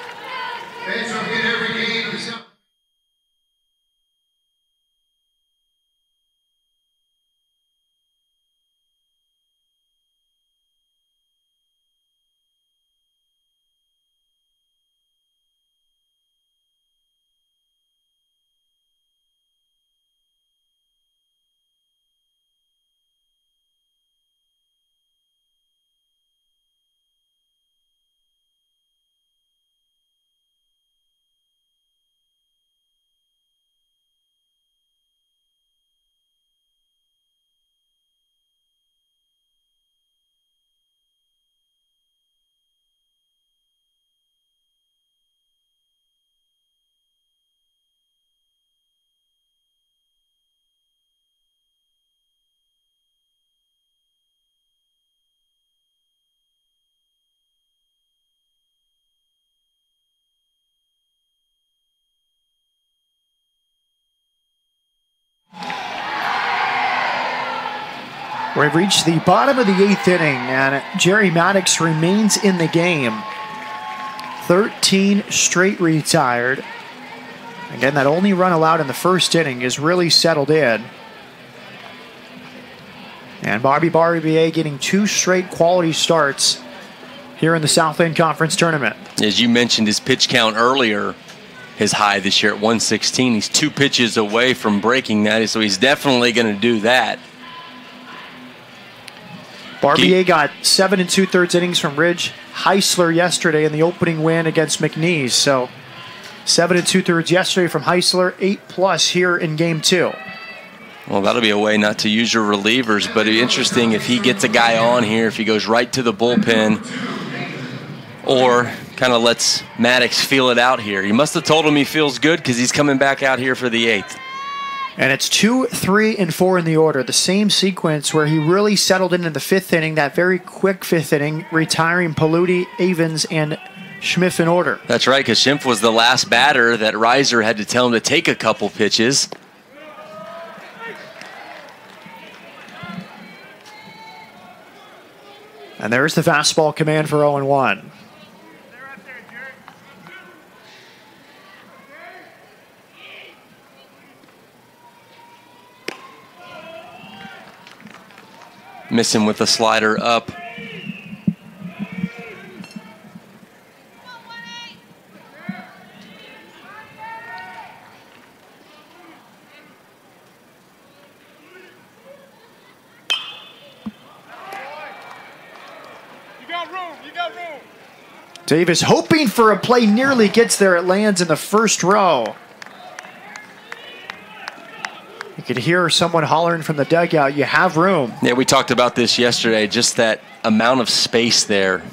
We've reached the bottom of the 8th inning, and Jerry Maddox remains in the game. 13 straight retired. Again, that only run allowed in the first inning is really settled in. And Bobby Barbier getting 2 straight quality starts here in the Southland Conference Tournament. As you mentioned, his pitch count earlier, his high this year at 116. He's 2 pitches away from breaking that, so he's definitely going to do that. Barbier got 7 2/3 innings from Ridge Heisler yesterday in the opening win against McNeese. So 7 2/3 yesterday from Heisler, 8+ here in game 2. Well, that'll be a way not to use your relievers, but it'd be interesting if he gets a guy on here, if he goes right to the bullpen, or kind of lets Maddox feel it out here. He must have told him he feels good because he's coming back out here for the 8th. And it's 2, 3, and 4 in the order. The same sequence where he really settled in the 5th inning, that very quick 5th inning, retiring Paluti, Avens, and Schmiff in order. That's right, because Schimpf was the last batter that Reiser had to tell him to take a couple pitches. And there's the fastball command for 0-1. Missing with the slider up. Davis hoping for a play, nearly gets there. It lands in the first row. You could hear someone hollering from the dugout, you have room. Yeah, we talked about this yesterday, just that amount of space there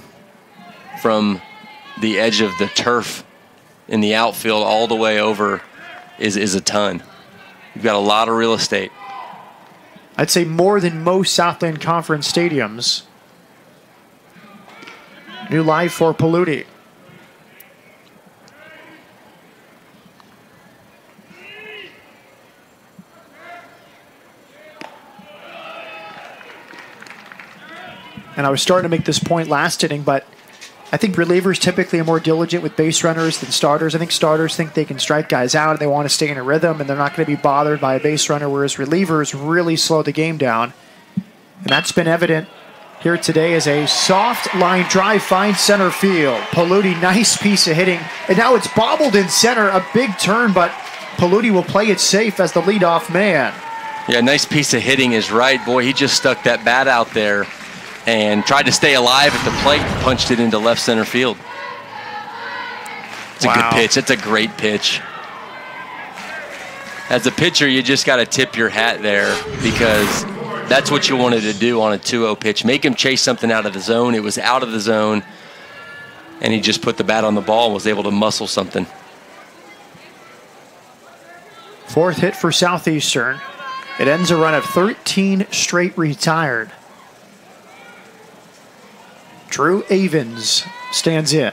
from the edge of the turf in the outfield all the way over is a ton. You've got a lot of real estate. I'd say more than most Southland Conference stadiums. New life for Paluti. And I was starting to make this point last inning, but I think relievers typically are more diligent with base runners than starters. I think starters think they can strike guys out and they want to stay in a rhythm and they're not going to be bothered by a base runner, whereas relievers really slow the game down. And that's been evident here today as a soft line drive finds center field. Paluti, nice piece of hitting. And now it's bobbled in center, a big turn, but Paluti will play it safe as the leadoff man. Yeah, nice piece of hitting is right. Boy, he just stuck that bat out there and tried to stay alive at the plate and punched it into left center field. It's a good pitch. It's a great pitch. As a pitcher, you just got to tip your hat there because that's what you wanted to do on a 2-0 pitch. Make him chase something out of the zone. It was out of the zone, and he just put the bat on the ball and was able to muscle something. 4th hit for Southeastern. It ends a run of 13 straight retired. Drew Avens stands in.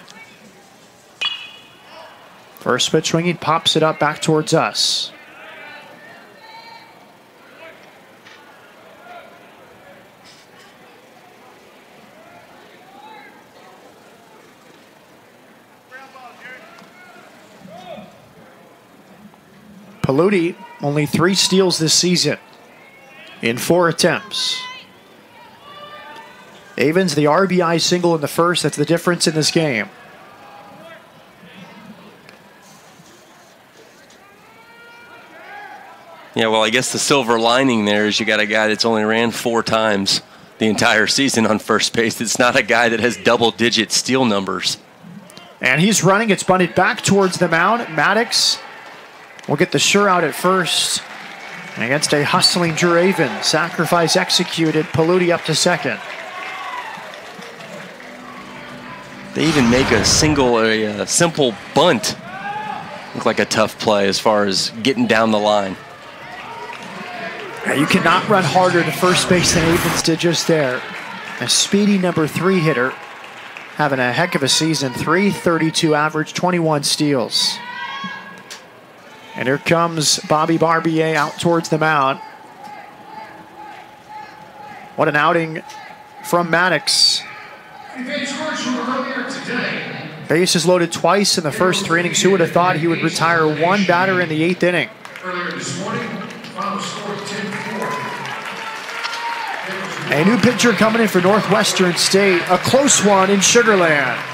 First pitch swinging, pops it up back towards us. Paluti, only 3 steals this season in 4 attempts. Avens, the RBI single in the first. That's the difference in this game. Yeah, well, I guess the silver lining there is you got a guy that's only ran 4 times the entire season on first base. It's not a guy that has double-digit steal numbers. And he's running. It's bunted back towards the mound. Maddox will get the sure out at first. And against a hustling Drew Avens. Sacrifice executed. Paluti up to second. They even make a simple bunt look like a tough play as far as getting down the line. You cannot run harder to first base than Avens did just there. A speedy number 3 hitter, having a heck of a season. .332 average, 21 steals. And here comes Bobby Barbier out towards the mound. What an outing from Maddox. Bases loaded twice in the first 3 innings. Who would have thought he would retire one batter in the 8th inning? Earlier this morning, final score 10-4. A new pitcher coming in for Northwestern State. A close one in Sugar Land.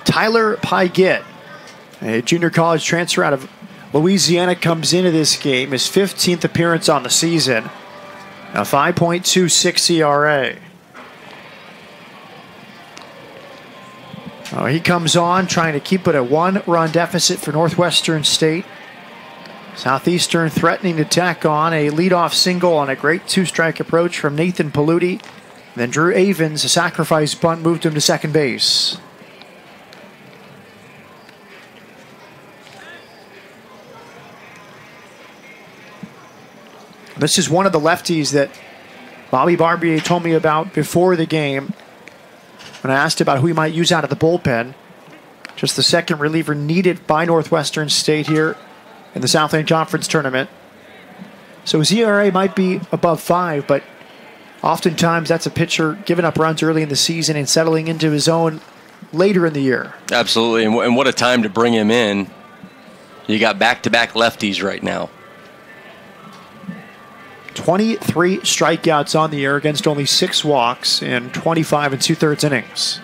Tyler Pygett, a junior college transfer out of Louisiana, comes into this game. His 15th appearance on the season. A 5.26 ERA. Oh, he comes on trying to keep it a 1-run deficit for Northwestern State. Southeastern threatening to tack on a leadoff single on a great 2-strike approach from Nathan Paluti. Then Drew Avens, a sacrifice bunt, moved him to second base. This is one of the lefties that Bobby Barbier told me about before the game when I asked about who he might use out of the bullpen. Just the second reliever needed by Northwestern State here in the Southland Conference Tournament. So his ERA might be above 5, but oftentimes that's a pitcher giving up runs early in the season and settling into his own later in the year. Absolutely, and what a time to bring him in. You got back-to-back lefties right now. 23 strikeouts on the year against only 6 walks in 25 2/3 innings.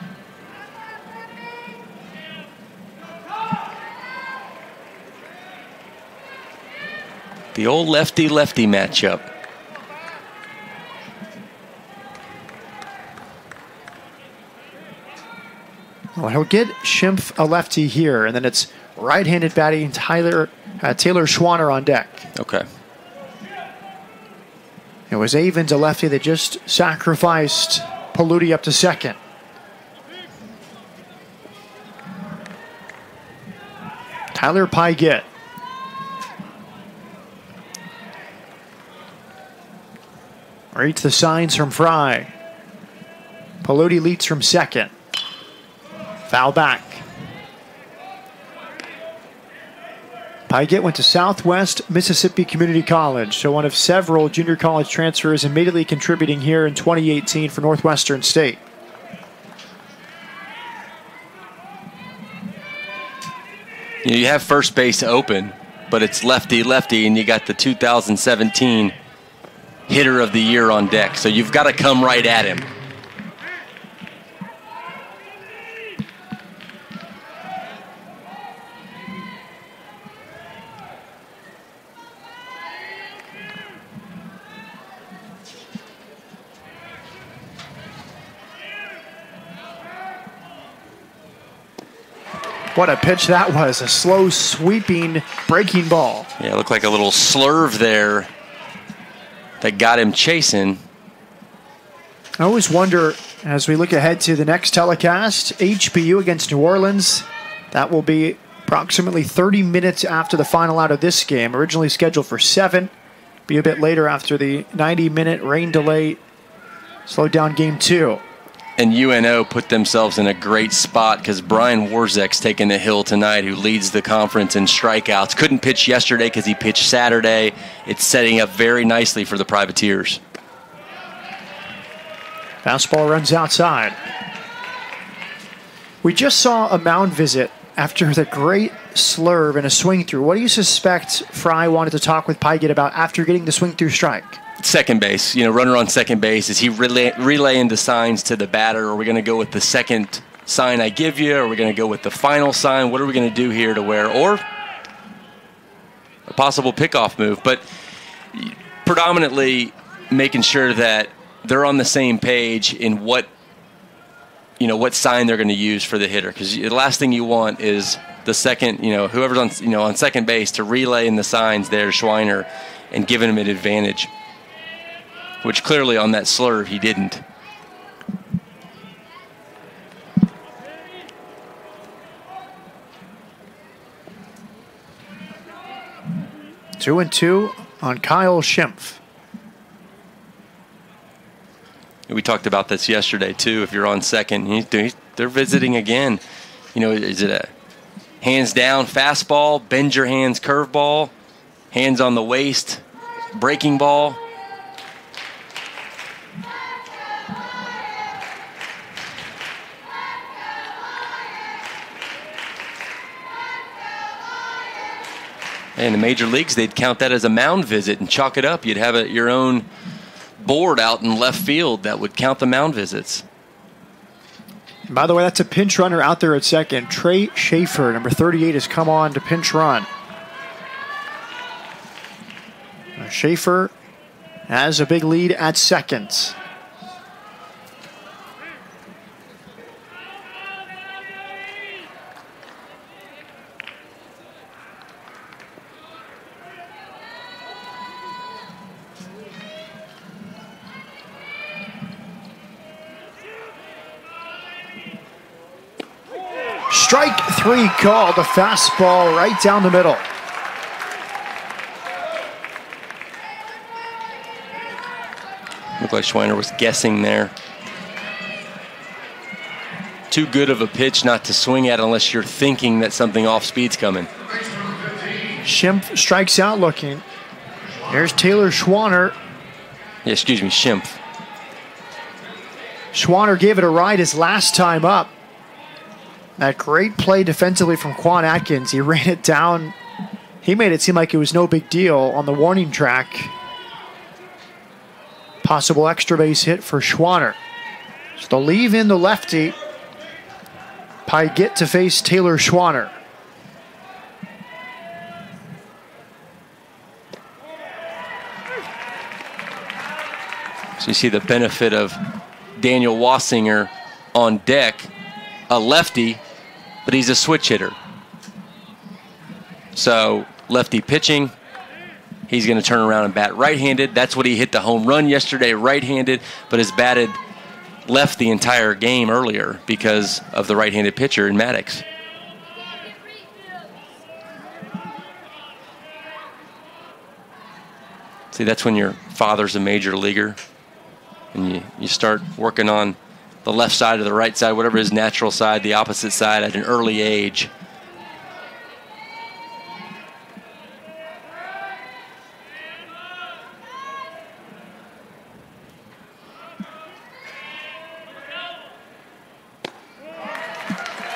The old lefty-lefty matchup. Well, he'll get Schimpf a lefty here, and then it's right-handed batting Taylor Schwanner on deck. Okay. It was Avens, a lefty, that just sacrificed Paluti up to second. Tyler Pygett. Reads the signs from Fry. Paluti leads from second. Foul back. Pygett went to Southwest Mississippi Community College, so one of several junior college transfers immediately contributing here in 2018 for Northwestern State. You have first base open, but it's lefty-lefty, and you got the 2017 hitter of the year on deck, so you've got to come right at him. What a pitch that was. A slow, sweeping, breaking ball. Yeah, it looked like a little slurve there that got him chasing. I always wonder, as we look ahead to the next telecast, HBU against New Orleans. That will be approximately 30 minutes after the final out of this game. Originally scheduled for 7. Be a bit later after the 90-minute rain delay. Slowed down game 2. And UNO put themselves in a great spot because Brian Warzek's taking the hill tonight, who leads the conference in strikeouts. Couldn't pitch yesterday because he pitched Saturday. It's setting up very nicely for the Privateers. Fastball runs outside. We just saw a mound visit after the great slurve and a swing through. What do you suspect Fry wanted to talk with Pygott about after getting the swing through strike? Second base, runner on second base. Is he relaying the signs to the batter? Are we going to go with the second sign I give you? Are we going to go with the final sign? What are we going to do here to where, or a possible pickoff move? But predominantly making sure that they're on the same page in what sign they're going to use for the hitter. Because the last thing you want is the second, whoever's on second base to relay in the signs there to Schweiner and giving him an advantage, which clearly on that slurve he didn't. Two and two on Kyle Schimpf. We talked about this yesterday, too. If you're on second, they're visiting again. Is it a hands down fastball, bend your hands curveball, hands on the waist, breaking ball? In the major leagues, they'd count that as a mound visit and chalk it up. You'd have your own board out in left field that would count the mound visits. By the way, that's a pinch runner out there at second. Trey Schaefer, number 38, has come on to pinch run. Schaefer has a big lead at second. Strike three called, a fastball right down the middle. Looked like Schweiner was guessing there. Too good of a pitch not to swing at unless you're thinking that something off speed's coming. Schimpf strikes out looking. Here's Taylor Schweiner. Yeah, excuse me, Schimpf. Schweiner gave it a ride his last time up. That great play defensively from Quan Atkins. He ran it down. He made it seem like it was no big deal on the warning track. Possible extra base hit for Schweiner. So they'll leave in the lefty. Pygott to face Taylor Schweiner. So you see the benefit of Daniel Wassinger on deck, a lefty, but he's a switch hitter. So lefty pitching, he's going to turn around and bat right-handed. That's what he hit the home run yesterday, right-handed, but has batted left the entire game earlier because of the right-handed pitcher in Maddox. See, that's when your father's a major leaguer and you start working on the left side or the right side, whatever his natural side, the opposite side at an early age.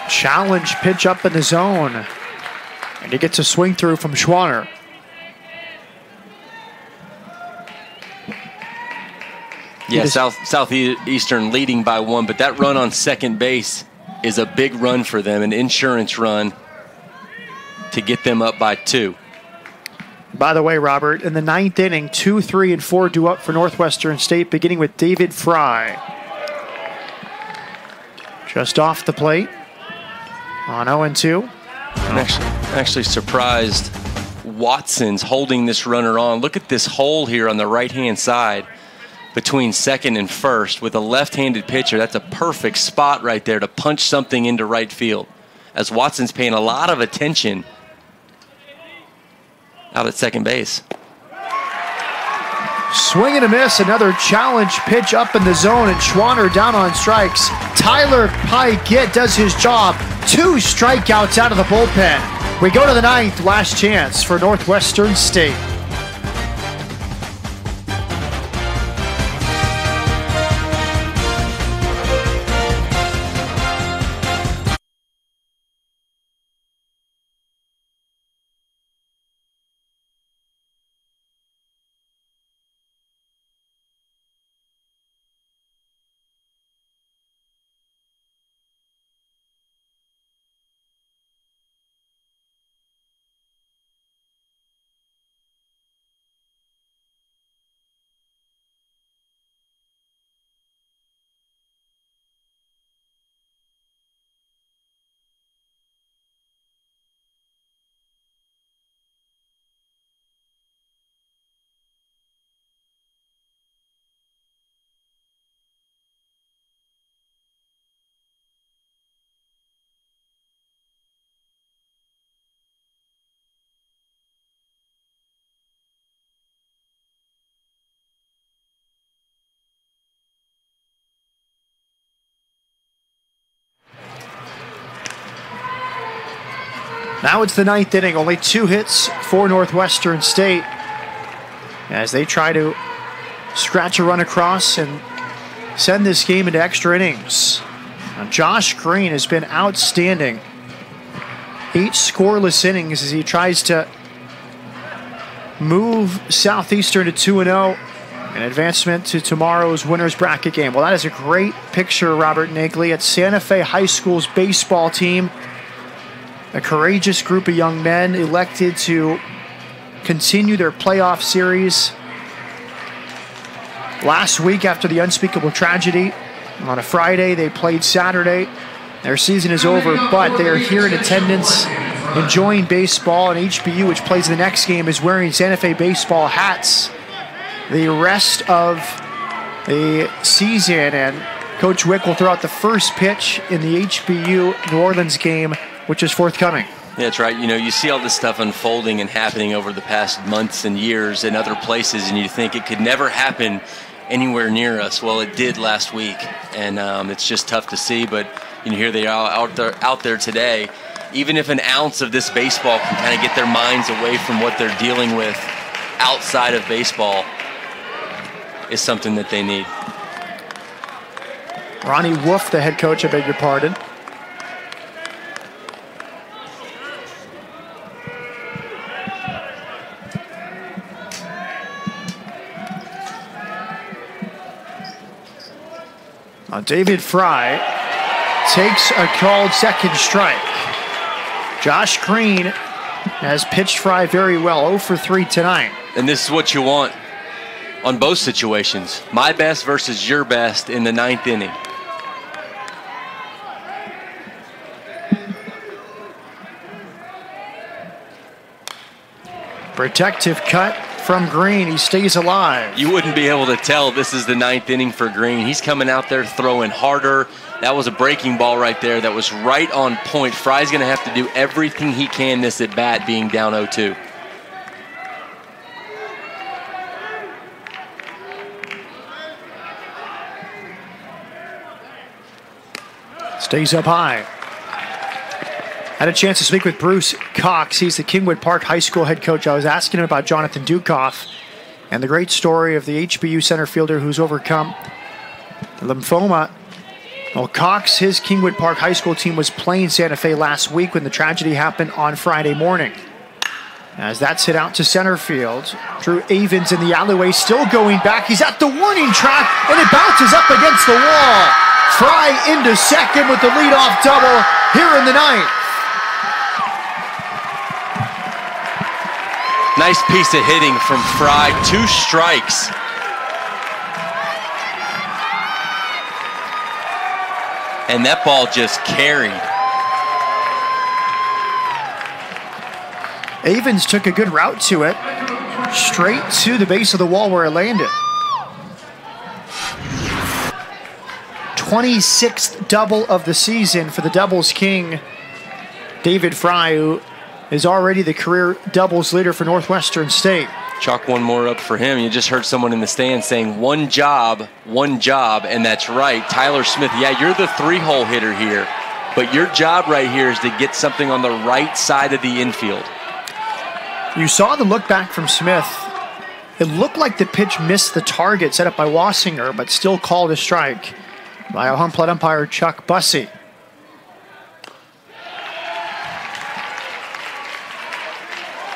Challenge pitch up in the zone. And he gets a swing through from Schweiner. Yeah, Southeastern leading by one, but that run on second base is a big run for them, an insurance run to get them up by 2. By the way, Robert, in the 9th inning, 2, 3, and 4 due up for Northwestern State, beginning with David Fry. Just off the plate on 0-2. I'm actually surprised Watson's holding this runner on. Look at this hole here on the right-hand side between second and first with a left-handed pitcher. That's a perfect spot right there to punch something into right field, as Watson's paying a lot of attention out at second base. Swing and a miss, another challenge pitch up in the zone, and Schweiner down on strikes. Tyler Pygott does his job. 2 strikeouts out of the bullpen. We go to the 9th, last chance for Northwestern State. Now it's the 9th inning, only 2 hits for Northwestern State as they try to scratch a run across and send this game into extra innings. Now, Josh Green has been outstanding. 8 scoreless innings as he tries to move Southeastern to 2-0, an advancement to tomorrow's winner's bracket game. Well, that is a great picture, Robert Nagley, at Santa Fe High School's baseball team. A courageous group of young men elected to continue their playoff series. Last week, after the unspeakable tragedy, on a Friday, they played Saturday. Their season is over, but they are here in attendance, enjoying baseball, and HBU, which plays the next game, is wearing Santa Fe baseball hats the rest of the season. And Coach Wick will throw out the first pitch in the HBU New Orleans game, which is forthcoming. Yeah, that's right. You know, you see all this stuff unfolding and happening over the past months and years in other places, and you think it could never happen anywhere near us. Well, it did last week, and it's just tough to see, but you know, here they are out there today. Even if an ounce of this baseball can kind of get their minds away from what they're dealing with outside of baseball, is something that they need. Ronnie Wolf, the head coach, I beg your pardon. David Fry takes a called second strike. Josh Green has pitched Fry very well, 0 for 3 tonight. And this is what you want on both situations. My best versus your best in the 9th inning. Protective cut from Green. He stays alive. You wouldn't be able to tell this is the 9th inning for Green. He's coming out there throwing harder. That was a breaking ball right there. That was right on point. Fry's going to have to do everything he can this at bat, being down 0-2. Stays up high. Had a chance to speak with Bruce Cox. He's the Kingwood Park High School head coach. I was asking him about Jonathan Dukoff and the great story of the HBU center fielder who's overcome lymphoma. Well, Cox, his Kingwood Park High School team was playing Santa Fe last week when the tragedy happened on Friday morning. As that's hit out to center field, Drew Avens in the alleyway still going back. He's at the warning track, and it bounces up against the wall. Fry into second with the leadoff double here in the 9th. Nice piece of hitting from Fry. 2 strikes. And that ball just carried. Avens took a good route to it, straight to the base of the wall where it landed. 26th double of the season for the doubles king, David Fry, who is already the career doubles leader for Northwestern State. Chalk one more up for him. You just heard someone in the stand saying, one job, and that's right. Tyler Smith, yeah, you're the 3-hole hitter here, but your job right here is to get something on the right side of the infield. You saw the look back from Smith. It looked like the pitch missed the target set up by Wassinger, but still called a strike by a home plate umpire, Chuck Bussey.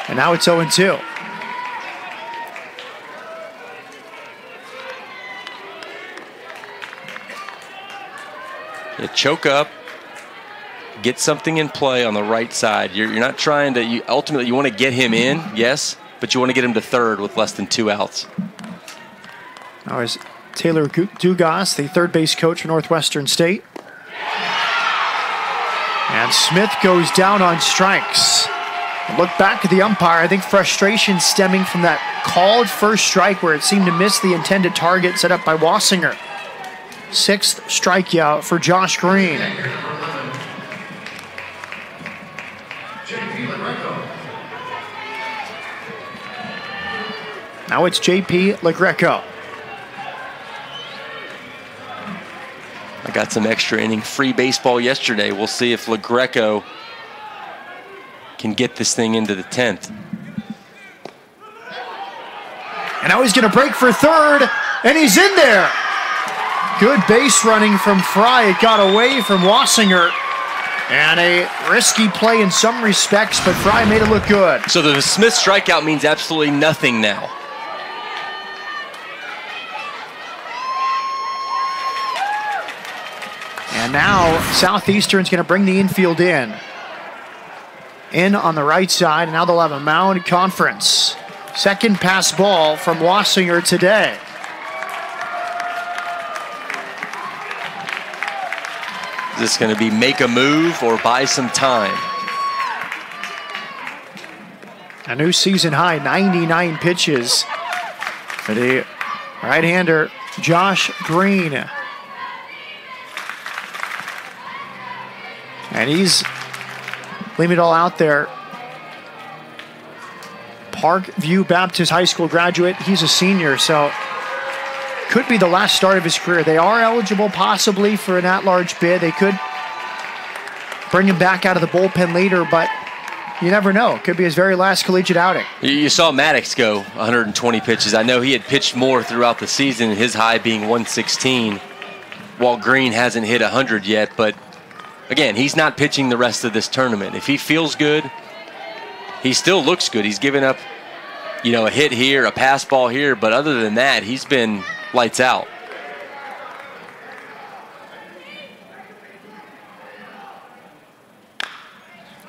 And now it's 0-2. You choke up, get something in play on the right side. You're not trying to, ultimately you want to get him in, yes, but you want to get him to third with less than 2 outs. Now is Taylor Dugas, the third base coach for Northwestern State. And Smith goes down on strikes. Look back at the umpire. I think frustration stemming from that called first strike where it seemed to miss the intended target set up by Wassinger. 6th strikeout for Josh Green. Now it's JP LaGreco. I got some extra inning free baseball yesterday. We'll see if LaGreco can get this thing into the 10th. And now he's going to break for third, and he's in there. Good base running from Fry. It got away from Wassinger. And a risky play in some respects, but Fry made it look good. So the Smith strikeout means absolutely nothing now. And now Southeastern's going to bring the infield in. In on the right side, and now they'll have a mound conference. Second pass ball from Wassinger today. Is this going to be make a move or buy some time? A new season high, 99 pitches for the right-hander, Josh Green. And he's leaving it all out there. Parkview Baptist High School graduate. He's a senior, so could be the last start of his career. They are eligible possibly for an at-large bid. They could bring him back out of the bullpen later, but you never know. Could be his very last collegiate outing. You saw Maddox go 120 pitches. I know he had pitched more throughout the season, his high being 116, while Green hasn't hit 100 yet. But again, he's not pitching the rest of this tournament. If he feels good, he still looks good. He's given up, a hit here, a pass ball here, but other than that, he's been lights out.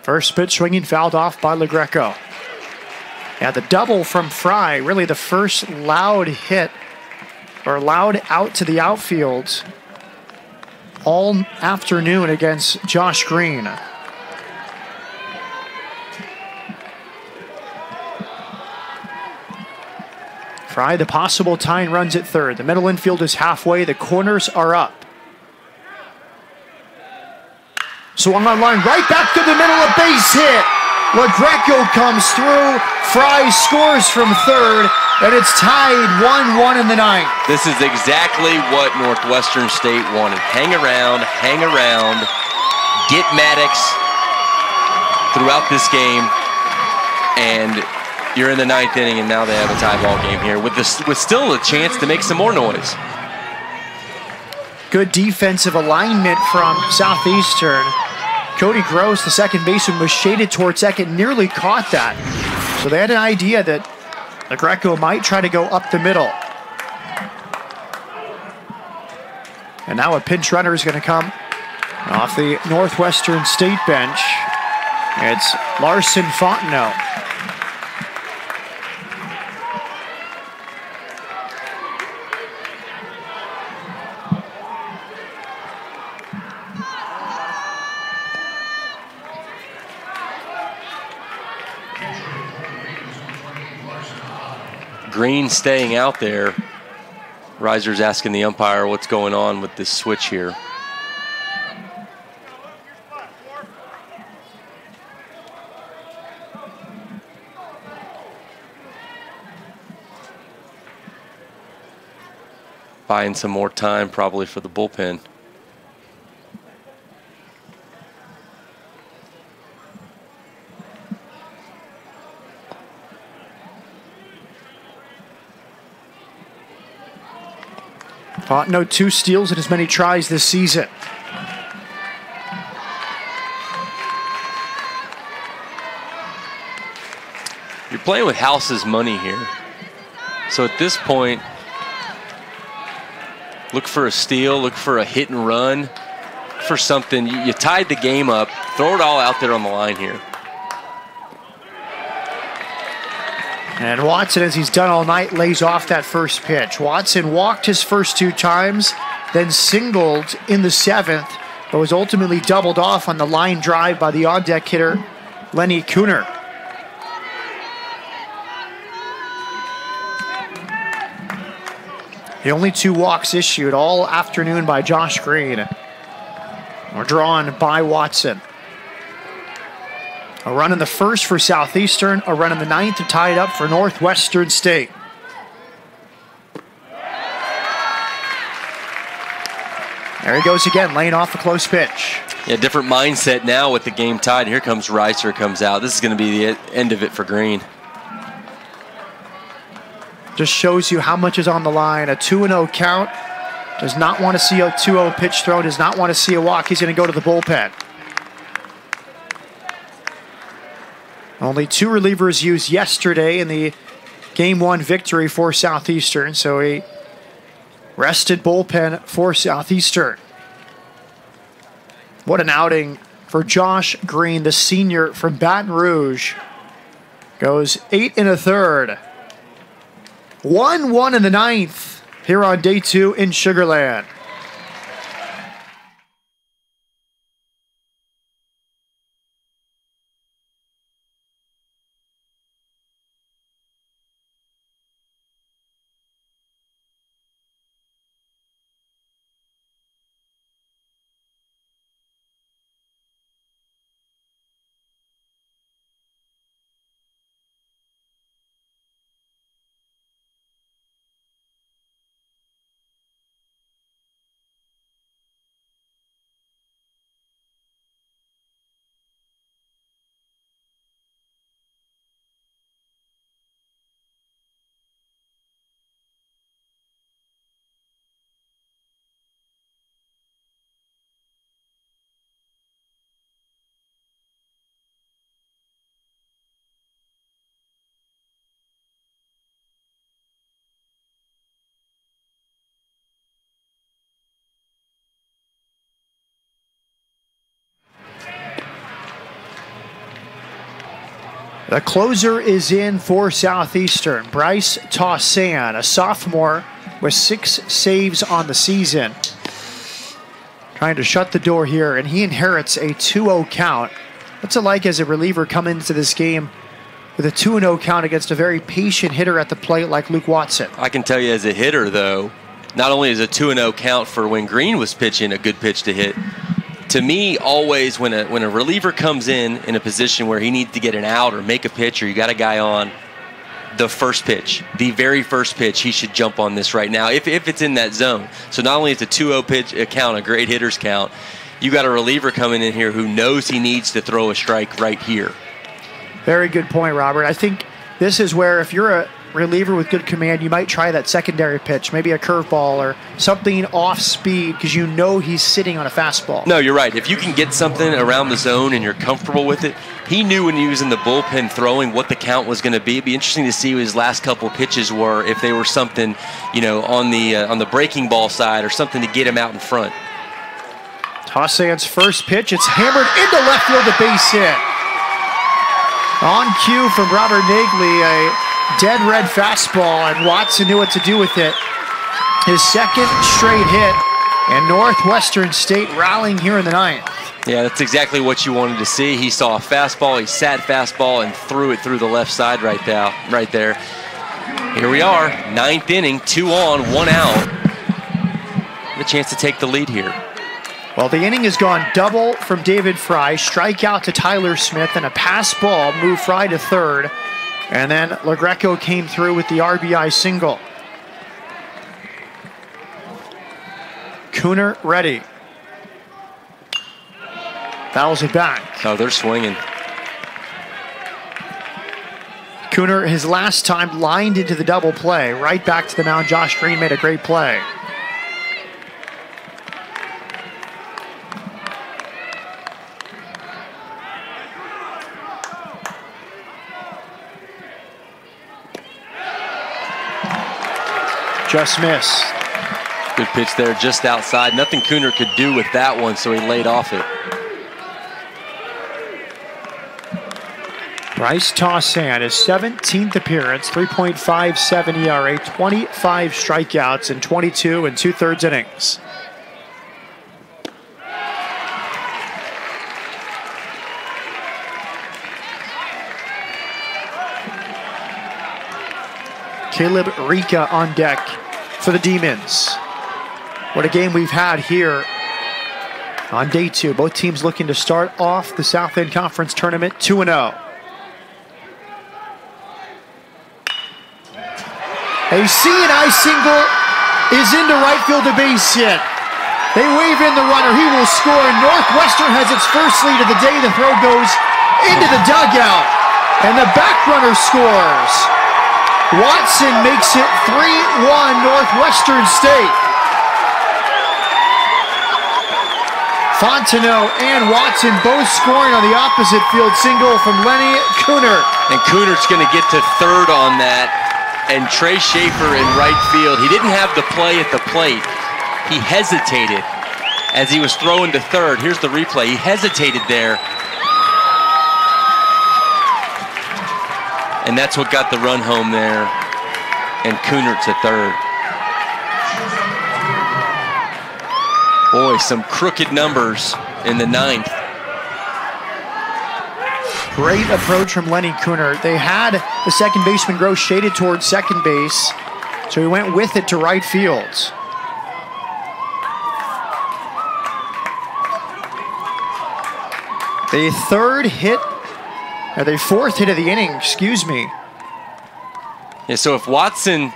First pitch swinging, fouled off by LaGreco. Yeah, the double from Fry, really the first loud hit, or loud out to the outfield all afternoon against Josh Green. Fry, the possible tying runs at third. The middle infield is halfway. The corners are up. Swung on line, right back to the middle, a base hit. LaGreco comes through. Fry scores from third, and it's tied 1-1 in the ninth. This is exactly what Northwestern State wanted. Hang around, get Maddox throughout this game, and you're in the ninth inning, and now they have a tie ball game here with still a chance to make some more noise. Good defensive alignment from Southeastern. Cody Gross, the second baseman, was shaded towards second, nearly caught that. So they had an idea that LaGreco might try to go up the middle. And now a pinch runner is going to come off the Northwestern State bench. It's Larson Fontenot. Green staying out there. Reiser's asking the umpire what's going on with this switch here. Buying some more time probably for the bullpen. Fontenot, 2 steals and as many tries this season. You're playing with House's money here. So at this point, look for a steal, look for a hit and run, for something. You tied the game up. Throw it all out there on the line here. And Watson, as he's done all night, lays off that first pitch. Watson walked his first 2 times, then singled in the 7th, but was ultimately doubled off on the line drive by the on-deck hitter, Lenny Kuhner. The only 2 walks issued all afternoon by Josh Green were drawn by Watson. A run in the first for Southeastern, a run in the 9th to tie it up for Northwestern State. There he goes again, laying off a close pitch. Yeah, different mindset now with the game tied. Here comes Reiser, comes out. This is going to be the end of it for Green. Just shows you how much is on the line. A 2-0 count. Does not want to see a 2-0 pitch throw. Does not want to see a walk. He's going to go to the bullpen. Only 2 relievers used yesterday in the Game 1 victory for Southeastern. So a rested bullpen for Southeastern. What an outing for Josh Green, the senior from Baton Rouge. Goes 8 1/3. 1-1 in the 9th here on day 2 in Sugar Land. The closer is in for Southeastern. Bryce Tossan, a sophomore with 6 saves on the season. Trying to shut the door here, and he inherits a 2-0 count. What's it like as a reliever coming into this game with a 2-0 count against a very patient hitter at the plate like Luke Watson? I can tell you as a hitter, though, not only is a 2-0 count for when Green was pitching a good pitch to hit, to me, always when a reliever comes in a position where he needs to get an out or make a pitch, or you got a guy on, the first pitch, the very first pitch, he should jump on this right now if it's in that zone. So not only is a 2-0 pitch count a great hitter's count, you got a reliever coming in here who knows he needs to throw a strike right here. Very good point, Robert. I think this is where if you're a reliever with good command, you might try that secondary pitch, maybe a curveball or something off speed because you know he's sitting on a fastball. No, you're right. If you can get something around the zone and you're comfortable with it, he knew when he was in the bullpen throwing what the count was going to be. It'd be interesting to see what his last couple pitches were, if they were something, on the breaking ball side or something to get him out in front. Tossan's first pitch, it's hammered into left field, a base hit. On cue from Robert Nagley, a dead red fastball, and Watson knew what to do with it. His second straight hit, and Northwestern State rallying here in the 9th. Yeah, that's exactly what you wanted to see. He saw a fastball, he sat fastball, and threw it through the left side right there. Here we are, 9th inning, 2 on, 1 out. The chance to take the lead here. Well, the inning has gone double from David Fry, strikeout to Tyler Smith, and a pass ball moved Fry to third. And then LaGreco came through with the RBI single. Cooner ready. Fouls it back. Oh, they're swinging. Cooner, his last time, lined into the double play. Right back to the mound. Josh Green made a great play. Just missed. Good pitch there, just outside. Nothing Cooner could do with that one, so he laid off it. Bryce Tossan, his 17th appearance, 3.57 ERA, 25 strikeouts in 22 2/3 innings. Caleb Rika on deck for the Demons. What a game we've had here on day 2. Both teams looking to start off the Southland Conference Tournament 2-0. A C&I single is into right field, a base hit. They wave in the runner. He will score. Northwestern has its first lead of the day. The throw goes into the dugout. And the back runner scores. Watson makes it 3-1 Northwestern State. Fontenot and Watson both scoring on the opposite field single from Lenny Cooner. And Cooner's going to get to third on that. And Trey Schaefer in right field. He didn't have the play at the plate. He hesitated as he was throwing to third. Here's the replay. He hesitated there. And that's what got the run home there. And Cooner to third. Boy, some crooked numbers in the ninth. Great approach from Lenny Cooner. They had the second baseman Gross shaded towards second base, so he went with it to right field. The fourth hit of the inning, excuse me. Yeah, so if Watson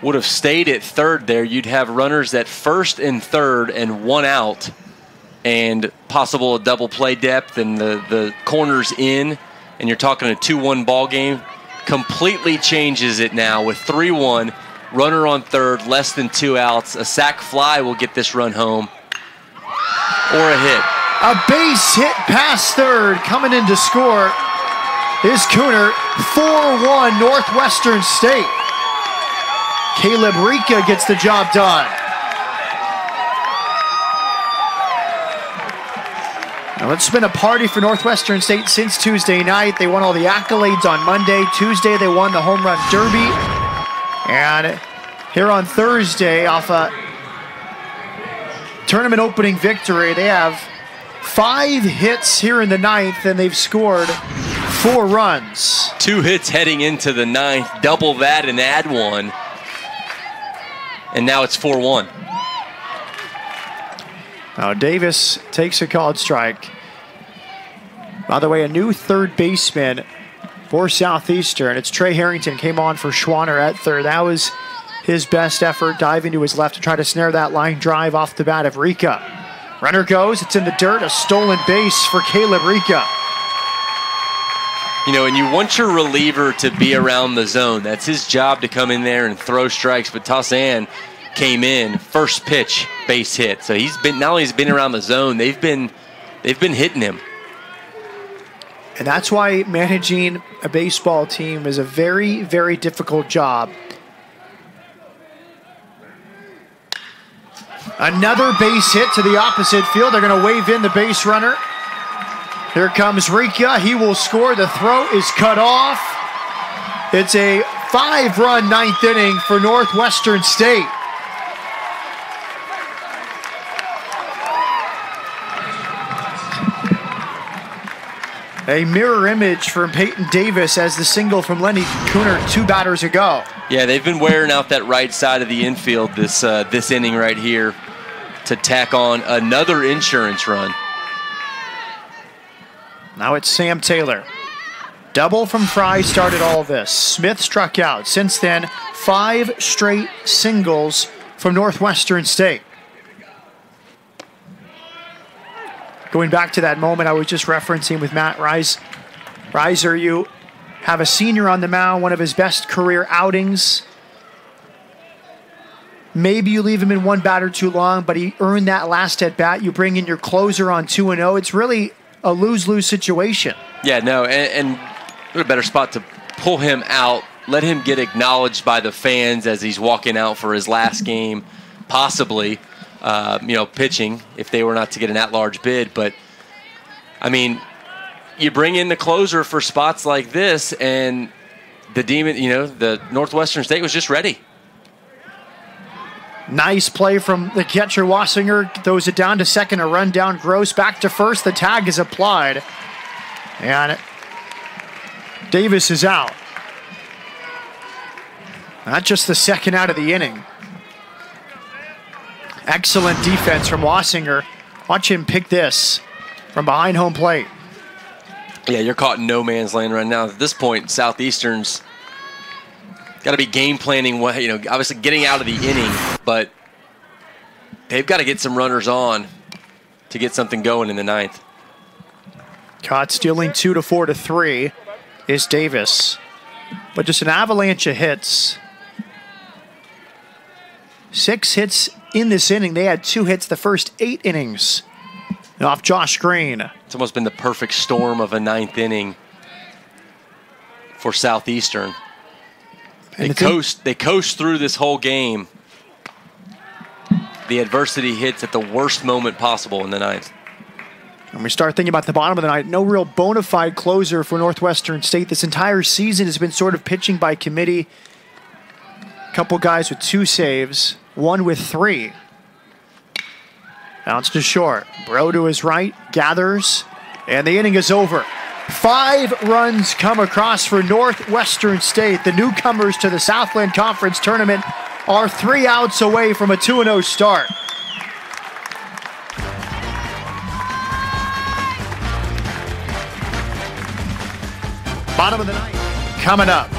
would have stayed at third there, you'd have runners at first and third and one out, and possible a double play depth, and the corners in, and you're talking a 2-1 ball game. Completely changes it now with 3-1, runner on third, less than 2 outs. A sac fly will get this run home, or a hit. A base hit past third, coming in to score is Cooner. 4-1 Northwestern State. Caleb Rika gets the job done. Now it's been a party for Northwestern State since Tuesday night. They won all the accolades on Monday. Tuesday they won the Home Run Derby. And here on Thursday, off a tournament opening victory, they have 5 hits here in the ninth, and they've scored 4 runs. 2 hits heading into the ninth, double that and add 1. And now it's 4-1. Now Davis takes a called strike. By the way, a new third baseman for Southeastern. It's Trey Harrington came on for Schwanner at third. That was his best effort, diving to his left to try to snare that line drive off the bat of Rika. Runner goes, it's in the dirt, a stolen base for Caleb Rika. You know, and you want your reliever to be around the zone. That's his job, to come in there and throw strikes. But Tassan came in, first pitch, base hit. So he's been, not only has he been around the zone, they've been hitting him. And that's why managing a baseball team is a very, very difficult job. Another base hit to the opposite field. They're going to wave in the base runner. Here comes Rika. He will score. The throw is cut off. It's a 5-run ninth inning for Northwestern State. A mirror image from Peyton Davis as the single from Lenny Cooner 2 batters ago. Yeah, they've been wearing out that right side of the infield this inning right here to tack on another insurance run. Now it's Sam Taylor. Double from Fry started all this. Smith struck out. Since then, 5 straight singles from Northwestern State. Going back to that moment I was just referencing with Matt Reiser, you have a senior on the mound, one of his best career outings. Maybe you leave him in one batter too long, but he earned that last at bat. You bring in your closer on 2-0. It's really a lose-lose situation. Yeah, no, and what a better spot to pull him out, let him get acknowledged by the fans as he's walking out for his last game, possibly, pitching if they were not to get an at-large bid. But, I mean, you bring in the closer for spots like this, and the Demon, the Northwestern State was just ready. Nice play from the catcher, Wassinger. Throws it down to second, a run down. Gross back to first. The tag is applied. And Davis is out. Not just the second out of the inning. Excellent defense from Wassinger. Watch him pick this from behind home plate. Yeah, you're caught in no man's land right now. At this point, Southeastern's got to be game planning, obviously getting out of the inning, but they've got to get some runners on to get something going in the ninth. Caught stealing 2 to 4 to 3 is Davis. But just an avalanche of hits. 6 hits in this inning. They had 2 hits the first 8 innings off Josh Green. It's almost been the perfect storm of a ninth inning for Southeastern. They coast through this whole game. The adversity hits at the worst moment possible in the ninth. And we start thinking about the bottom of the ninth. No real bona fide closer for Northwestern State. This entire season has been sort of pitching by committee. A couple guys with 2 saves, one with 3. Bounce to short. Bro to his right, gathers, and the inning is over. 5 runs come across for Northwestern State. The newcomers to the Southland Conference Tournament are 3 outs away from a 2-0 start. Bottom of the ninth coming up.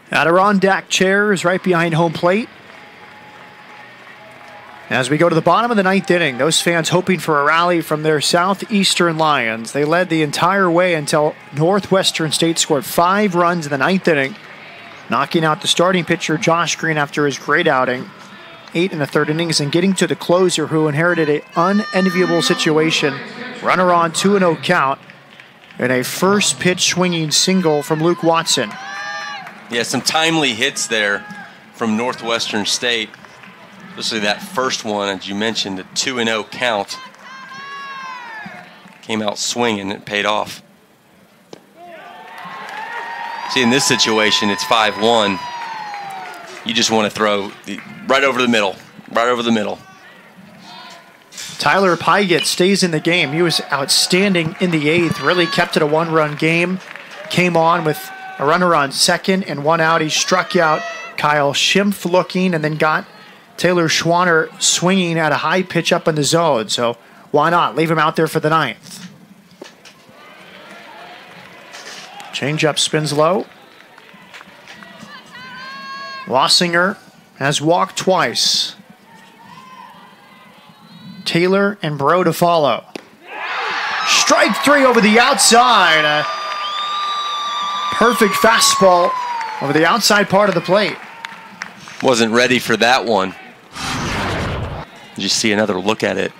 Adirondack chairs right behind home plate. As we go to the bottom of the ninth inning, those fans hoping for a rally from their Southeastern Lions. They led the entire way until Northwestern State scored 5 runs in the ninth inning, knocking out the starting pitcher Josh Green after his great outing. 8 in the third innings, and getting to the closer who inherited an unenviable situation. Runner on, 2-0 count, and a first pitch swinging single from Luke Watson. Yeah, some timely hits there from Northwestern State. Especially that first one, as you mentioned, the 2-0 count. Came out swinging, it paid off. See, in this situation, it's 5-1. You just want to throw right over the middle, right over the middle. Tyler Pygott stays in the game. He was outstanding in the 8th, really kept it a 1-run game. Came on with a runner on second and 1 out. He struck out Kyle Schimpf looking and then got Taylor Schwanner swinging at a high pitch up in the zone. So why not leave him out there for the 9th? Changeup spins low. Lossinger has walked twice. Taylor and Bro to follow. Strike 3 over the outside. A perfect fastball over the outside part of the plate. Wasn't ready for that one. Just see another look at it.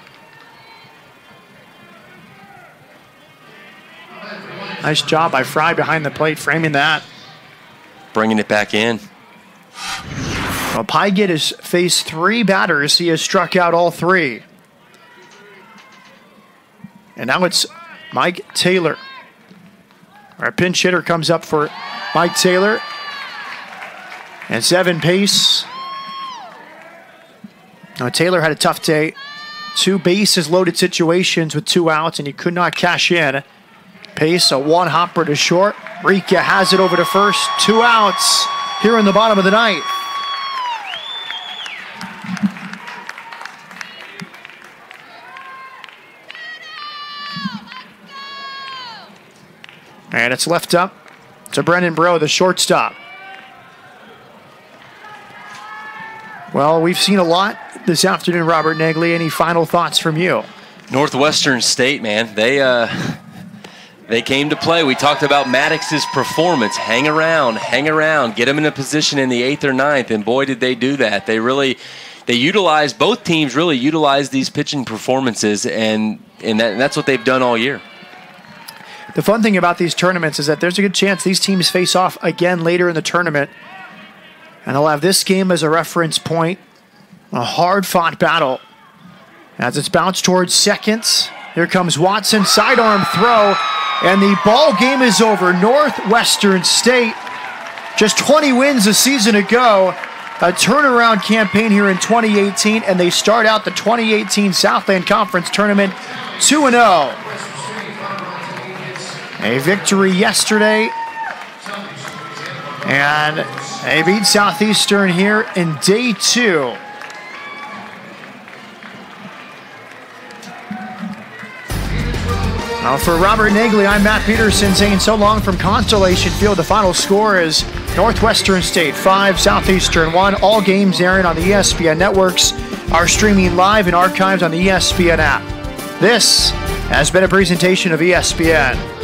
Nice job by Fry behind the plate, framing that. Bringing it back in. Well, Pygott has faced 3 batters. He has struck out all 3. And now it's Mike Taylor. Our pinch hitter comes up for Mike Taylor. And 7 Pace. Now, Taylor had a tough day. 2 bases loaded situations with 2 outs, and he could not cash in. Pace, a 1 hopper to short. Rika has it over to first. 2 outs here in the bottom of the ninth. And it's left up to Brendan Bro, the shortstop. Well, we've seen a lot this afternoon, Robert Nagley. Any final thoughts from you? Northwestern State, man, They came to play. We talked about Maddox's performance. Hang around, get them in a position in the 8th or 9th, and boy, did they do that. Both teams really utilized these pitching performances, and that's what they've done all year. The fun thing about these tournaments is that there's a good chance these teams face off again later in the tournament, and they'll have this game as a reference point. A hard-fought battle. As it's bounced towards seconds, here comes Watson, sidearm throw, and the ball game is over. Northwestern State, just 20 wins a season ago, a turnaround campaign here in 2018, and they start out the 2018 Southland Conference Tournament 2-0. A victory yesterday, and they beat Southeastern here in day 2. Now for Robert Nagley, I'm Matt Peterson saying so long from Constellation Field. The final score is Northwestern State 5, Southeastern 1. All games airing on the ESPN networks are streaming live and archives on the ESPN app. This has been a presentation of ESPN.